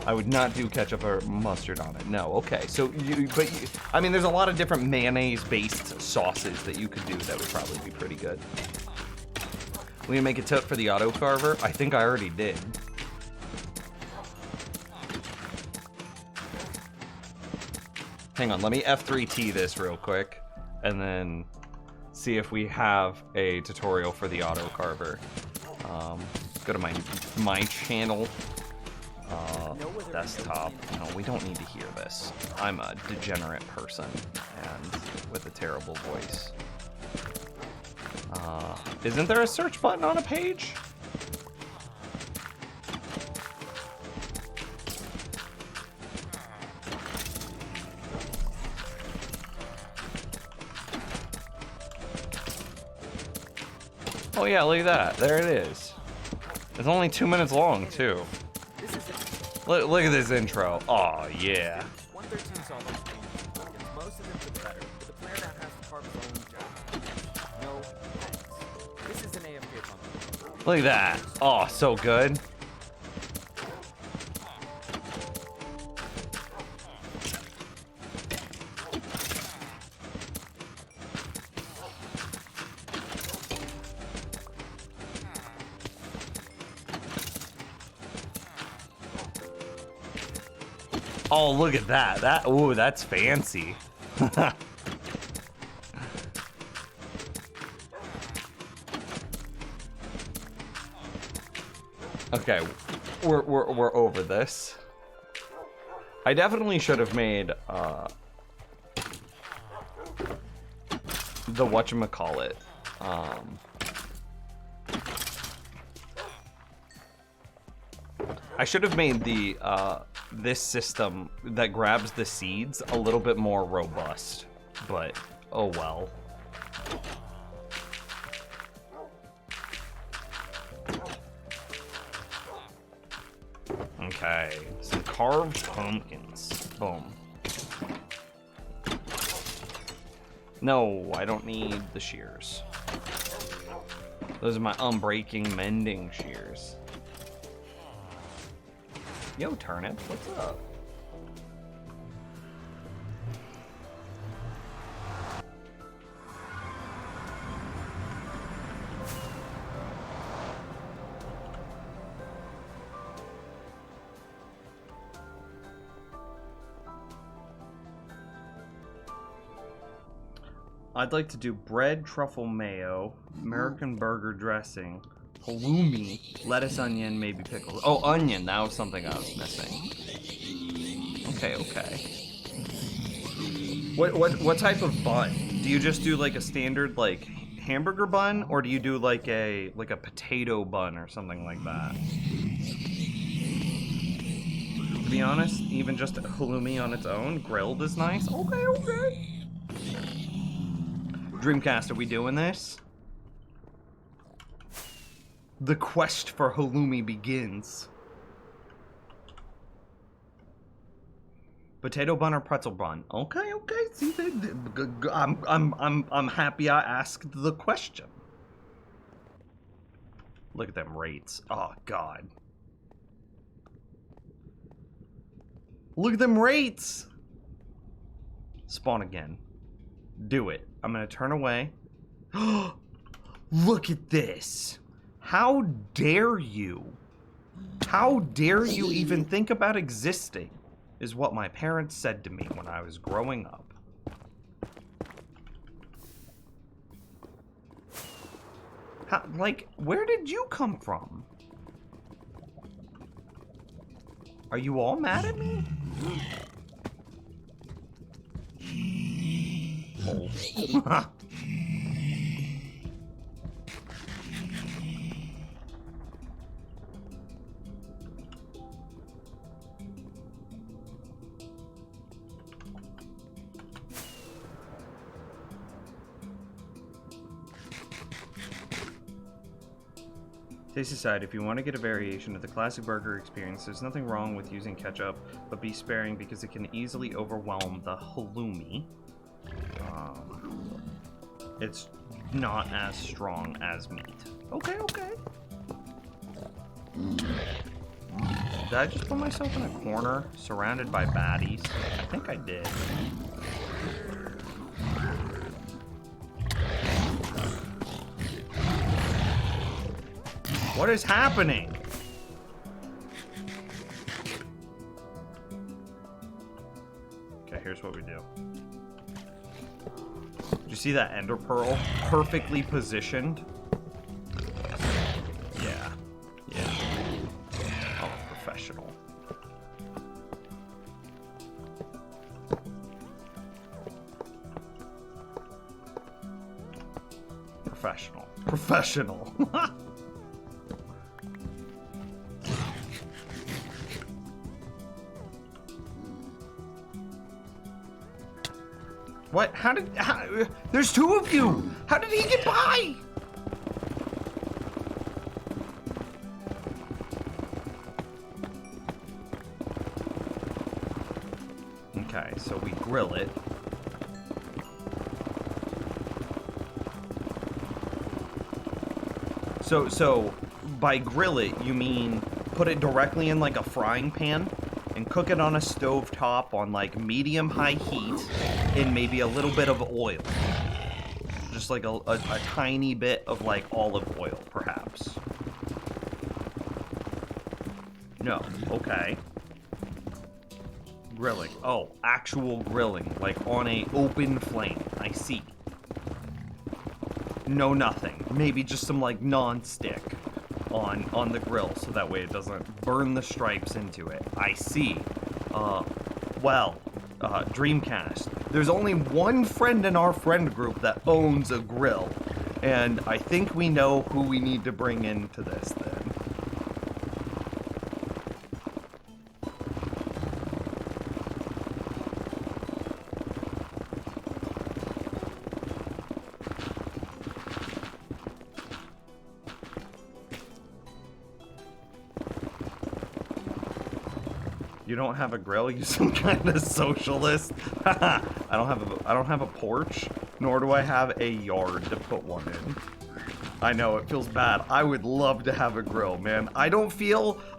I would not do ketchup or mustard on it. No, okay. So, I mean, there's a lot of different mayonnaise-based sauces that you could do that would probably be pretty good. We gonna make a tip for the auto carver? I think I already did. Hang on, let me F3T this real quick, and then see if we have a tutorial for the auto carver. Go to my channel, desktop. No, we don't need to hear this. I'm a degenerate person, and with a terrible voice. Isn't there a search button on a page? Oh yeah, look at that. There it is. It's only 2 minutes long, too. Look at this intro. Oh yeah. 113 saw those games. Most of them for the better, but the player that has to carve his own job. No thanks. This is an AFK pump. Look at that. Oh, so good. Oh, look at that. Ooh, that's fancy. Okay, we're over this. I definitely should have made the whatchamacallit. I should have made the this system that grabs the seeds a little bit more robust, but oh well. Okay, some carved pumpkins. Boom. No, I don't need the shears. Those are my unbreaking mending shears. Yo, Turnip, what's up? I'd like to do bread, truffle mayo, American burger dressing, halloumi, lettuce, onion, maybe pickles. Oh, onion, that was something I was missing. Okay, okay. What type of bun? Do you just do like a standard like hamburger bun, or do you do like a potato bun or something like that? To be honest, even just halloumi on its own, grilled is nice. Okay, okay. Dreamcast, are we doing this? The quest for halloumi begins. Potato bun or pretzel bun? Okay. See, I'm happy I asked the question. Look at them rates. Oh God. Look at them rates. Spawn again. Do it. I'm gonna turn away. Look at this. How dare you? How dare you even think about existing? Is what my parents said to me when I was growing up. How, like, where did you come from? Are you all mad at me? Oh. Taste aside, if you want to get a variation of the classic burger experience, there's nothing wrong with using ketchup, but be sparing because it can easily overwhelm the halloumi. It's not as strong as meat. Okay. Did I just put myself in a corner, surrounded by baddies? I think I did. What is happening? Okay, here's what we do. Did you see that ender pearl? Perfectly positioned. Yeah. Oh, professional. Professional. What? How, there's two of you! How did he get by? Okay, so we grill it. So by grill it, you mean put it directly in like a frying pan and cook it on a stove top on like medium-high heat in maybe a little bit of oil. Just like a tiny bit of like olive oil, perhaps. No, okay. Grilling. Oh, actual grilling, like on a open flame. I see. No, nothing. Maybe just some like non-stick on the grill, so that way it doesn't burn the stripes into it. I see. Dreamcast. There's only one friend in our friend group that owns a grill, and I think we know who we need to bring into this then. You don't have a grill? You some kind of socialist? I don't have a porch, nor do I have a yard to put one in. I know, it feels bad. I would love to have a grill, man.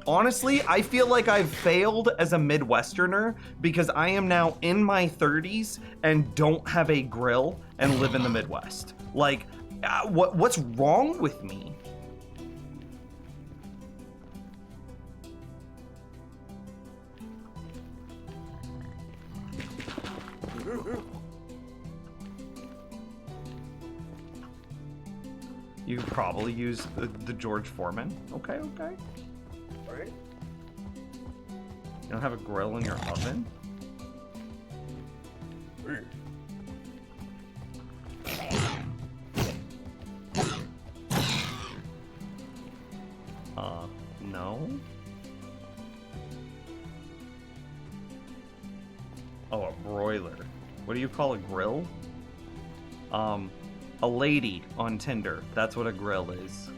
Honestly, I feel like I've failed as a Midwesterner because I am now in my 30s and don't have a grill and live in the Midwest. Like, what's wrong with me? You could probably use the George Foreman. Okay. Right? You don't have a grill in your oven? No? Oh, a broiler. What do you call a grill? A lady on Tinder. That's what a grill is.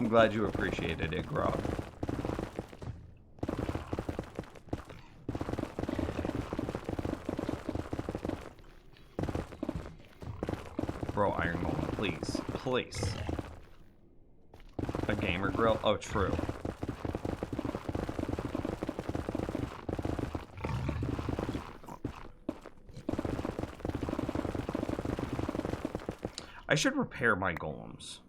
I'm glad you appreciated it, Grog. Bro, Iron Golem, please. Please. A gamer grill? Oh, true. I should repair my golems.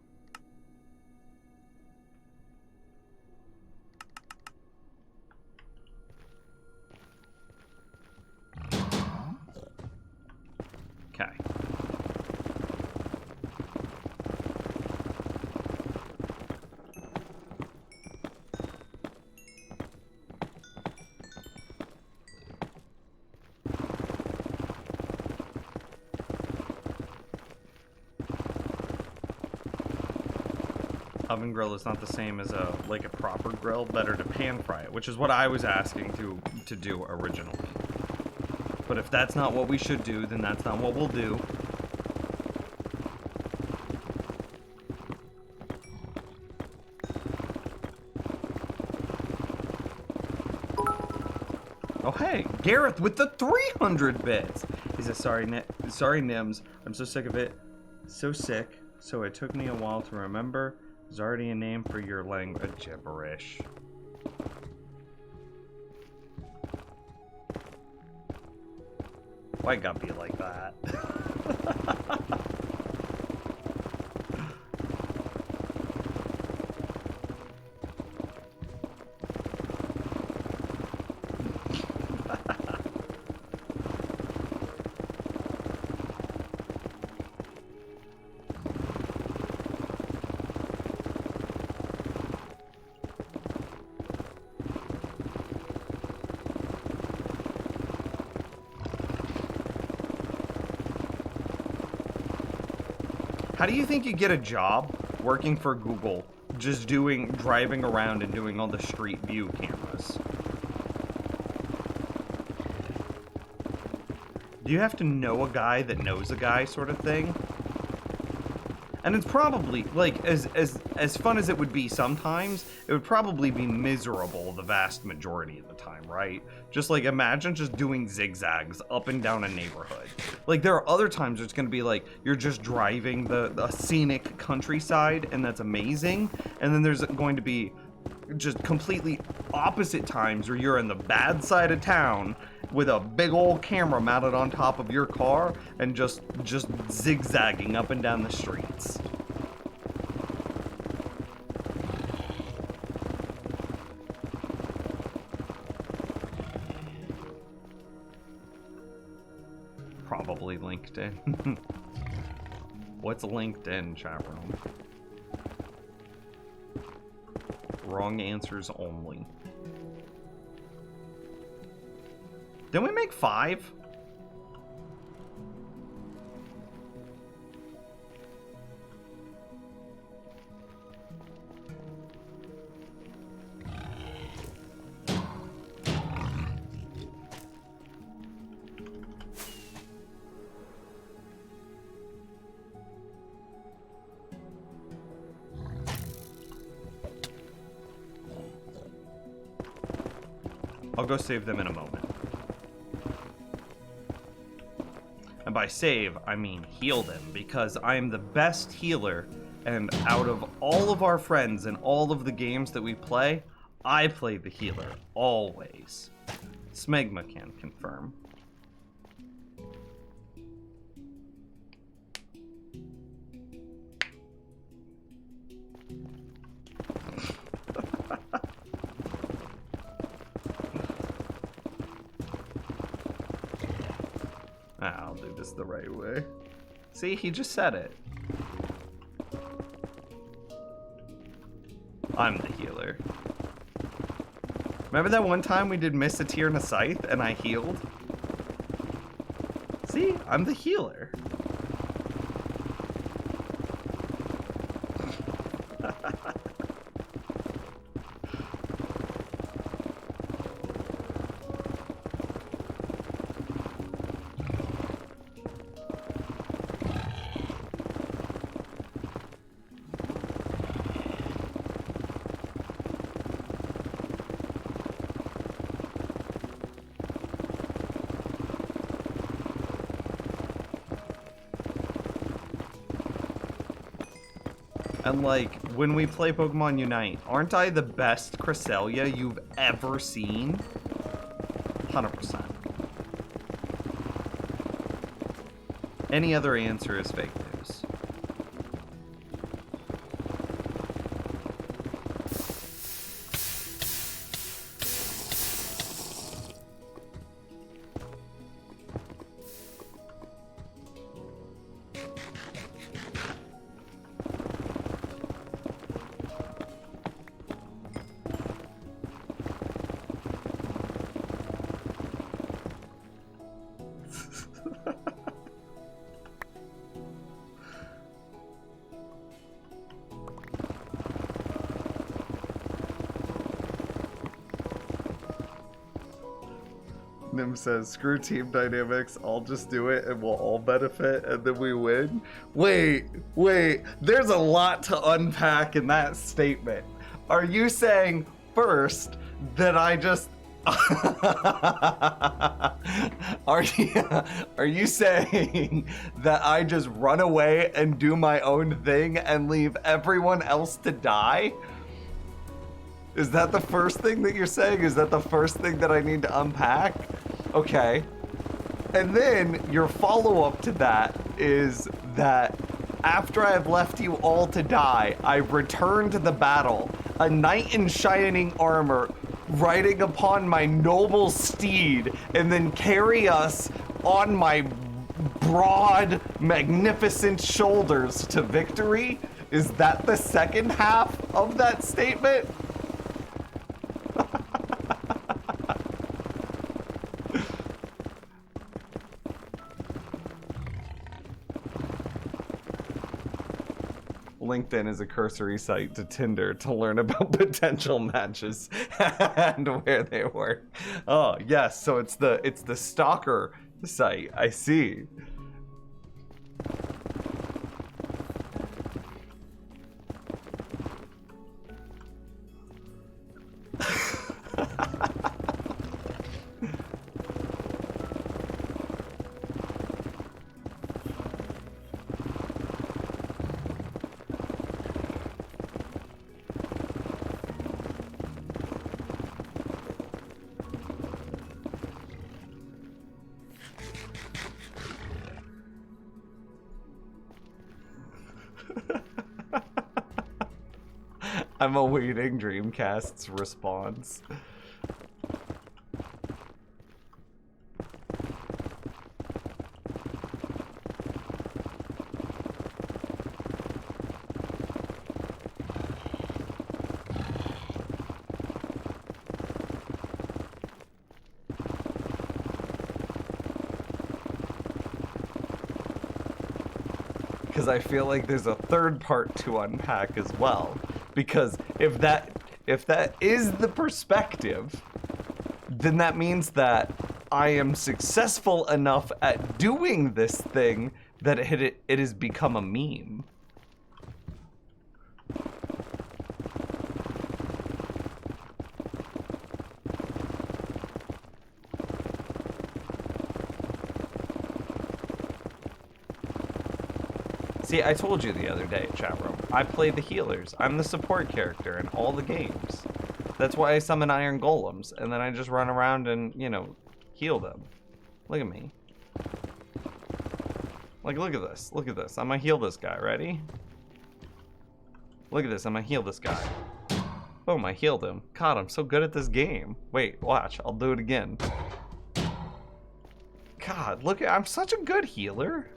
Okay. Oven grill is not the same as a proper grill. Better to pan fry it, which is what I was asking to do originally. But if that's not what we should do, then that's not what we'll do. Oh hey, Gareth with the 300 bits. He says, sorry Nims, I'm so sick of it. So sick, so it took me a while to remember. There's already a name for your language. Gibberish. Why gotta be like that? How do you think you get a job working for Google, just driving around and doing all the street view cameras? Do you have to know a guy that knows a guy sort of thing? And it's probably, like, as fun as it would be sometimes, it would probably be miserable the vast majority of the time, right? Just, like, imagine just doing zigzags up and down a neighborhood. Like, there are other times it's gonna be like, you're just driving the scenic countryside, and that's amazing. And then there's going to be just completely opposite times where you're in the bad side of town with a big old camera mounted on top of your car and just zigzagging up and down the streets. Probably LinkedIn. What's LinkedIn, chat room? Wrong answers only. Didn't we make 5? I'll go save them in a moment. And by save, I mean heal them, because I am the best healer, and out of all of our friends and all of the games that we play, I play the healer, always. Smegma can confirm. I'll do this the right way. See, he just said it. I'm the healer. Remember that one time we did miss a tear and a scythe and I healed? See, I'm the healer. And like, when we play Pokemon Unite, aren't I the best Cresselia you've ever seen? 100%. Any other answer is fake news. Nim says, screw team dynamics, I'll just do it and we'll all benefit and then we win. Wait, there's a lot to unpack in that statement. Are you saying first that I just... Are you saying that I just run away and do my own thing and leave everyone else to die? Is that the first thing that you're saying? Is that the first thing that I need to unpack? Okay. And then your follow-up to that is that after I've left you all to die, I return to the battle, a knight in shining armor, riding upon my noble steed, and then carry us on my broad, magnificent shoulders to victory? Is that the second half of that statement? LinkedIn is a cursory site to Tinder to learn about potential matches and where they work. Oh, yes, so it's the stalker site. I see. I'm awaiting Dreamcast's response. Because I feel like there's a third part to unpack as well. Because if that is the perspective, then that means that I am successful enough at doing this thing that it has become a meme. See, I told you the other day, chat room, I play the healers. I'm the support character in all the games. That's why I summon iron golems, and then I just run around and, you know, heal them. Look at me. Like, look at this. Look at this. I'm gonna heal this guy. Ready? Look at this. I'm gonna heal this guy. Boom, I healed him. God, I'm so good at this game. Wait, watch. I'll do it again. God, look at... I'm such a good healer.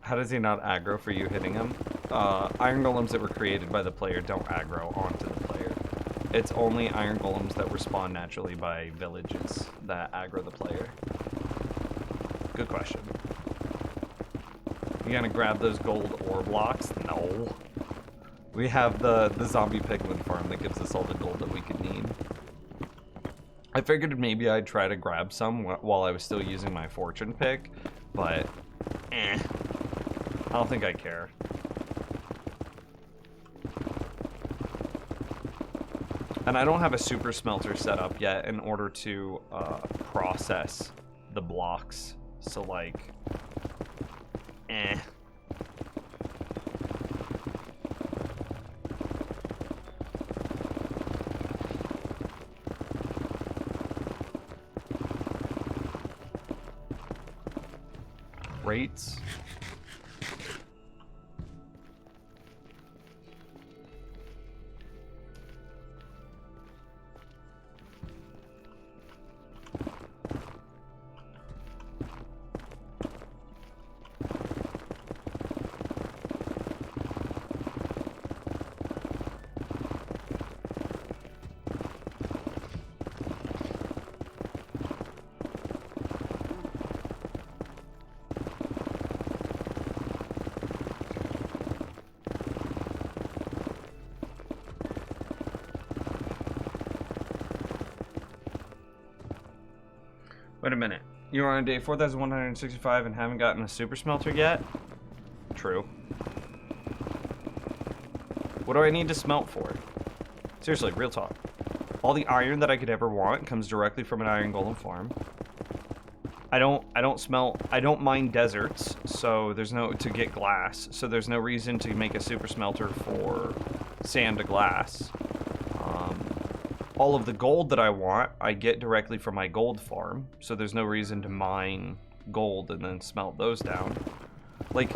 How does he not aggro for you hitting him? Iron golems that were created by the player don't aggro onto the player. It's only iron golems that respawn naturally by villages that aggro the player. Good question. You gonna grab those gold ore blocks? No. We have the zombie piglin farm that gives us all the gold that we could need. I figured maybe I'd try to grab some while I was still using my fortune pick, but I don't think I care. And I don't have a super smelter set up yet in order to process the blocks. So like, Rates. Wait a minute. You're on day 4,165 and haven't gotten a super smelter yet? True. What do I need to smelt for? Seriously, real talk. All the iron that I could ever want comes directly from an iron golem farm. I don't mine deserts, so there's no, to get glass, so there's no reason to make a super smelter for sand to glass. All of the gold that I want, I get directly from my gold farm, so there's no reason to mine gold and then smelt those down. Like,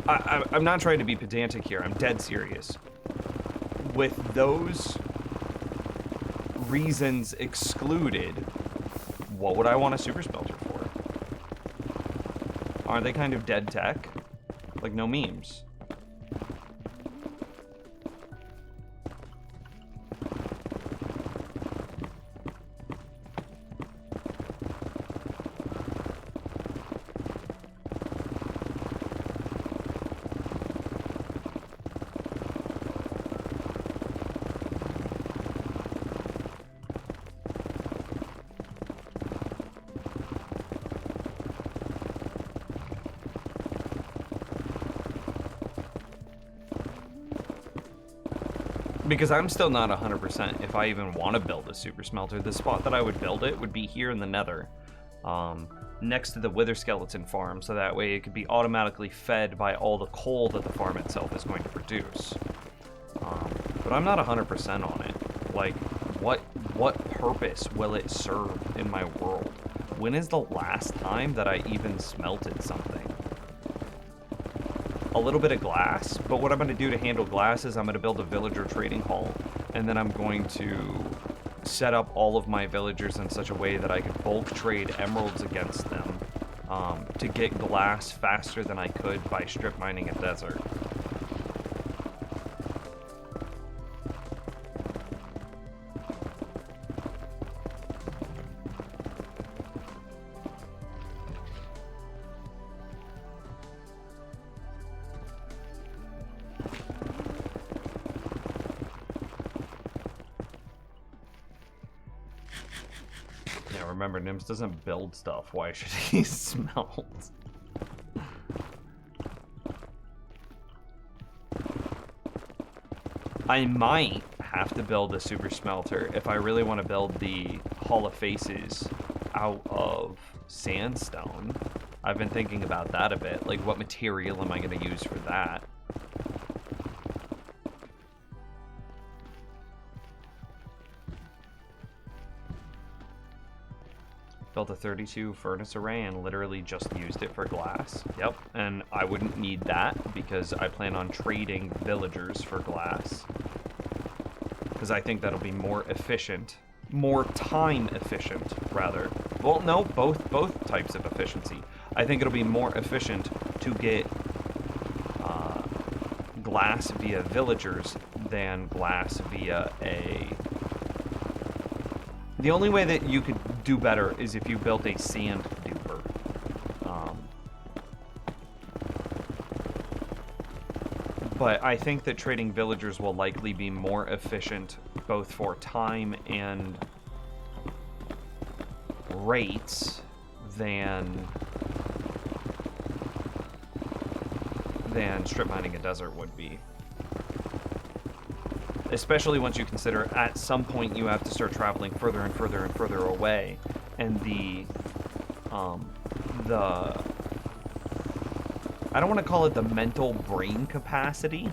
I'm not trying to be pedantic here, I'm dead serious. With those reasons excluded, what would I want a super smelter for? Aren't they kind of dead tech? Like, no memes. Because I'm still not 100% if I even want to build a super smelter. The spot that I would build it would be here in the nether, next to the wither skeleton farm, so that way it could be automatically fed by all the coal that the farm itself is going to produce. But I'm not 100% on it. Like, what purpose will it serve in my world? When is the last time that I even smelted something? A little bit of glass, but what I'm going to do to handle glass is I'm going to build a villager trading hall, and then I'm going to set up all of my villagers in such a way that I can bulk trade emeralds against them to get glass faster than I could by strip mining a desert. Remember, Nims doesn't build stuff. Why should he smelt? I might have to build a super smelter if I really want to build the Hall of Faces out of sandstone. I've been thinking about that a bit. Like, what material am I going to use for that? Built a 32 furnace array and literally just used it for glass. Yep, and I wouldn't need that because I plan on trading villagers for glass. Because I think that'll be more efficient. More time efficient, rather. Well, no, both types of efficiency. I think it'll be more efficient to get glass via villagers than glass via a... The only way that you could do better is if you built a sand duper. But I think that trading villagers will likely be more efficient both for time and rates than strip mining a desert would be. Especially once you consider at some point you have to start traveling further and further and further away, and the I don't want to call it the mental brain capacity,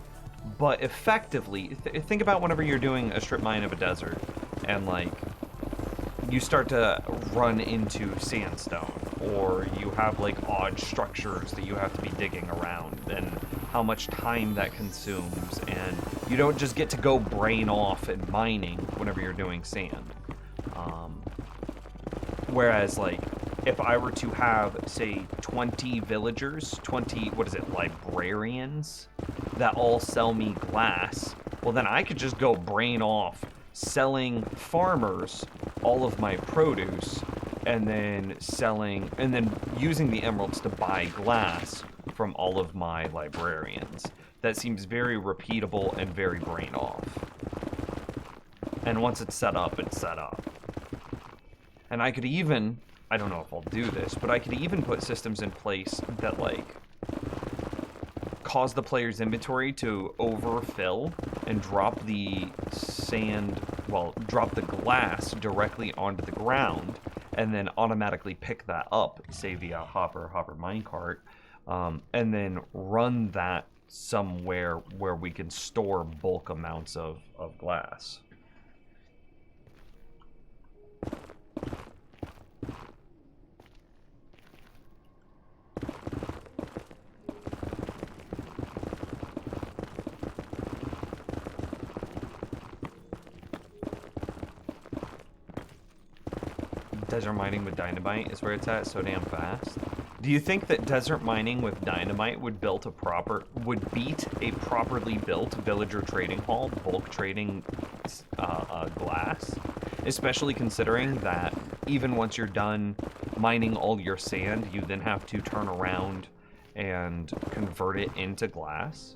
but effectively, think about whenever you're doing a strip mine of a desert, and like you start to run into sandstone, or you have like odd structures that you have to be digging around, and how much time that consumes, and you don't just get to go brain off and mining whenever you're doing sand. Whereas like if I were to have, say, 20 villagers, 20, librarians, that all sell me glass, well then I could just go brain off selling farmers all of my produce, and then using the emeralds to buy glass from all of my librarians. That seems very repeatable and very brain off. And once it's set up, it's set up. And I could even, I don't know if I'll do this, but I could even put systems in place that like cause the player's inventory to overfill and drop the drop the glass directly onto the ground, and then automatically pick that up, say via hopper minecart, and then run that somewhere where we can store bulk amounts of glass. Desert mining with dynamite is where it's at so damn fast. Do you think that desert mining with dynamite would beat a properly built villager trading hall, bulk trading glass? Especially considering that even once you're done mining all your sand, you then have to turn around and convert it into glass.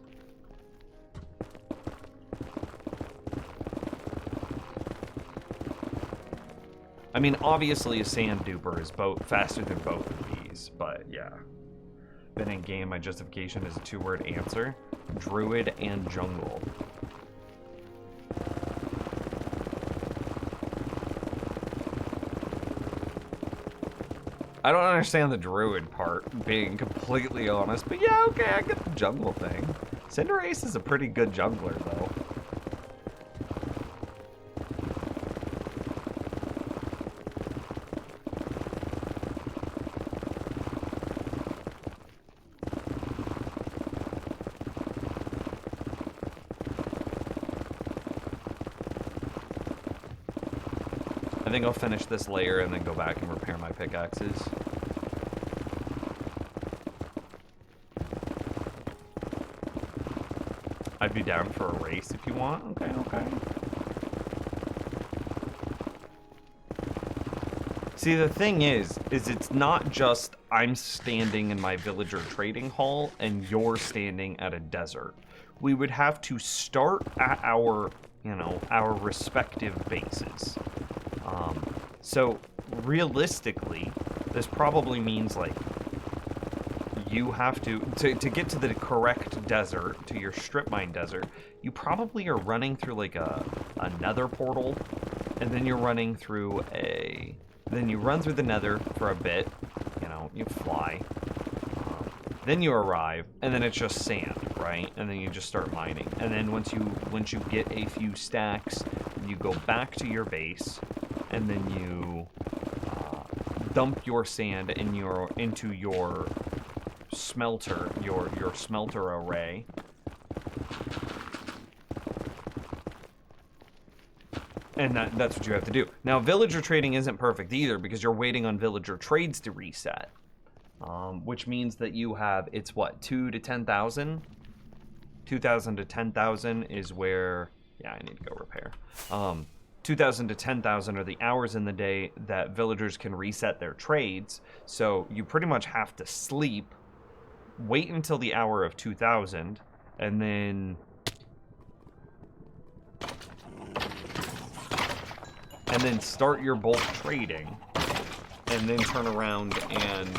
I mean, obviously a sand duper is faster than both of these, but yeah. Been in game, my justification is a 2-word answer: druid and jungle. I don't understand the druid part, being completely honest, but yeah, okay, I get the jungle thing. Cinderace is a pretty good jungler, though. I think I'll finish this layer and then go back and repair my pickaxes. I'd be down for a race if you want. Okay, okay. See, the thing is it's not just I'm standing in my villager trading hall and you're standing at a desert. We would have to start at our respective bases. So realistically, this probably means like you have to get to the correct desert, to your strip mine desert, you probably are running through like a nether portal, and then you're running through then you run through the nether for a bit, you fly, then you arrive, and then it's just sand, right? And then you just start mining, and then once you get a few stacks, you go back to your base, and then you dump your sand into your smelter, your smelter array. And that's what you have to do. Now, villager trading isn't perfect either, because you're waiting on villager trades to reset. Which means that you have, it's what, 2 to 10,000? 2,000 to 10,000 is where, yeah, I need to go repair. 2,000 to 10,000 are the hours in the day that villagers can reset their trades. So you pretty much have to sleep, wait until the hour of 2,000, and then start your bulk trading, and then turn around and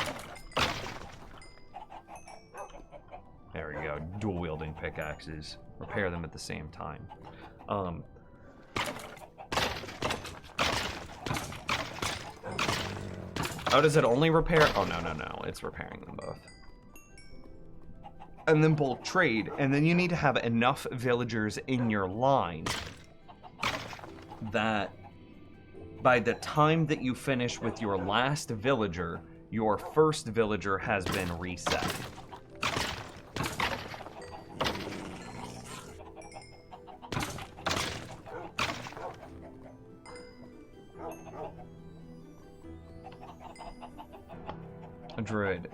there we go, dual wielding pickaxes, repair them at the same time. Oh, does it only repair? Oh, no, it's repairing them both. And then bulk trade, and then you need to have enough villagers in your line that by the time that you finish with your last villager, your first villager has been reset.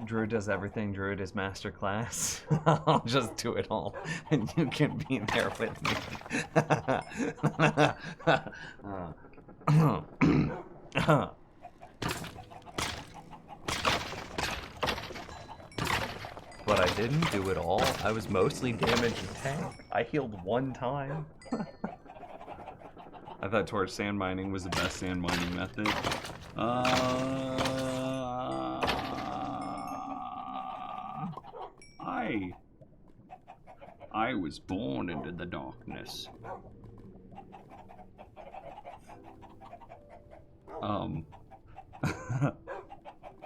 Druid does everything. Druid is masterclass. I'll just do it all, and you can be there with me. But I didn't do it all. I was mostly damaged tank. I healed one time. I thought torch sand mining was the best sand mining method. I was born into the darkness. I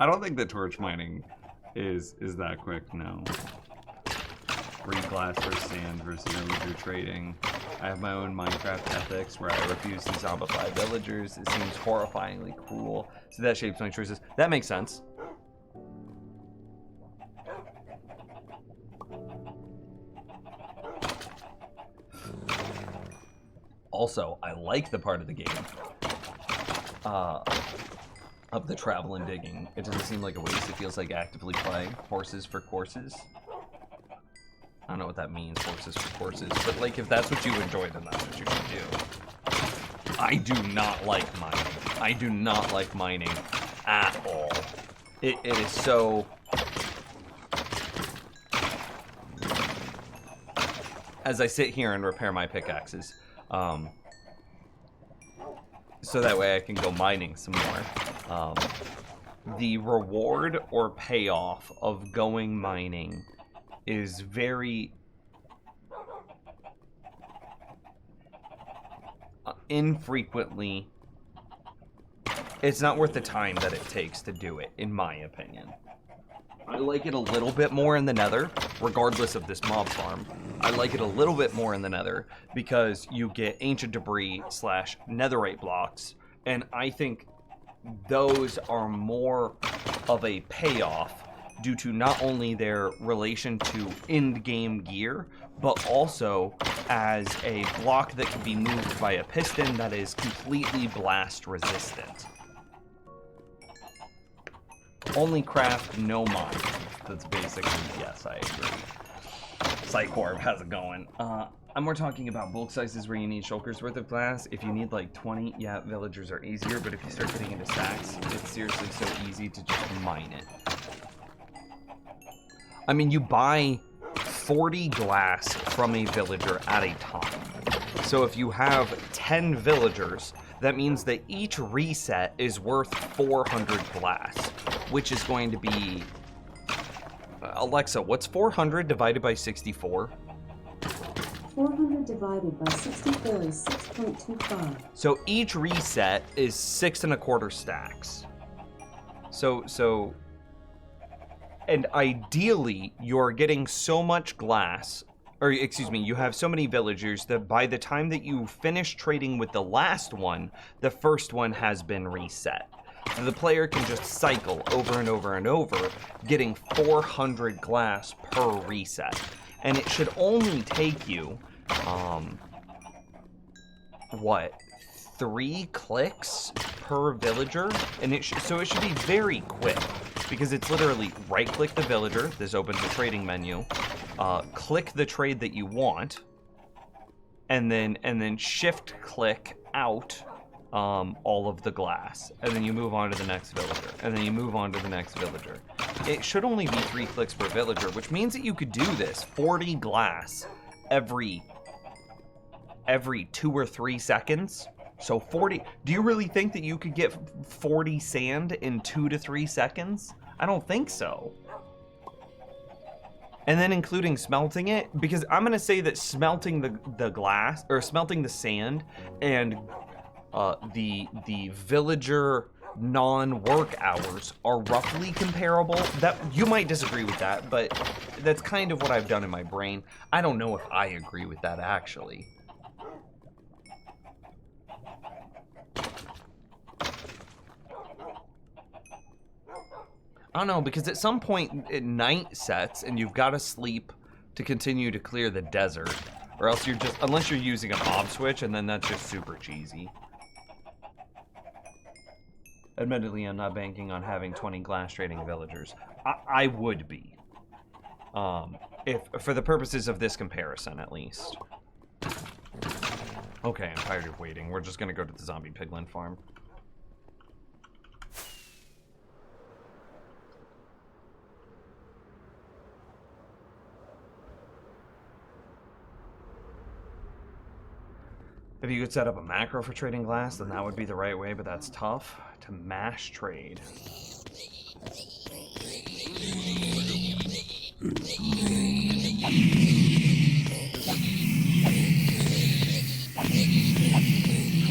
don't think the torch mining is that quick, no. Reed glass versus sand versus villager trading. I have my own Minecraft ethics where I refuse to zombify villagers. It seems horrifyingly cruel. So that shapes my choices. That makes sense. Also, I like the part of the game of the travel and digging. It doesn't seem like a waste. It feels like actively playing. Horses for courses. I don't know what that means, horses for courses, but like if that's what you enjoy, then that's what you should do. I do not like mining. I do not like mining at all. It is so... As I sit here and repair my pickaxes, so that way I can go mining some more. The reward or payoff of going mining is very infrequently, it's not worth the time that it takes to do it, in my opinion. I like it a little bit more in the Nether, regardless of this mob farm. I like it a little bit more in the Nether because you get ancient debris / netherite blocks, and I think those are more of a payoff due to not only their relation to end-game gear, but also as a block that can be moved by a piston that is completely blast resistant. Only craft, no mine. That's basically, yes, I agree. Psycorp, how's it going? I'm more talking about bulk sizes where you need shulkers worth of glass. If you need like 20, yeah, villagers are easier, but if you start getting into stacks, it's seriously so easy to just mine it. I mean, you buy 40 glass from a villager at a time. So if you have 10 villagers, that means that each reset is worth 400 glass, which is going to be... Alexa, what's 400 divided by 64? 400 divided by 64 is 6.25. So each reset is 6 1/4 stacks. So... And ideally, you're getting so much glass, or excuse me, you have so many villagers that by the time that you finish trading with the last one, the first one has been reset. So the player can just cycle over and over and over, getting 400 glass per reset. And it should only take you, what, 3 clicks per villager? And so it should be very quick. Because it's literally right-click the villager, this opens the trading menu, click the trade that you want, and then shift-click out all of the glass, and then you move on to the next villager, and then you move on to the next villager. it should only be 3 clicks per villager, which means that you could do this 40 glass every 2 or 3 seconds. So 40, do you really think that you could get 40 sand in 2 to 3 seconds? I don't think so. And then including smelting it, because I'm gonna say that smelting the glass, or smelting the sand, and the villager non-work hours are roughly comparable. That you might disagree with that, but that's kind of what I've done in my brain. I don't know if I agree with that actually. I don't know, because at some point night sets and you've got to sleep to continue to clear the desert, or else you're just, unless you're using an ob switch, and then that's just super cheesy. Admittedly, I'm not banking on having 20 glass trading villagers. I would be, if for the purposes of this comparison, at least. Okay, I'm tired of waiting. We're just gonna go to the zombie piglin farm. If you could set up a macro for trading glass, then that would be the right way, but that's tough to mash trade.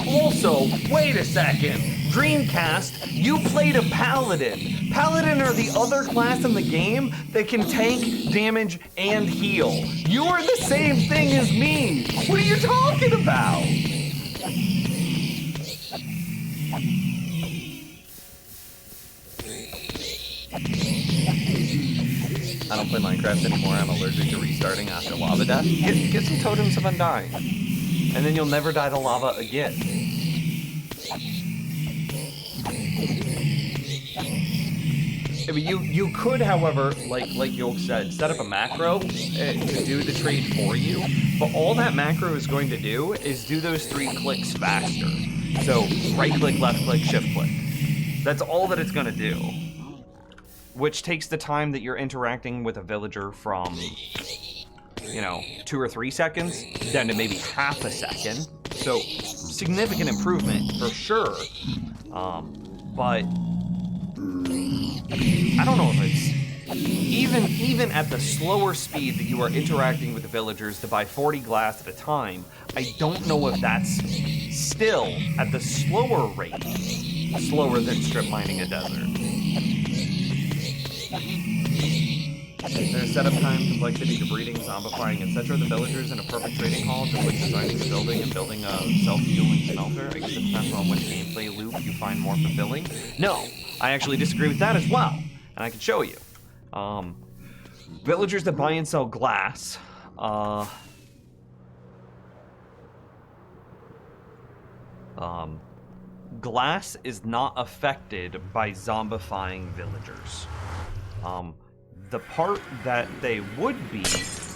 Also, wait a second. Dreamcast, you played a paladin. Paladin are the other class in the game that can tank, damage, and heal. You are the same thing as me. What are you talking about? I don't play Minecraft anymore. I'm allergic to restarting after lava death. Get some totems of undying, and then you'll never die to lava again. I mean, you could, however, like Yolk said, set up a macro to do the trade for you, but all that macro is going to do is do those 3 clicks faster. So right click, left click, shift click. That's all that it's going to do. Which takes the time that you're interacting with a villager from, 2 or 3 seconds down to maybe half a second. So significant improvement for sure. But I don't know if it's even at the slower speed that you are interacting with the villagers to buy 40 glass at a time. I don't know if that's still at the slower rate, slower than strip mining a desert. There's setup time, complexity to breeding, zombifying, etc. The villagers in a perfect trading hall, just like designing the building and building a self-fueling smelter. I guess it depends on which gameplay loop you find more fulfilling. No, I actually disagree with that as well, and I can show you. Villagers that buy and sell glass. Glass is not affected by zombifying villagers. The part that they would be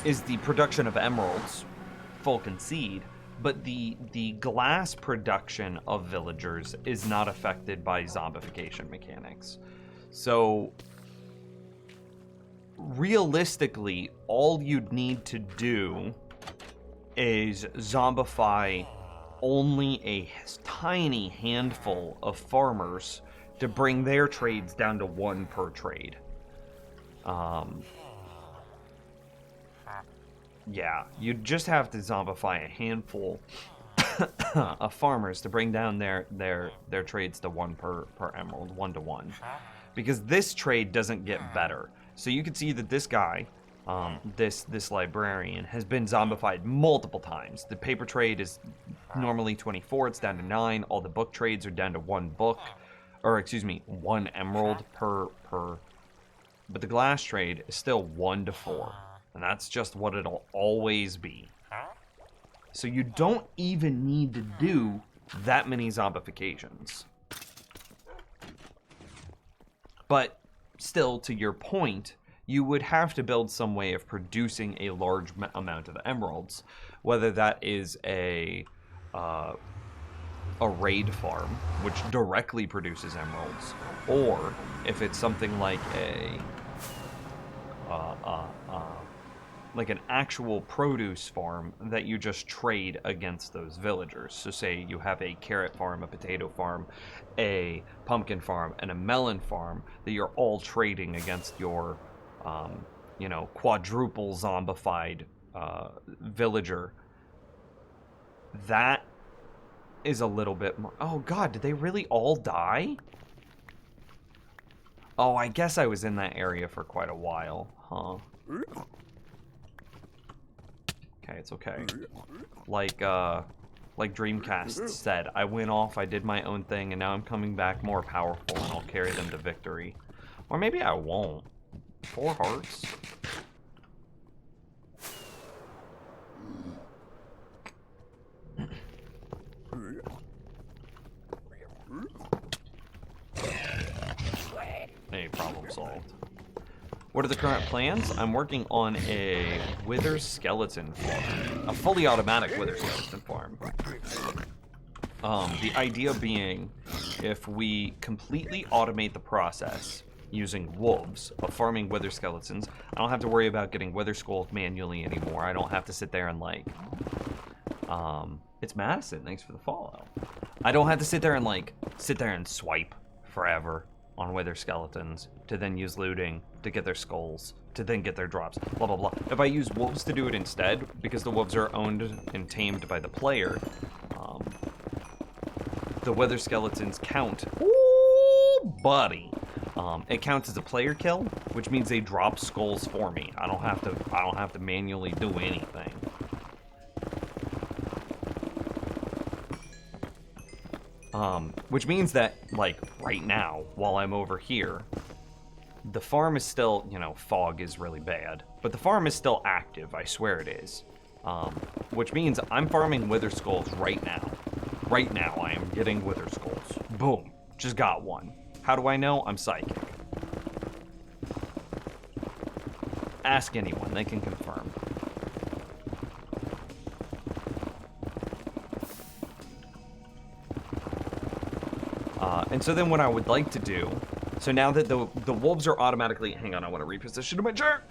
is the production of emeralds, full concede, but the glass production of villagers is not affected by zombification mechanics. So realistically, all you'd need to do is zombify only a tiny handful of farmers to bring their trades down to 1 per trade. Yeah, you just have to zombify a handful of farmers to bring down their trades to 1 per emerald, 1 to 1, because this trade doesn't get better. So you can see that this guy, this librarian, has been zombified multiple times. The paper trade is normally 24; it's down to 9. All the book trades are down to 1 book, or excuse me, 1 emerald per. But the glass trade is still 1 to 4, and that's just what it'll always be. So you don't even need to do that many zombifications. But still, to your point, you would have to build some way of producing a large amount of emeralds, whether that is a raid farm, which directly produces emeralds, or if it's something like a like an actual produce farm that you just trade against those villagers. So say you have a carrot farm, a potato farm, a pumpkin farm, and a melon farm that you're all trading against your, you know, quadruple zombified villager. That is a little bit more... Oh god, did they really all die? Oh, I guess I was in that area for quite a while, huh? Okay, it's okay. Like Dreamcast said, I went off, I did my own thing, and now I'm coming back more powerful, and I'll carry them to victory. Or maybe I won't. 4 hearts? Hey, problem solved. What are the current plans? I'm working on a wither skeleton farm. A fully automatic wither skeleton farm. The idea being, if we completely automate the process using wolves of farming wither skeletons, I don't have to worry about getting wither skulls manually anymore. I don't have to sit there and like... it's Madison, thanks for the follow. I don't have to sit there and swipe forever on wither skeletons to then use looting to get their skulls, to then get their drops, blah, blah, blah. If I use wolves to do it instead, because the wolves are owned and tamed by the player, the wither skeletons count. Ooh, buddy. It counts as a player kill, which means they drop skulls for me. I don't have to manually do anything. Which means that, like, right now, while I'm over here, the farm is still, you know, fog is really bad, but the farm is still active, I swear it is. Which means I'm farming wither skulls right now. Right now, I am getting wither skulls. Boom. Just got one. How do I know? I'm psychic. Ask anyone, they can confirm. And so then what I would like to do, so now that the wolves are automatically, hang on, I want to reposition my chair.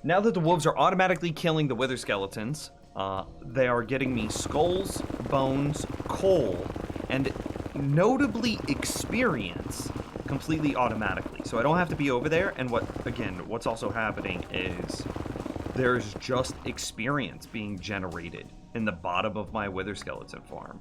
Now that the wolves are automatically killing the wither skeletons, they are getting me skulls, bones, coal, and notably experience completely automatically. So I don't have to be over there, and what's also happening is there's just experience being generated in the bottom of my wither skeleton farm.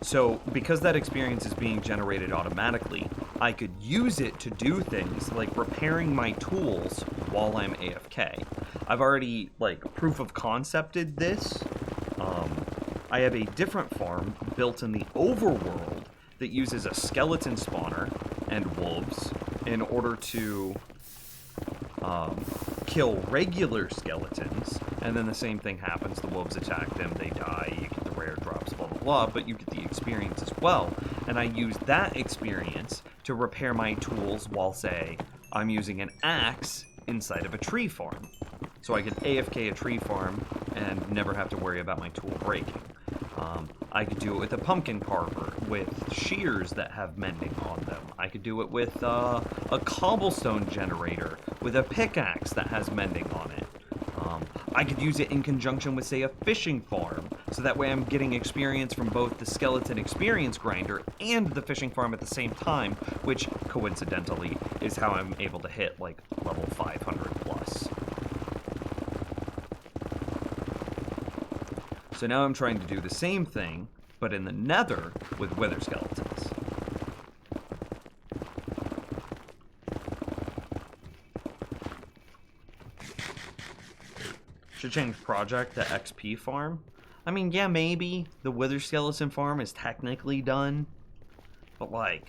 So, because that experience is being generated automatically, I could use it to do things like repairing my tools while I'm AFK. I've already, like, proof of concepted this. I have a different farm built in the overworld that uses a skeleton spawner and wolves in order to kill regular skeletons, and then the same thing happens. The wolves attack them, they die, you get the rare drops, blah, blah, blah, but you get the experience as well. And I use that experience to repair my tools while, say, I'm using an axe inside of a tree farm. So I could AFK a tree farm and never have to worry about my tool breaking. I could do it with a pumpkin carver with shears that have mending on them. I could do it with a cobblestone generator with a pickaxe that has mending on it. I could use it in conjunction with, say, a fishing farm, so that way I'm getting experience from both the skeleton experience grinder and the fishing farm at the same time, which, coincidentally, is how I'm able to hit, like, level 500 plus. So now I'm trying to do the same thing, but in the nether with wither skeletons. Should change project to XP farm. I mean, yeah, maybe the wither skeleton farm is technically done, but like,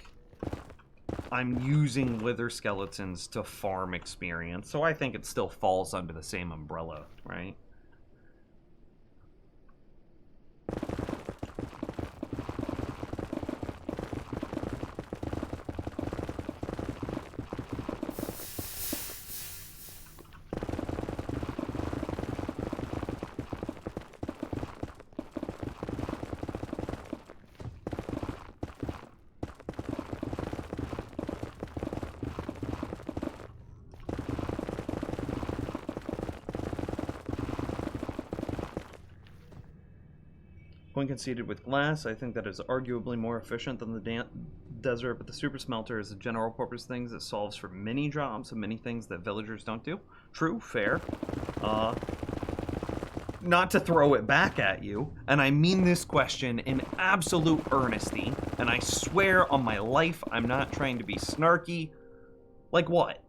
I'm using wither skeletons to farm experience, so I think it still falls under the same umbrella, right? When conceded with glass, I think that is arguably more efficient than the desert, but the super smelter is a general purpose thing that solves for many jobs and many things that villagers don't do. True, fair. Not to throw it back at you, and I mean this question in absolute earnesty, and I swear on my life I'm not trying to be snarky. Like what?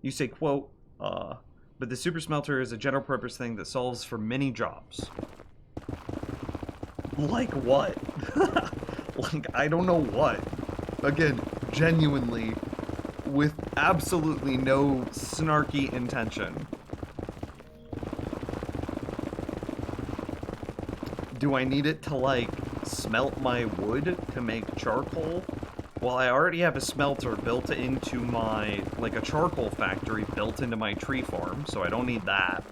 You say, quote, but the super smelter is a general purpose thing that solves for many jobs. Like what? Like, I don't know what. Again, genuinely, with absolutely no snarky intention. Do I need it to, like, smelt my wood to make charcoal? Well, I already have a smelter built into my, like a charcoal factory built into my tree farm, so I don't need that.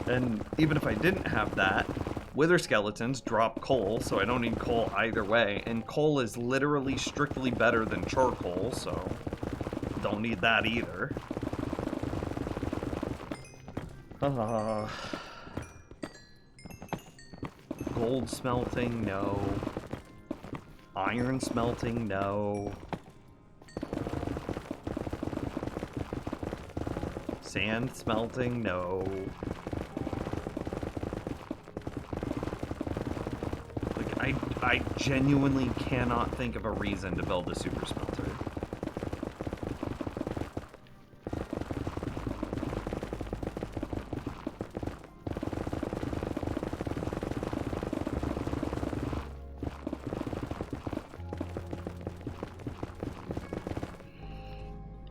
And even if I didn't have that, wither skeletons drop coal, so I don't need coal either way. And coal is literally strictly better than charcoal, so don't need that either. Gold smelting, no. Iron smelting, no. Sand smelting, no. Like, I genuinely cannot think of a reason to build a super smelter.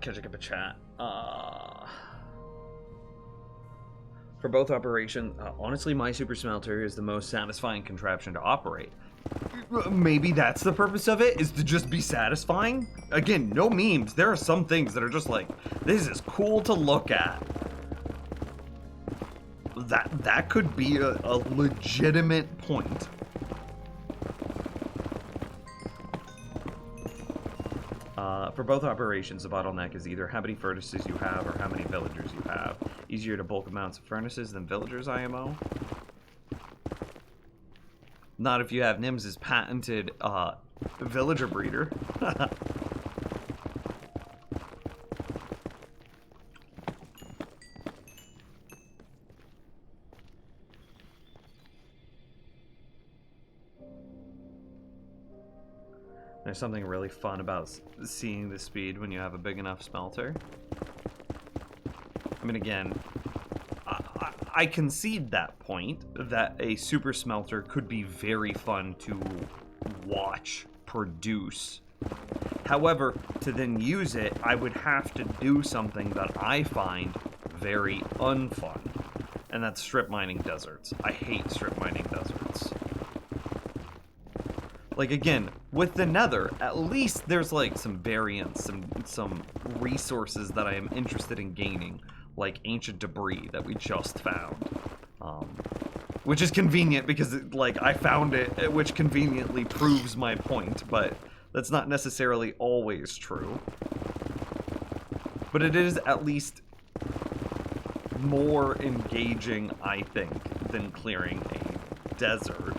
Catching up a chat. For both operations, honestly, my super smelter is the most satisfying contraption to operate. Maybe that's the purpose of it, is to just be satisfying? Again, no memes. There are some things that are just like, this is cool to look at. That could be a legitimate point. For both operations, the bottleneck is either how many furnaces you have or how many villagers you have. Easier to bulk amounts of furnaces than villagers, IMO. Not if you have Nim's patented villager breeder. There's something really fun about seeing the speed when you have a big enough smelter. I mean, again, I concede that point, that a super smelter could be very fun to watch produce. However, to then use it, I would have to do something that I find very unfun, and that's strip mining deserts. I hate strip mining deserts. Like, again, with the Nether, at least there's, like, some variance, some resources that I am interested in gaining, like ancient debris that we just found. Which is convenient because, like, I found it, which conveniently proves my point, but that's not necessarily always true. But it is at least more engaging, I think, than clearing a desert.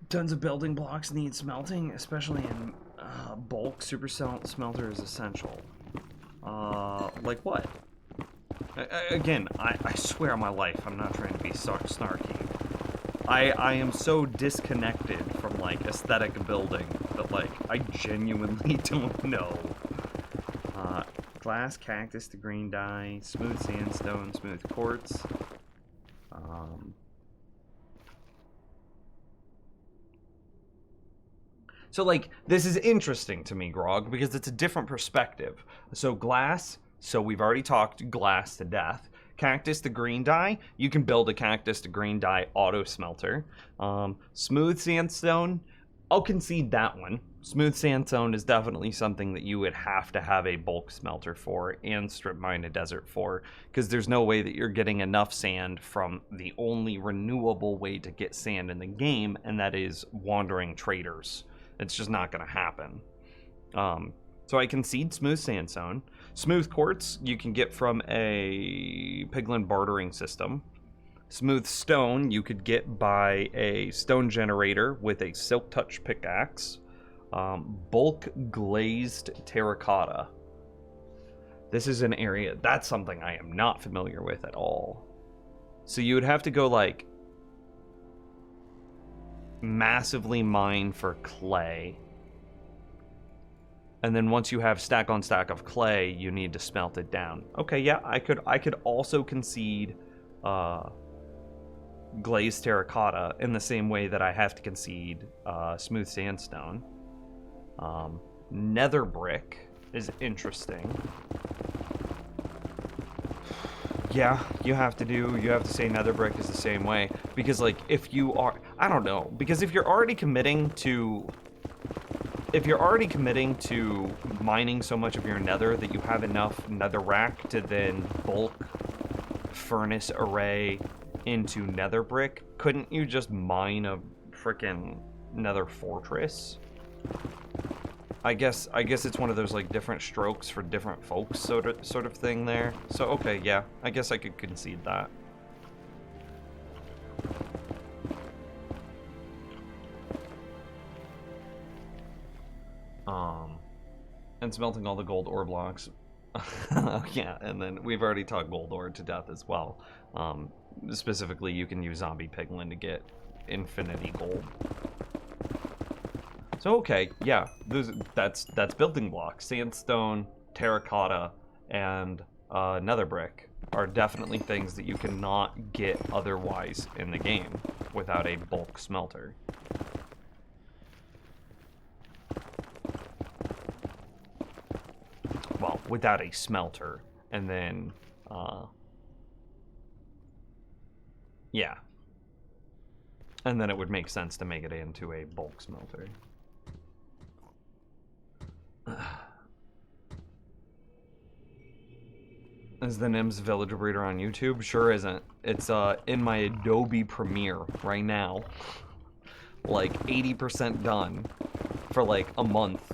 Tons of building blocks need smelting, especially in bulk. Super smelter is essential. Like what? Again, I swear on my life, I'm not trying to be snarky. I am so disconnected from, like, aesthetic building that, like, I genuinely don't know. Glass, cactus to green dye, smooth sandstone, smooth quartz. So, like, this is interesting to me, Grog, because it's a different perspective. So, glass, so we've already talked glass to death. Cactus to green dye, you can build a cactus to green dye auto smelter. Smooth sandstone, I'll concede that one. Smooth sandstone is definitely something that you would have to have a bulk smelter for and strip mine a desert for, because there's no way that you're getting enough sand from the only renewable way to get sand in the game, and that is wandering traders. It's just not going to happen. So I concede smooth sandstone. Smooth quartz you can get from a piglin bartering system. Smooth stone you could get by a stone generator with a silk touch pickaxe. Bulk glazed terracotta. This is an area, that's something I am not familiar with at all. So you would have to go like massively mine for clay. And then once you have stack on stack of clay, you need to smelt it down. Okay, yeah, I could also concede glazed terracotta in the same way that I have to concede smooth sandstone. Nether brick is interesting. Yeah, you have to say nether brick is the same way, because like if you are, I don't know, because if you're already committing to mining so much of your nether that you have enough netherrack to then bulk furnace array into nether brick, couldn't you just mine a frickin' nether fortress? I guess it's one of those like different strokes for different folks sort of thing there. So okay, yeah, I guess I could concede that. And smelting all the gold ore blocks. Yeah, and then we've already talked gold ore to death as well. Specifically, you can use zombie piglin to get infinity gold. So okay, yeah, that's building blocks. Sandstone, terracotta, and nether brick are definitely things that you cannot get otherwise in the game without a bulk smelter. Well, without a smelter, and then, yeah. And then it would make sense to make it into a bulk smelter. Is the Nims Villager Breeder on YouTube? Sure isn't. It's in my Adobe Premiere right now. Like 80% done for like a month.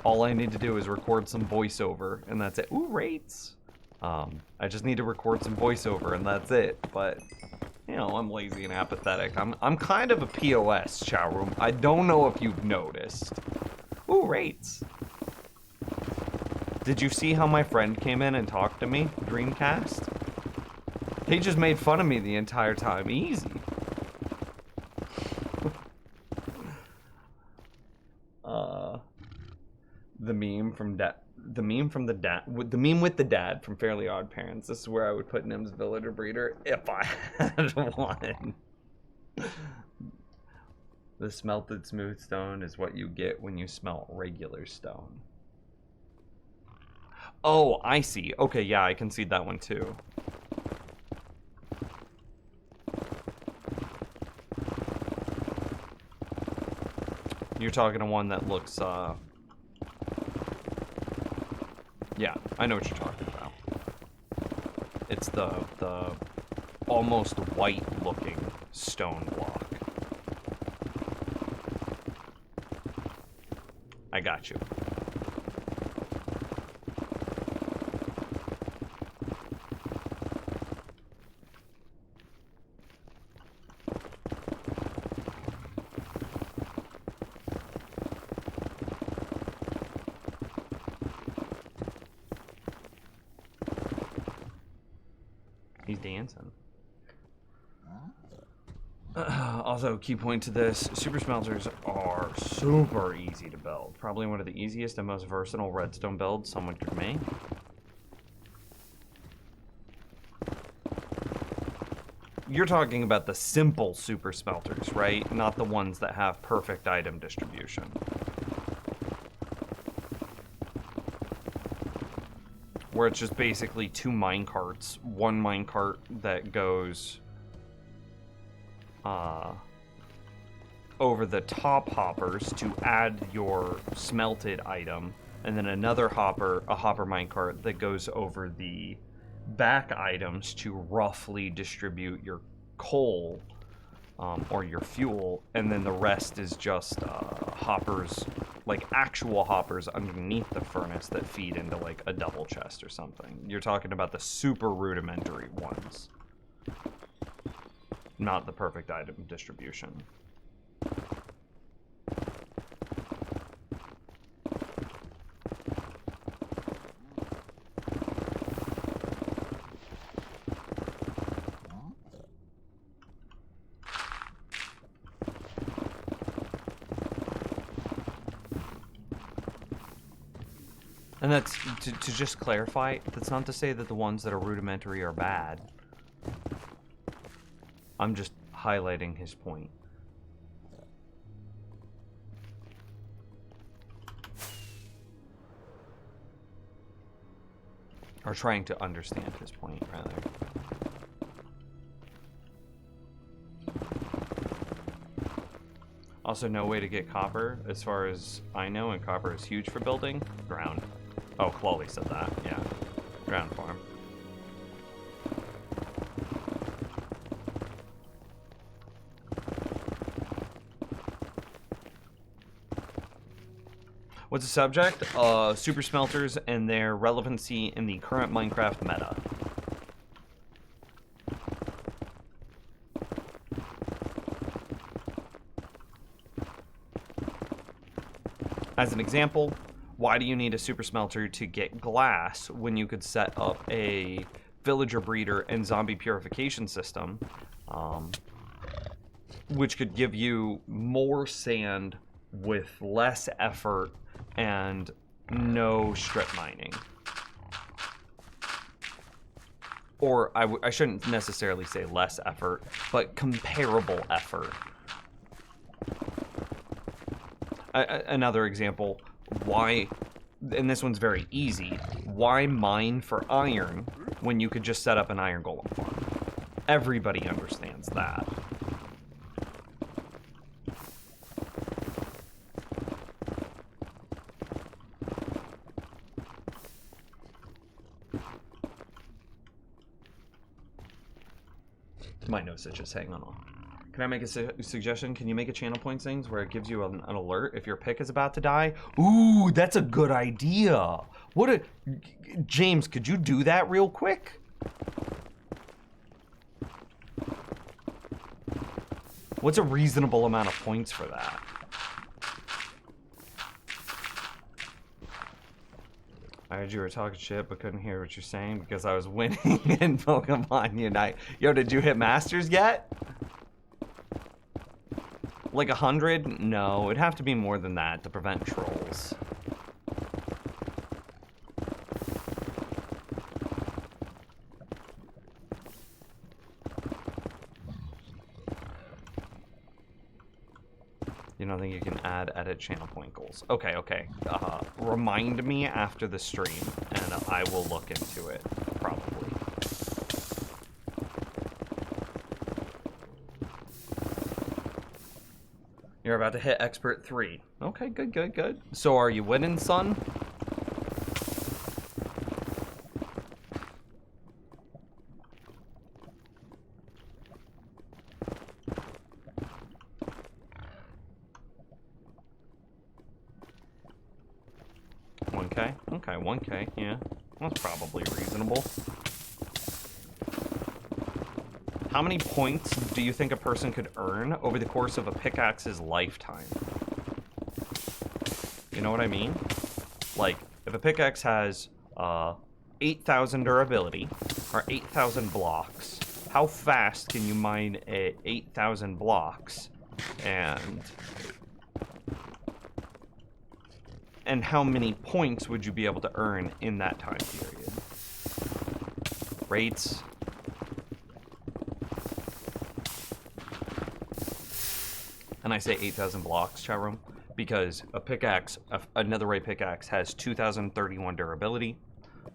All I need to do is record some voiceover and that's it. Ooh, rates! I just need to record some voiceover and that's it. But, you know, I'm lazy and apathetic. I'm kind of a POS, Chow Room. I don't know if you've noticed. Ooh, rates! Did you see how my friend came in and talked to me? Dreamcast? He just made fun of me the entire time. Easy. The meme with the dad from Fairly Odd Parents. This is where I would put Nim's Villager Breeder if I had one. The smelted smooth stone is what you get when you smelt regular stone. Oh, I see. Okay, yeah, I concede that one too. You're talking to one that looks, yeah, I know what you're talking about. It's the almost white-looking stone block. I got you. He's dancing. Also, key point to this, super smelters are super easy to build. Probably one of the easiest and most versatile redstone builds someone could make. You're talking about the simple super smelters, right? Not the ones that have perfect item distribution. where it's just basically 2 minecarts. One minecart that goes over the top hoppers to add your smelted item, and then another hopper minecart that goes over the back items to roughly distribute your coal or your fuel, and then the rest is just hoppers, like actual hoppers underneath the furnace that feed into like a double chest or something. You're talking about the super rudimentary ones, not the perfect item distribution. And that's, to just clarify, that's not to say that the ones that are rudimentary are bad. I'm just highlighting his point. Or trying to understand his point, rather. Also, no way to get copper, as far as I know, and copper is huge for building. Ground. Oh, Chloe said that, yeah. Ground farm. What's the subject? Super smelters and their relevancy in the current Minecraft meta. As an example, why do you need a super smelter to get glass when you could set up a villager breeder and zombie purification system, which could give you more sand with less effort and no strip mining? Or I shouldn't necessarily say less effort, but comparable effort. Another example, why, and this one's very easy, why mine for iron when you could just set up an iron golem farm? Everybody understands that. My notes are just hanging on. Can I make a suggestion? Can you make a channel points things where it gives you an alert if your pick is about to die? Ooh, that's a good idea. James, could you do that real quick? What's a reasonable amount of points for that? I heard you were talking shit, but couldn't hear what you're saying because I was winning in Pokemon Unite. Yo, did you hit Masters yet? Like 100? No, it'd have to be more than that to prevent trolls. You don't think you can edit channel point goals? Okay, okay. Remind me after the stream, and I will look into it, probably. You're about to hit Expert 3. Okay, good, good, good. So are you winning, son? Okay, 1K, yeah. That's probably reasonable. How many points do you think a person could earn over the course of a pickaxe's lifetime? You know what I mean? Like, if a pickaxe has 8,000 durability, or 8,000 blocks, how fast can you mine 8,000 blocks? And how many points would you be able to earn in that time period? Rates. And I say 8,000 blocks, chat room, because a pickaxe, a netherite pickaxe, has 2,031 durability,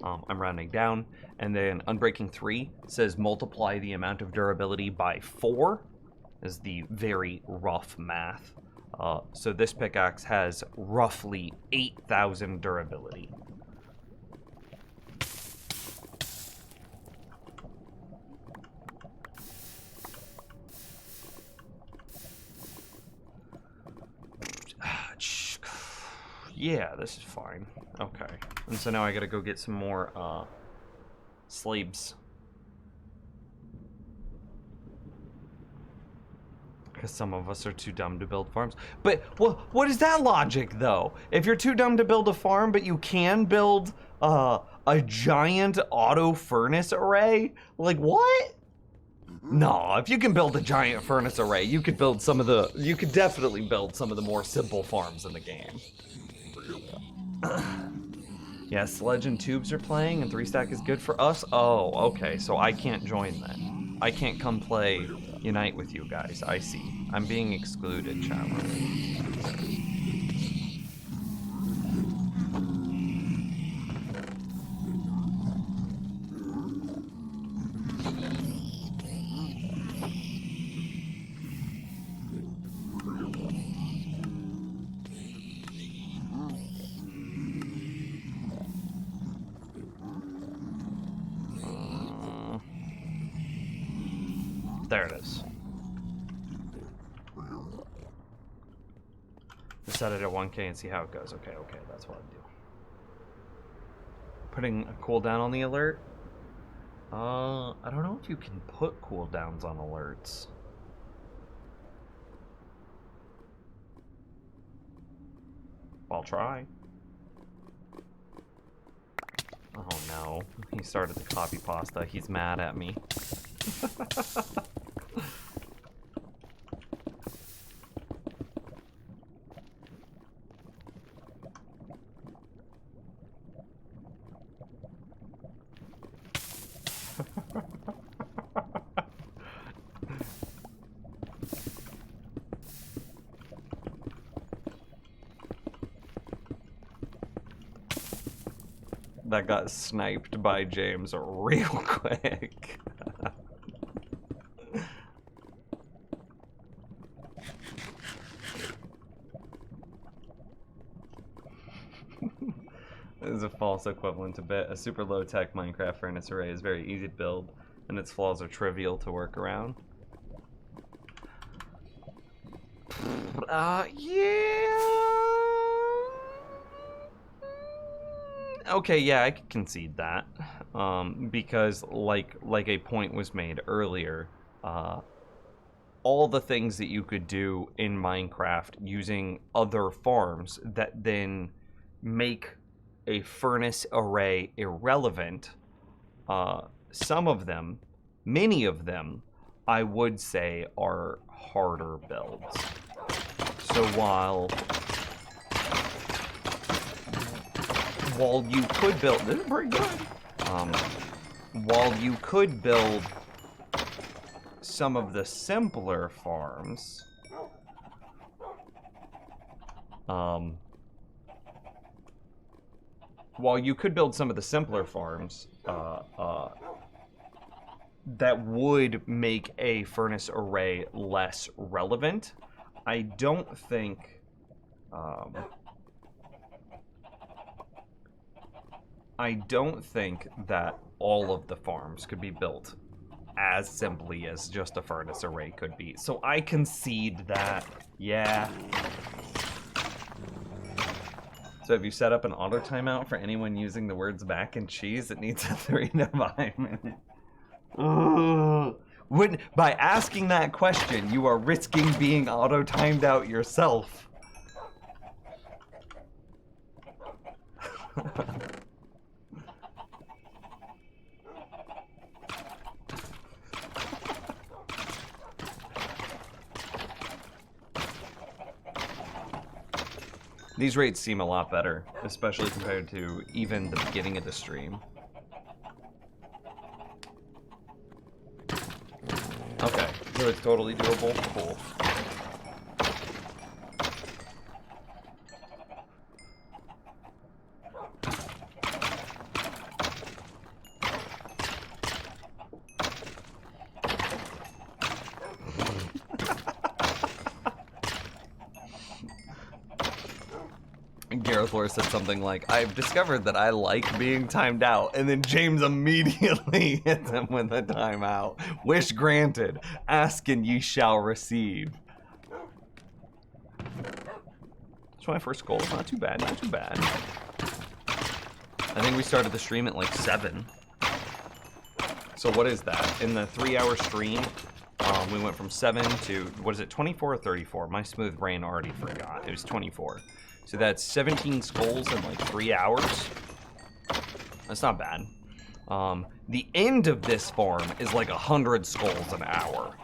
I'm rounding down. And then Unbreaking 3 says multiply the amount of durability by 4 is the very rough math. So this pickaxe has roughly 8,000 durability. Yeah, this is fine. Okay. And so now I gotta go get some more, slabs. Because some of us are too dumb to build farms. But what is that logic, though? If you're too dumb to build a farm, but you can build a giant auto furnace array? Like, what? No, if you can build a giant furnace array, you could build some of the... You could definitely build some of the more simple farms in the game. Yeah, Sledge and Tubes are playing, and 3-stack is good for us? Oh, okay, so I can't join then. I can't come play Unite with you guys. I see. I'm being excluded, chat room. There it is. Just set it at 1K and see how it goes. Okay, that's what I'd do. Putting a cooldown on the alert? I don't know if you can put cooldowns on alerts. I'll try. Oh no, he started the copy pasta. He's mad at me. That got sniped by James real quick. This is a false equivalent to bit. A super low-tech Minecraft furnace array is very easy to build, and its flaws are trivial to work around. Yeah. Okay, yeah, I could concede that. Because like a point was made earlier, all the things that you could do in Minecraft using other farms that then make a furnace array irrelevant, some of them, many of them, I would say are harder builds. So while you could build, this is pretty good. While you could build some of the simpler farms, that would make a furnace array less relevant, I don't think that all of the farms could be built as simply as just a furnace array could be. So I concede that, yeah. So have you set up an auto timeout for anyone using the words mac and cheese? It needs a 3 to 5 minutes. By asking that question, you are risking being auto timed out yourself. These rates seem a lot better, especially compared to even the beginning of the stream. Okay, so it's totally doable? Cool. Earthlore said something like, I've discovered that I like being timed out, and then James immediately hits him with a timeout. Wish granted. Ask and ye shall receive. That's my first goal. Not too bad, not too bad. I think we started the stream at like 7. So what is that? In the 3-hour stream, we went from 7 to, what is it, 24 or 34? My smooth brain already forgot. It was 24. So that's 17 skulls in like 3 hours. That's not bad. The end of this farm is like 100 skulls an hour,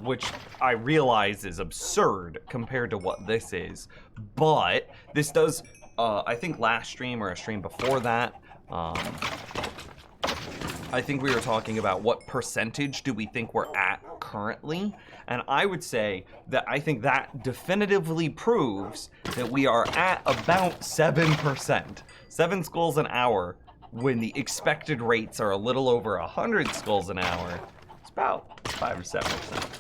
which I realize is absurd compared to what this is. But this does, I think last stream or a stream before that, I think we were talking about what percentage do we think we're at currently, and I would say that I think that definitively proves that we are at about 7%. 7 skulls an hour when the expected rates are a little over 100 skulls an hour. It's about 5 or 7%.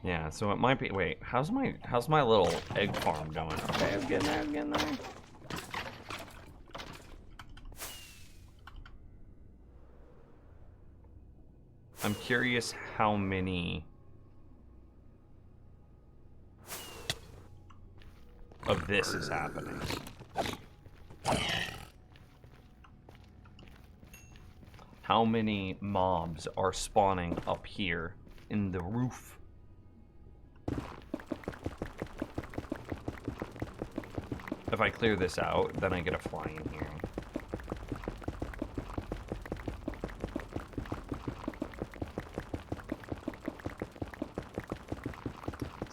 Yeah, so it might be. Wait, how's my little egg farm going? Okay, I'm getting there. I'm getting there. I'm curious how many of this is happening. How many mobs are spawning up here in the roof? If I clear this out, then I get a fly in here.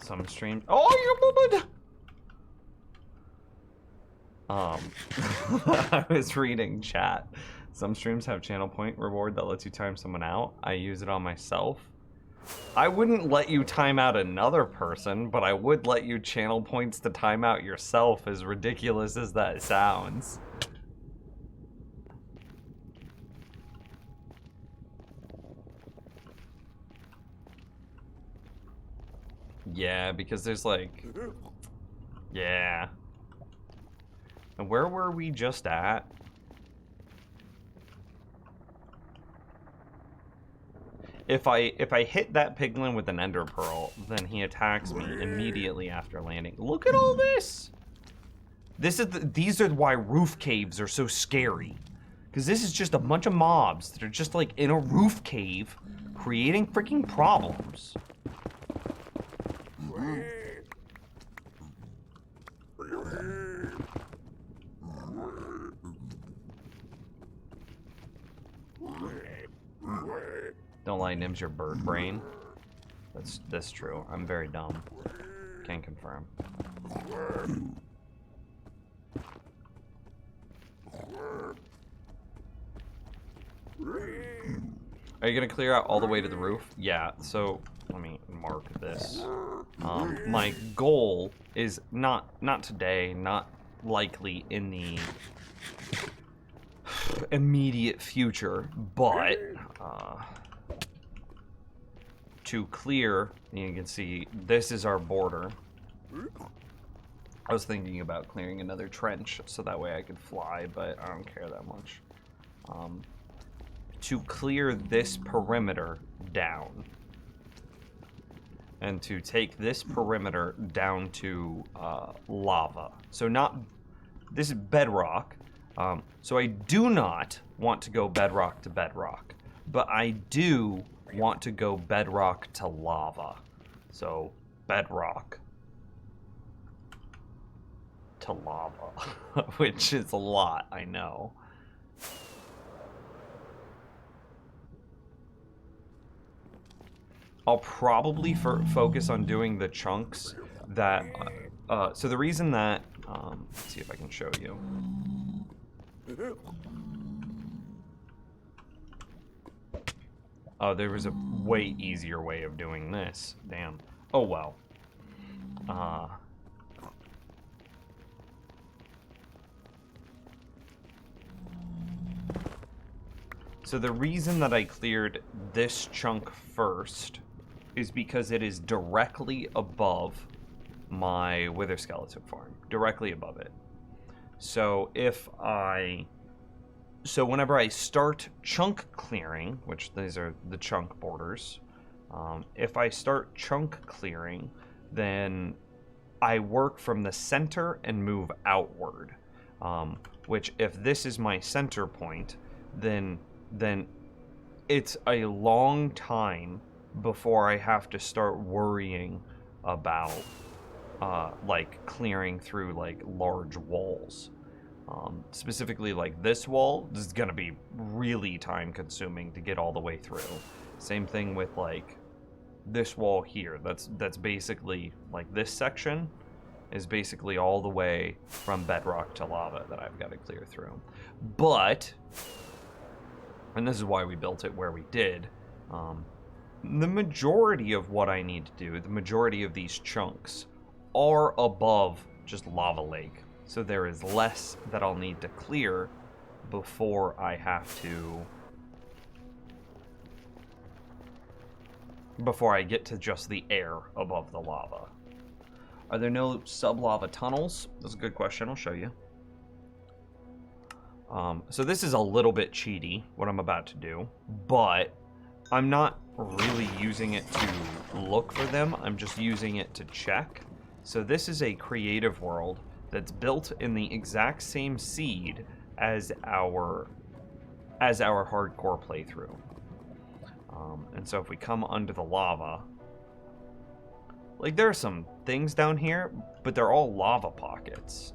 Some streams. Oh, you I was reading chat. Some streams have channel point reward that lets you time someone out. I use it on myself. I wouldn't let you time out another person, but I would let you channel points to time out yourself, as ridiculous as that sounds. Yeah, because there's like... Yeah. And where were we just at? If I hit that piglin with an ender pearl, then he attacks me immediately after landing. Look at all this! These are why roof caves are so scary. Because this is just a bunch of mobs that are just like in a roof cave creating freaking problems. Don't lie, Nim's your bird brain. That's true. I'm very dumb. Can confirm. Are you gonna clear out all the way to the roof? Yeah, so let me mark this. My goal is not today, not likely in the immediate future, but to clear, you can see this is our border. I was thinking about clearing another trench so that way I could fly, but I don't care that much. To clear this perimeter down and to take this perimeter down to lava. So this is bedrock. So I do not want to go bedrock to bedrock, but I do want to go bedrock to lava. So bedrock to lava, which is a lot, I know. I'll probably focus on doing the chunks that, so the reason that, let's see if I can show you. Oh, there was a way easier way of doing this. Damn. Oh well. So the reason that I cleared this chunk first is because it is directly above my Wither Skeleton farm. Directly above it. So whenever I start chunk clearing, which these are the chunk borders, if I start chunk clearing, then I work from the center and move outward. Which, if this is my center point, then it's a long time before I have to start worrying about like clearing through like large walls. Specifically like this wall, this is gonna be really time consuming to get all the way through. Same thing with like this wall here. That's basically like this section is basically all the way from bedrock to lava that I've got to clear through. But, and this is why we built it where we did, the majority of what I need to do, the majority of these chunks, are above just lava lake. So there is less that I'll need to clear before I have to... before I get to just the air above the lava. Are there no sub-lava tunnels? That's a good question. I'll show you. So this is a little bit cheaty, what I'm about to do, but I'm not really using it to look for them. I'm just using it to check. So this is a creative world that's built in the exact same seed as our hardcore playthrough. And so if we come under the lava, like there are some things down here, but they're all lava pockets.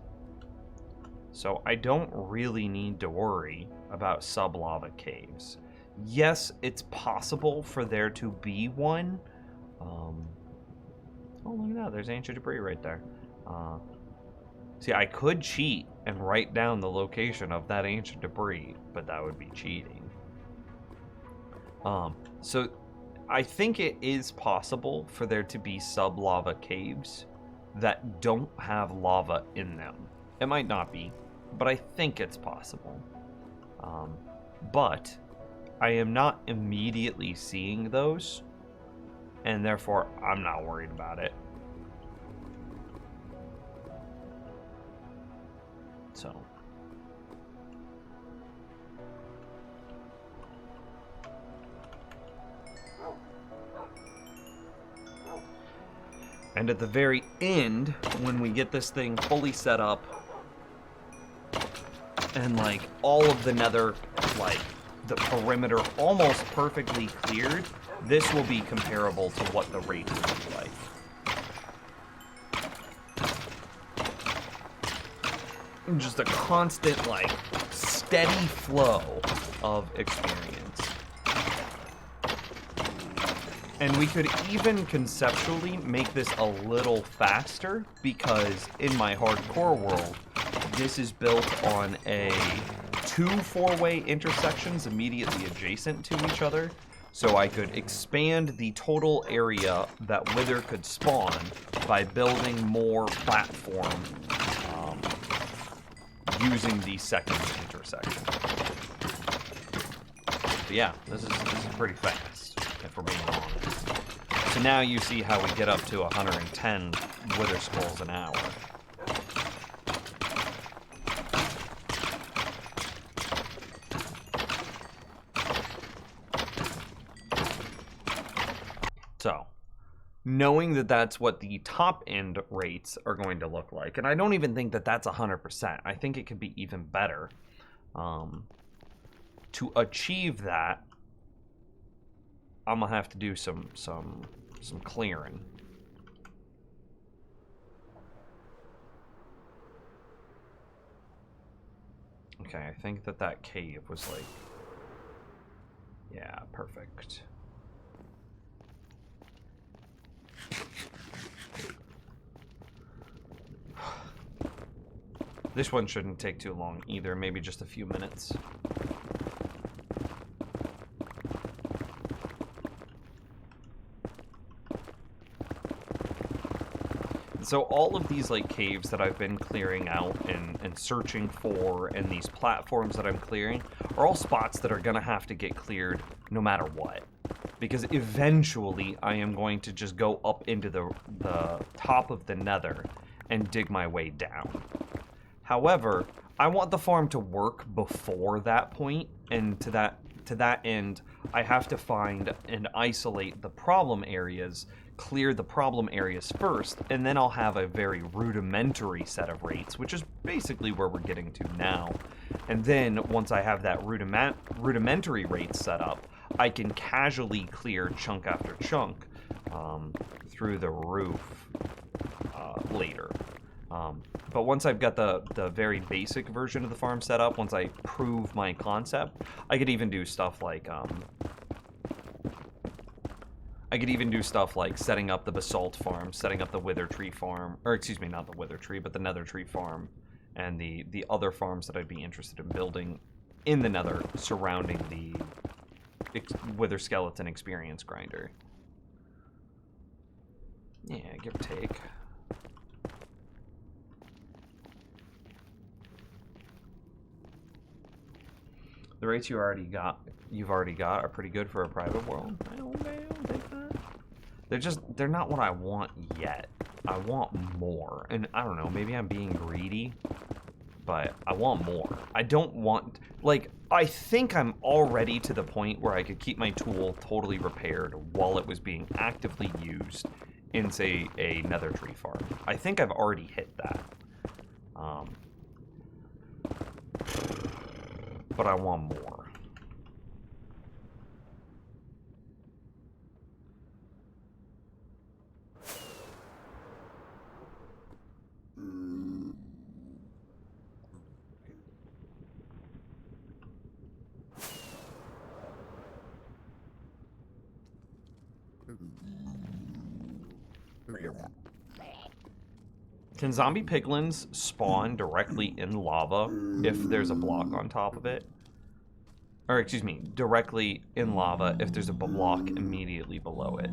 So I don't really need to worry about sub-lava caves. Yes, it's possible for there to be one. Oh, look at that. There's ancient debris right there. See, I could cheat and write down the location of that ancient debris, but that would be cheating. So I think it is possible for there to be sub-lava caves that don't have lava in them. It might not be, but I think it's possible. But I am not immediately seeing those, and therefore I'm not worried about it. So. And at the very end, when we get this thing fully set up, and like all of the nether, like the perimeter almost perfectly cleared, this will be comparable to what the rates will be like. Just a constant, like, steady flow of experience. And we could even conceptually make this a little faster, because in my hardcore world, this is built on two four-way intersections immediately adjacent to each other. So I could expand the total area that Wither could spawn by building more platform using the second intersection. But yeah, this is pretty fast, if we're being honest. So now you see how we get up to 110 Wither skulls an hour. So, knowing that that's what the top end rates are going to look like, and I don't even think that that's 100%. I think it could be even better. To achieve that, I'm gonna have to do some clearing. Okay, I think that cave was like, yeah, perfect. This one shouldn't take too long either, maybe just a few minutes. So all of these like caves that I've been clearing out and searching for, and these platforms that I'm clearing, are all spots that are gonna have to get cleared no matter what. Because eventually I am going to just go up into the top of the nether and dig my way down. However, I want the farm to work before that point, and to that end, I have to find and isolate the problem areas, clear the problem areas first, and then I'll have a very rudimentary set of rates, which is basically where we're getting to now. And then, once I have that rudimentary rate set up, I can casually clear chunk after chunk through the roof later. But once I've got the very basic version of the farm set up, once I prove my concept, I could even do stuff like setting up the basalt farm, setting up the wither tree farm, or excuse me, not the wither tree, but the nether tree farm, and the other farms that I'd be interested in building in the nether surrounding the wither skeleton experience grinder. Yeah, give or take. The rates you've already got are pretty good for a private world. I don't think that. They're not what I want yet. I want more. And I don't know, maybe I'm being greedy, but I want more. I don't want, like, I think I'm already to the point where I could keep my tool totally repaired while it was being actively used in, say, a nether tree farm. I think I've already hit that. But I want more. Can zombie piglins spawn directly in lava if there's a block on top of it? Or, excuse me, directly in lava if there's a block immediately below it?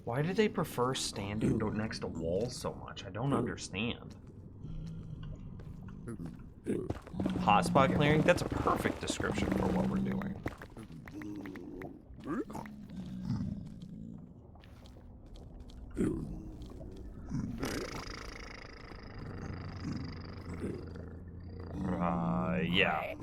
Why do they prefer standing next to walls so much? I don't understand. Hotspot clearing? That's a perfect description for what we're doing. Yeah.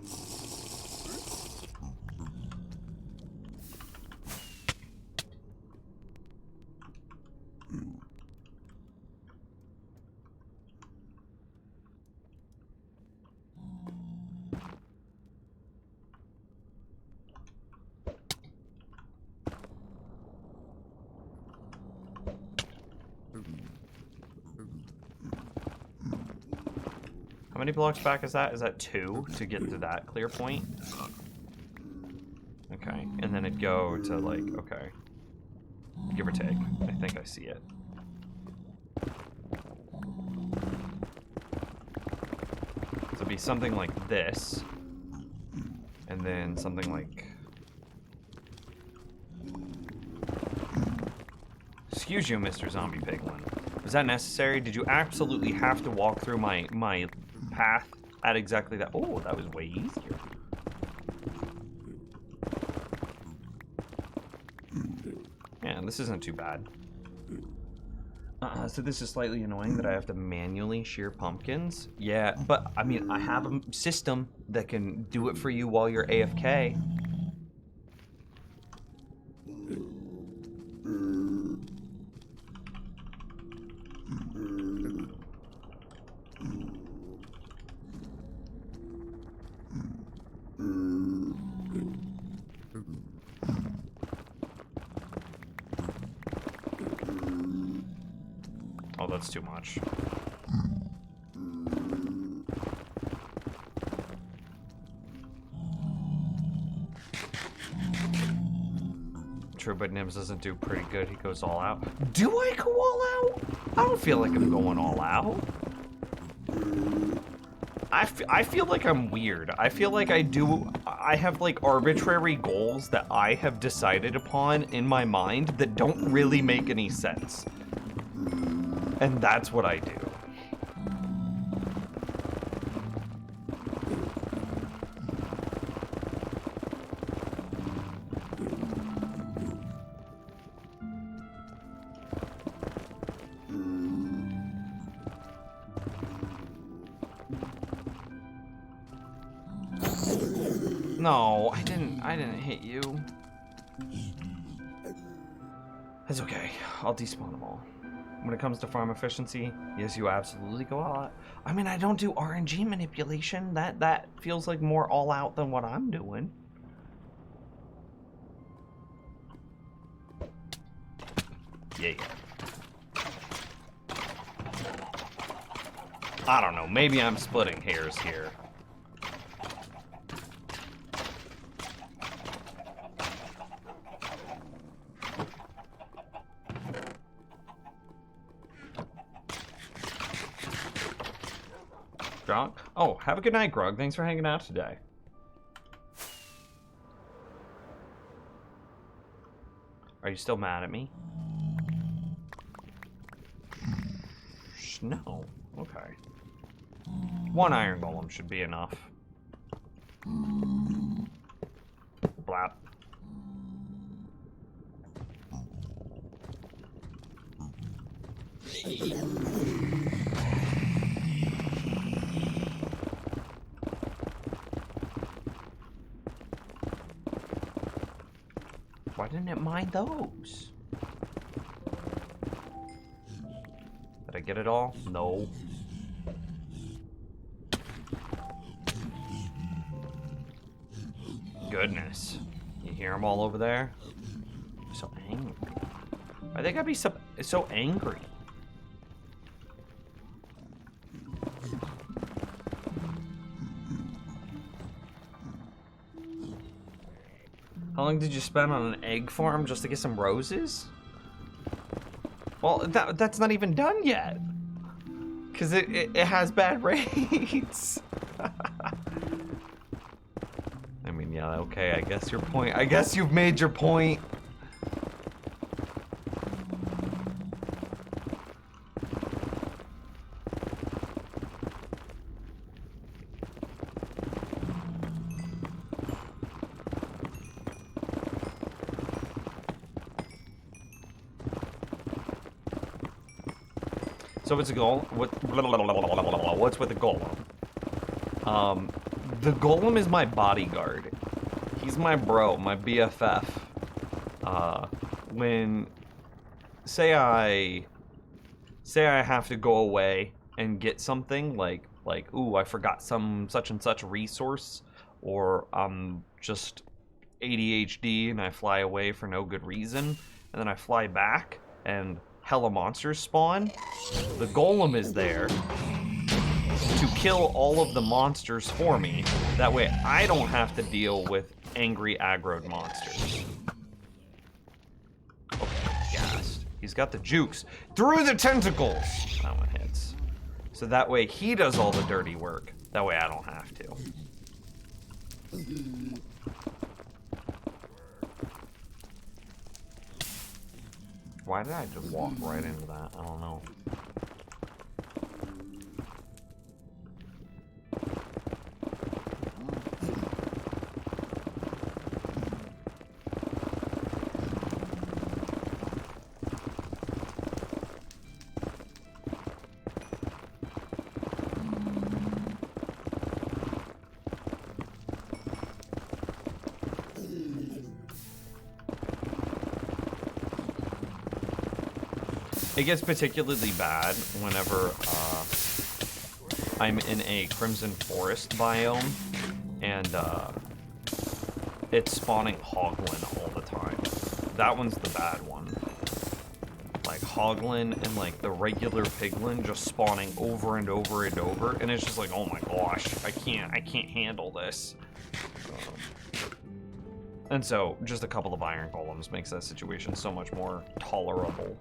How many blocks back is that? Is that 2 to get to that clear point? Okay, and then it'd go to like, okay. Give or take. I think I see it. So it'd be something like this. And then something like... Excuse you, Mr. Zombie Piglin. Was that necessary? Did you absolutely have to walk through my path at exactly that? Oh, that was way easier. Yeah, this isn't too bad. So this is slightly annoying that I have to manually shear pumpkins. Yeah, but I mean, I have a system that can do it for you while you're AFK. Oh, that's too much. true, but Nims doesn't do pretty good. He goes all out. Do I go all out? I don't feel like I'm going all out. I feel like I'm weird. I feel like I have like arbitrary goals that I have decided upon in my mind that don't really make any sense. And that's what I do. No, I didn't hit you. That's okay. I'll despawn them all. When it comes to farm efficiency, yes, you absolutely go all out. I mean, I don't do RNG manipulation. That feels like more all out than what I'm doing. Yeah. I don't know. Maybe I'm splitting hairs here. Grog? Oh, have a good night, Grog. Thanks for hanging out today. Are you still mad at me? No. Okay. One iron golem should be enough. Blap. Why didn't it mine those? Did I get it all? No. Goodness. You hear them all over there? So angry. Why they gotta be so angry? How long did you spend on an egg farm just to get some roses? Well, that's not even done yet. Because it has bad rates. I mean, yeah, okay, I guess your point. I guess you've made your point. So what's the goal? What's with the golem? The golem is my bodyguard. He's my bro, my BFF. When say I have to go away and get something like ooh, I forgot some such and such resource, or I'm just ADHD and I fly away for no good reason, and then I fly back and hella monsters spawn, the golem is there to kill all of the monsters for me. That way I don't have to deal with angry aggroed monsters. Okay, gassed. He's got the jukes. Through the tentacles! That one hits. So that way he does all the dirty work. That way I don't have to. Why did I just walk right into that? I don't know. It gets particularly bad whenever I'm in a Crimson Forest biome and it's spawning Hoglin all the time. That one's the bad one. Like Hoglin and like the regular Piglin just spawning over and over and over, and it's just like, oh my gosh, I can't handle this. And so, just a couple of iron golems makes that situation so much more tolerable.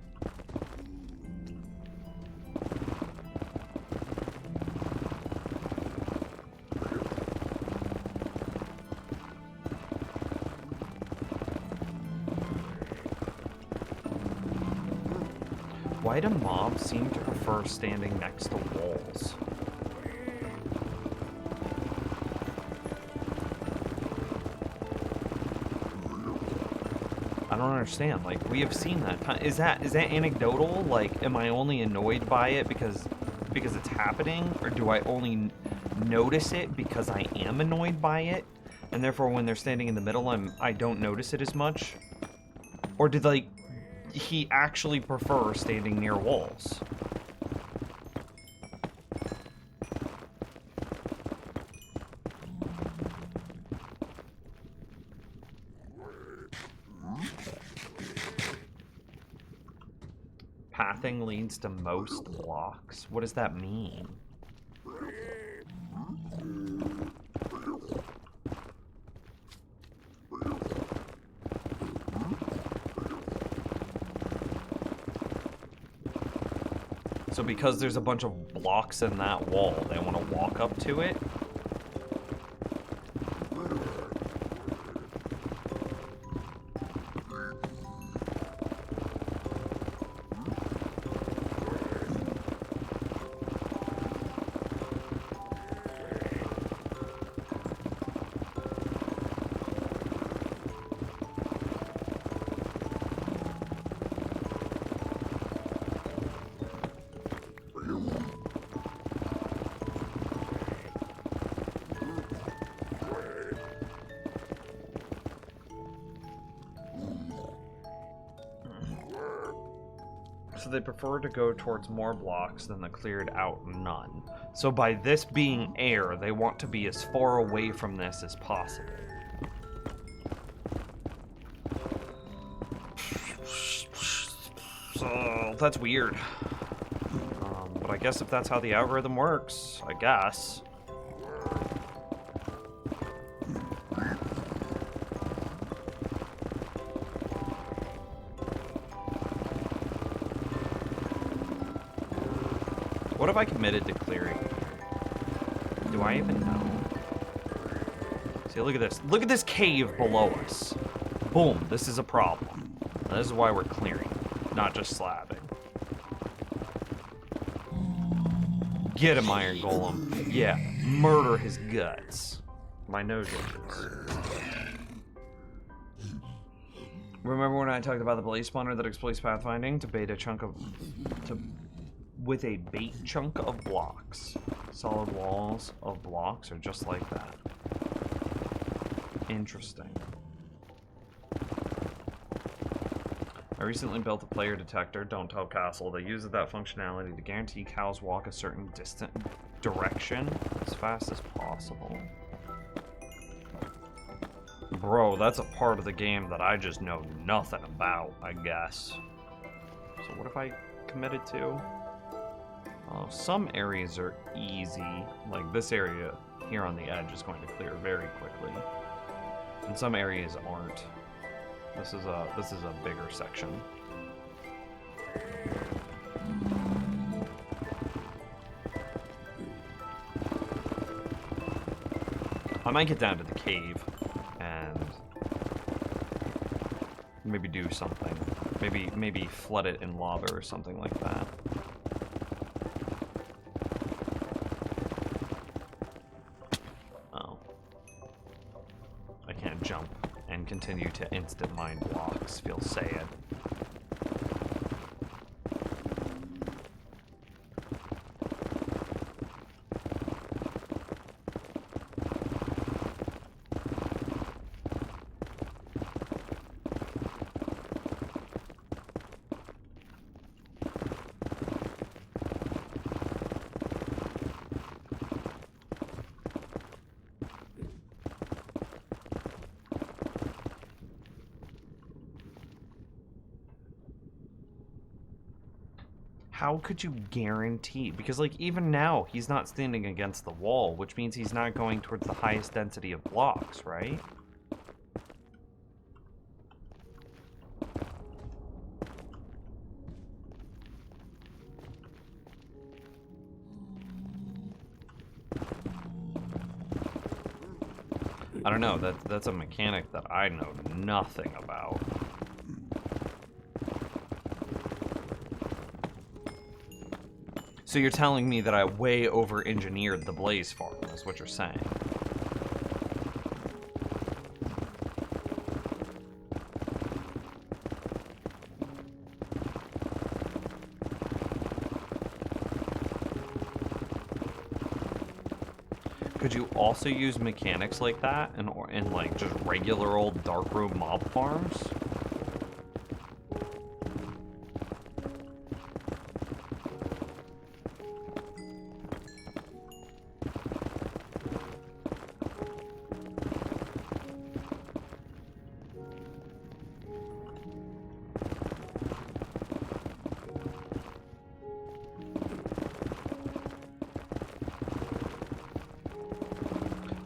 Why do mobs seem to prefer standing next to walls? I don't understand. Like, we have seen that. Is that anecdotal? Like, am I only annoyed by it because it's happening, or do I only notice it because I am annoyed by it, and therefore when they're standing in the middle, I don't notice it as much? Or did like he actually prefer standing near walls? Pathing leads to most blocks. What does that mean? So because there's a bunch of blocks in that wall, they want to walk up to it? So they prefer to go towards more blocks than the cleared out none. So by this being air, they want to be as far away from this as possible. So that's weird. But I guess if that's how the algorithm works, I guess. What have I committed to clearing? Do I even know? See, look at this. Look at this cave below us. Boom, this is a problem. This is why we're clearing, not just slabbing. Get him, Iron Golem. Yeah, murder his guts. My nose itches. Remember when I talked about the blaze spawner that exploits pathfinding to bait a chunk of... with a bait chunk of blocks. Solid walls of blocks are just like that. Interesting. I recently built a player detector, Don't Tell Castle, that uses that functionality to guarantee cows walk a certain distant direction as fast as possible. Bro, that's a part of the game that I just know nothing about, I guess. So what have I committed to? Some areas are easy, like this area here on the edge is going to clear very quickly, and some areas aren't. This is a bigger section. I might get down to the cave and maybe do something. Maybe flood it in lava or something like that. Jump and continue to instant mine blocks. Feels sad. How could you guarantee? Because, like, even now, he's not standing against the wall, which means he's not going towards the highest density of blocks, right? I don't know, that's a mechanic that I know nothing about. So you're telling me that I way over-engineered the Blaze Farm, is what you're saying. Could you also use mechanics like that in like just regular old darkroom mob farms?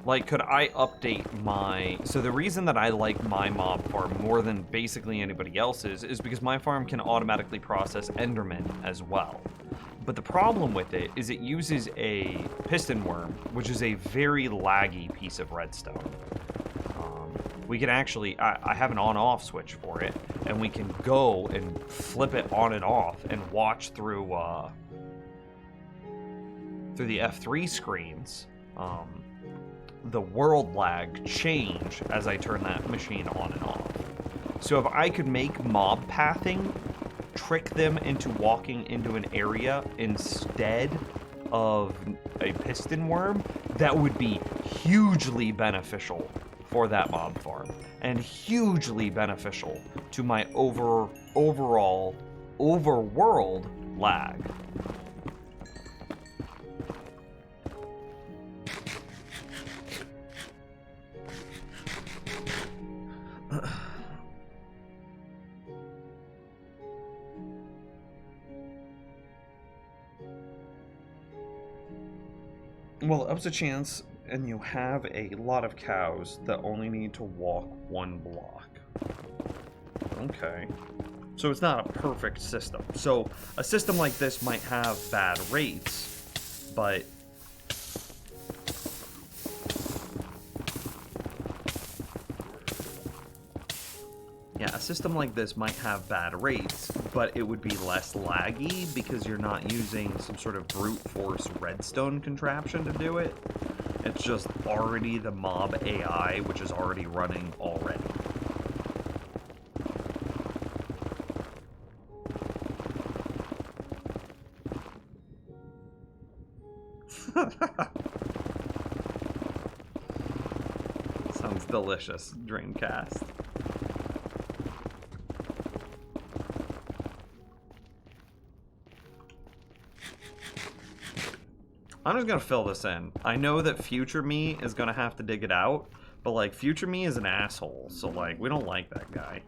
Like, could I update my... So the reason that I like my mob farm more than basically anybody else's is because my farm can automatically process Endermen as well. But the problem with it is it uses a piston worm, which is a very laggy piece of redstone. We can actually... I have an on-off switch for it, and we can go and flip it on and off and watch through the F3 screens. The world lag change as I turn that machine on and off. So if I could make mob pathing, trick them into walking into an area instead of a piston worm, that would be hugely beneficial for that mob farm and hugely beneficial to my overall overworld lag. Well, up's a chance, and you have a lot of cows that only need to walk one block. Okay. So it's not a perfect system. So a system like this might have bad rates, but... Yeah, a system like this might have bad rates, but it would be less laggy because you're not using some sort of brute force redstone contraption to do it. It's just already the mob AI, which is already running already. Sounds delicious, Dreamcast. I'm just gonna fill this in. I know that future me is gonna have to dig it out, but like future me is an asshole, so like we don't like that guy.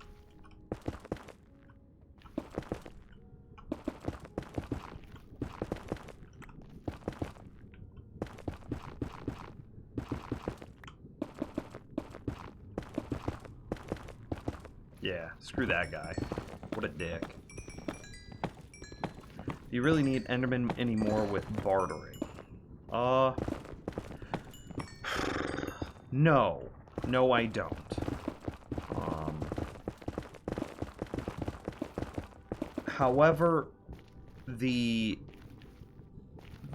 Yeah, screw that guy. What a dick. Do you really need Enderman anymore with bartering? No. No, I don't. However,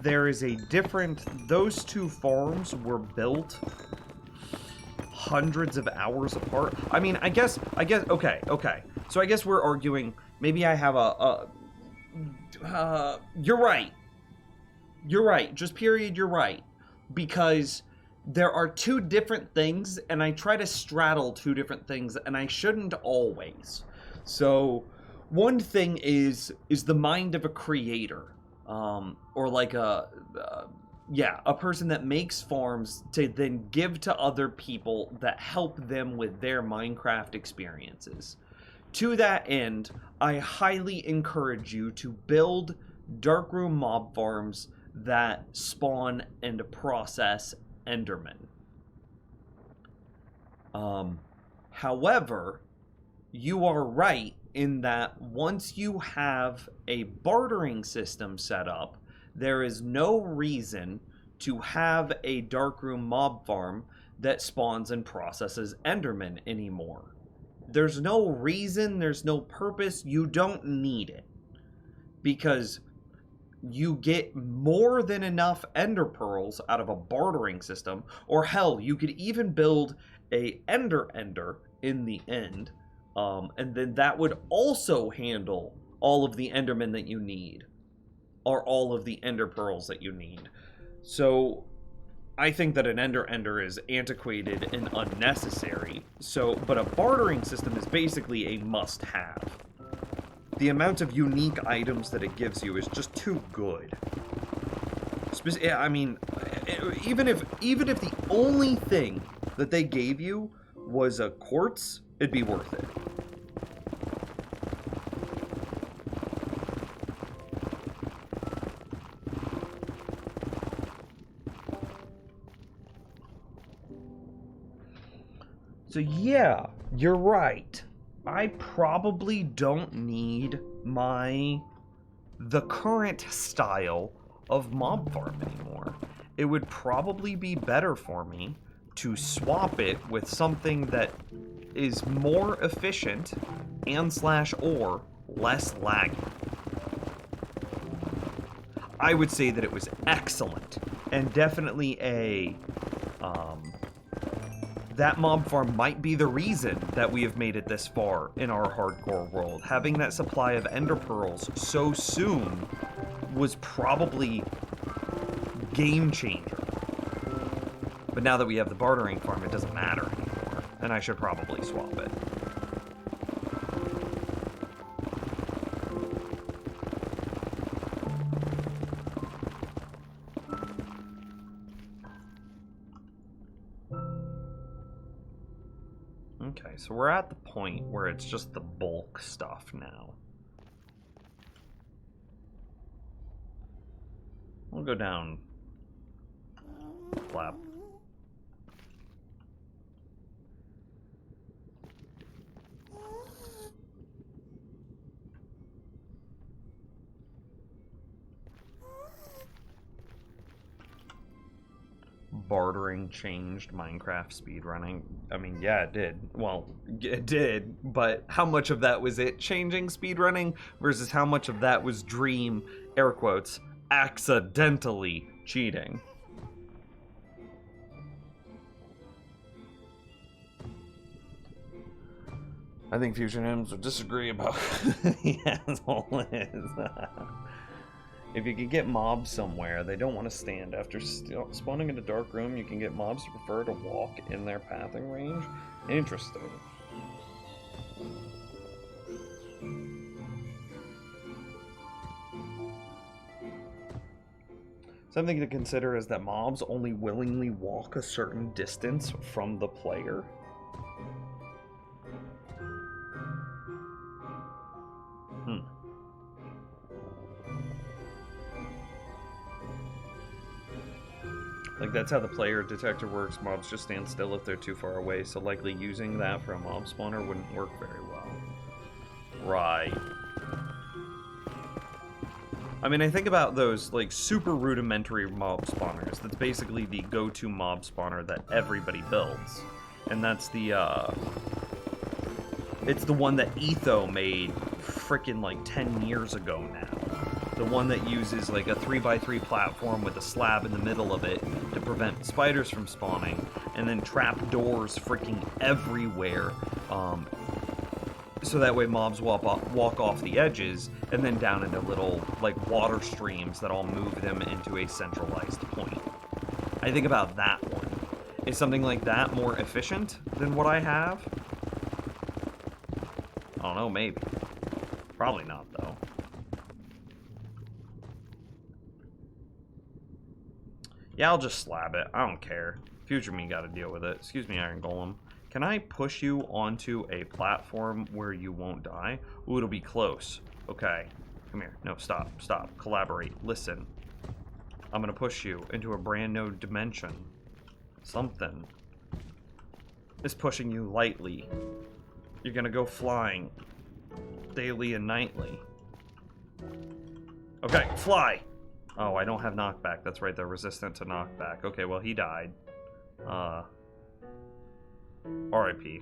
there is a different... Those two farms were built hundreds of hours apart. I mean, I guess, okay. So I guess we're arguing, maybe I have you're right. You're right. Just period, you're right. Because there are two different things, and I try to straddle two different things, and I shouldn't always. So, one thing is the mind of a creator. Or like a person that makes farms to then give to other people that help them with their Minecraft experiences. To that end, I highly encourage you to build darkroom mob farms that spawn and process Endermen. However, you are right in that once you have a bartering system set up, there is no reason to have a darkroom mob farm that spawns and processes Enderman anymore. There's no reason, there's no purpose, you don't need it. Because you get more than enough ender pearls out of a bartering system, or hell, you could even build a ender in the end, and then that would also handle all of the endermen that you need, or all of the ender pearls that you need. So I think that an ender is antiquated and unnecessary. But a bartering system is basically a must-have. The amount of unique items that it gives you is just too good. I mean, even if the only thing that they gave you was a quartz, it'd be worth it. So yeah, you're right. I probably don't need the current style of mob farm anymore. It would probably be better for me to swap it with something that is more efficient and / less laggy. I would say that it was excellent and definitely that mob farm might be the reason that we have made it this far in our hardcore world. Having that supply of ender pearls so soon was probably game changer. But now that we have the bartering farm, it doesn't matter anymore, and I should probably swap it. Okay, so we're at the point where it's just the bulk stuff now. We'll go down. Flap. Bartering changed Minecraft speedrunning. I mean, yeah, it did. Well, it did, but how much of that was it changing speedrunning versus how much of that was Dream, air quotes, accidentally cheating? I think Future Hymns would disagree about the asshole is. If you could get mobs somewhere, they don't want to stand. After spawning in a dark room, you can get mobs to prefer to walk in their pathing range. Interesting. Something to consider is that mobs only willingly walk a certain distance from the player. Like, that's how the player detector works. Mobs just stand still if they're too far away, so likely using that for a mob spawner wouldn't work very well. Right. I mean, I think about those, like, super rudimentary mob spawners. That's basically the go-to mob spawner that everybody builds. And that's the, it's the one that Etho made frickin' like 10 years ago now. The one that uses like a 3x3 platform with a slab in the middle of it to prevent spiders from spawning, and then trap doors freaking everywhere, so that way mobs walk off the edges and then down into little like water streams that all move them into a centralized point. I think about that one. Is something like that more efficient than what I have? I don't know, maybe. Probably not, though. Yeah, I'll just slab it. I don't care. Future me got to deal with it. Excuse me, Iron Golem. Can I push you onto a platform where you won't die? Ooh, it'll be close. Okay. Come here. No, stop. Stop. Collaborate. Listen. I'm going to push you into a brand new dimension. Something is pushing you lightly. You're going to go flying. Daily and nightly. Okay, fly! Oh, I don't have knockback. That's right, they're resistant to knockback. Okay, well, he died. R.I.P.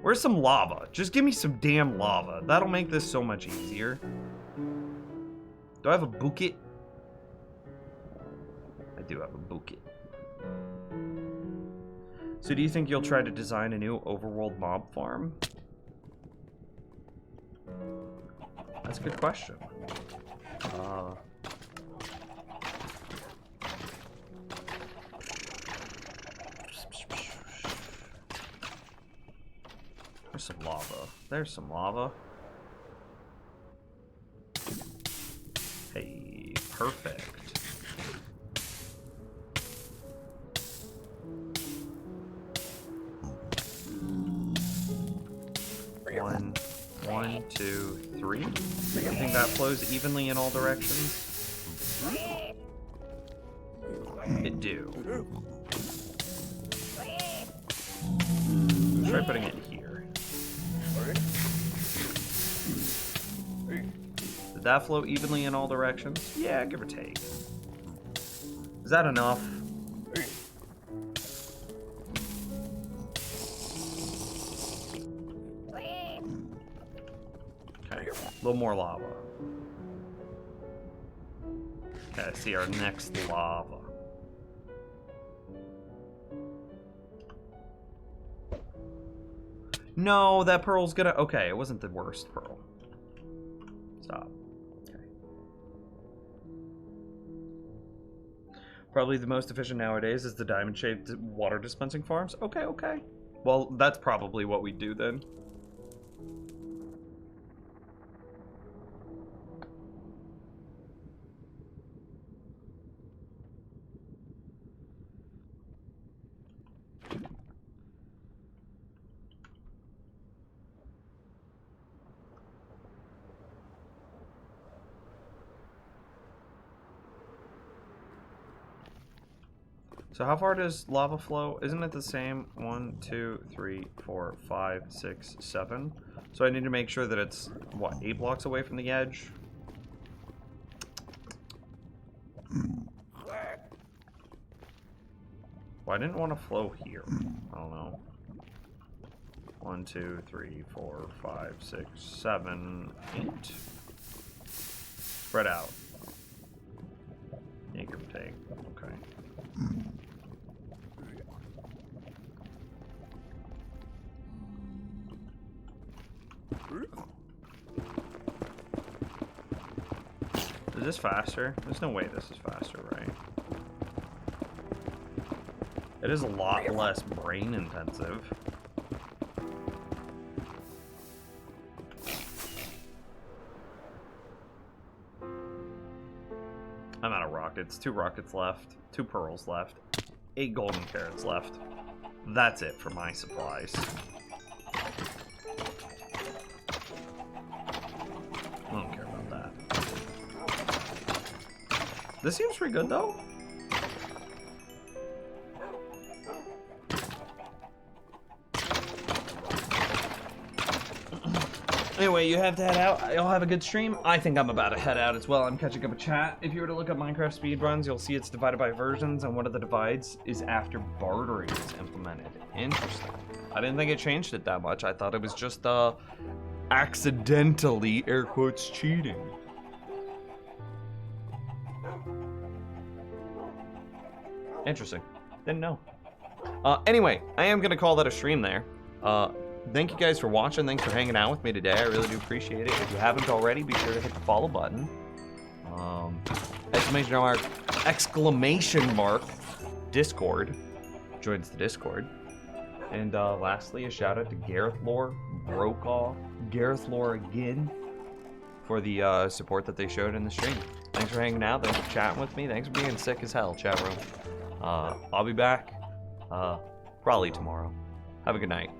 Where's some lava? Just give me some damn lava. That'll make this so much easier. Do I have a bucket? I do have a bucket. So do you think you'll try to design a new overworld mob farm? That's a good question. There's some lava. There's some lava. Hey, perfect. One, two, three. You think that flows evenly in all directions? It do. Try putting it here. Did that flow evenly in all directions? Yeah, give or take. Is that enough? Okay, a little more lava. Okay, I see our next lava. No, that pearl's gonna... Okay, it wasn't the worst pearl. Stop. Okay. Probably the most efficient nowadays is the diamond-shaped water dispensing farms. Okay, okay. Well, that's probably what we do then. So how far does lava flow? Isn't it the same? 1, 2, 3, 4, 5, 6, 7. So I need to make sure that it's, what, 8 blocks away from the edge? Well, I didn't want to flow here. I don't know. 1, 2, 3, 4, 5, 6, 7, 8. Spread out. Yeah, give or take. Okay. Is this faster? There's no way this is faster, right? It is a lot less brain intensive. I'm out of rockets. 2 rockets left. 2 pearls left. 8 golden carrots left. That's it for my supplies. I don't care about that. This seems pretty good, though. Anyway, you have to head out. Y'all have a good stream. I think I'm about to head out as well. I'm catching up a chat. If you were to look up Minecraft speedruns, you'll see it's divided by versions, and one of the divides is after bartering is implemented. Interesting. I didn't think it changed it that much. I thought it was just accidentally, air quotes, cheating. Interesting. Didn't know. Anyway, I am gonna call that a stream there. Thank you guys for watching. Thanks for hanging out with me today. I really do appreciate it. If you haven't already, be sure to hit the follow button. Exclamation mark Discord. Joins the Discord. And lastly, a shout out to Gareth Lore, Brokaw, Gareth Lore again for the support that they showed in the stream. Thanks for hanging out. Thanks for chatting with me. Thanks for being sick as hell, chat room. I'll be back probably tomorrow. Have a good night.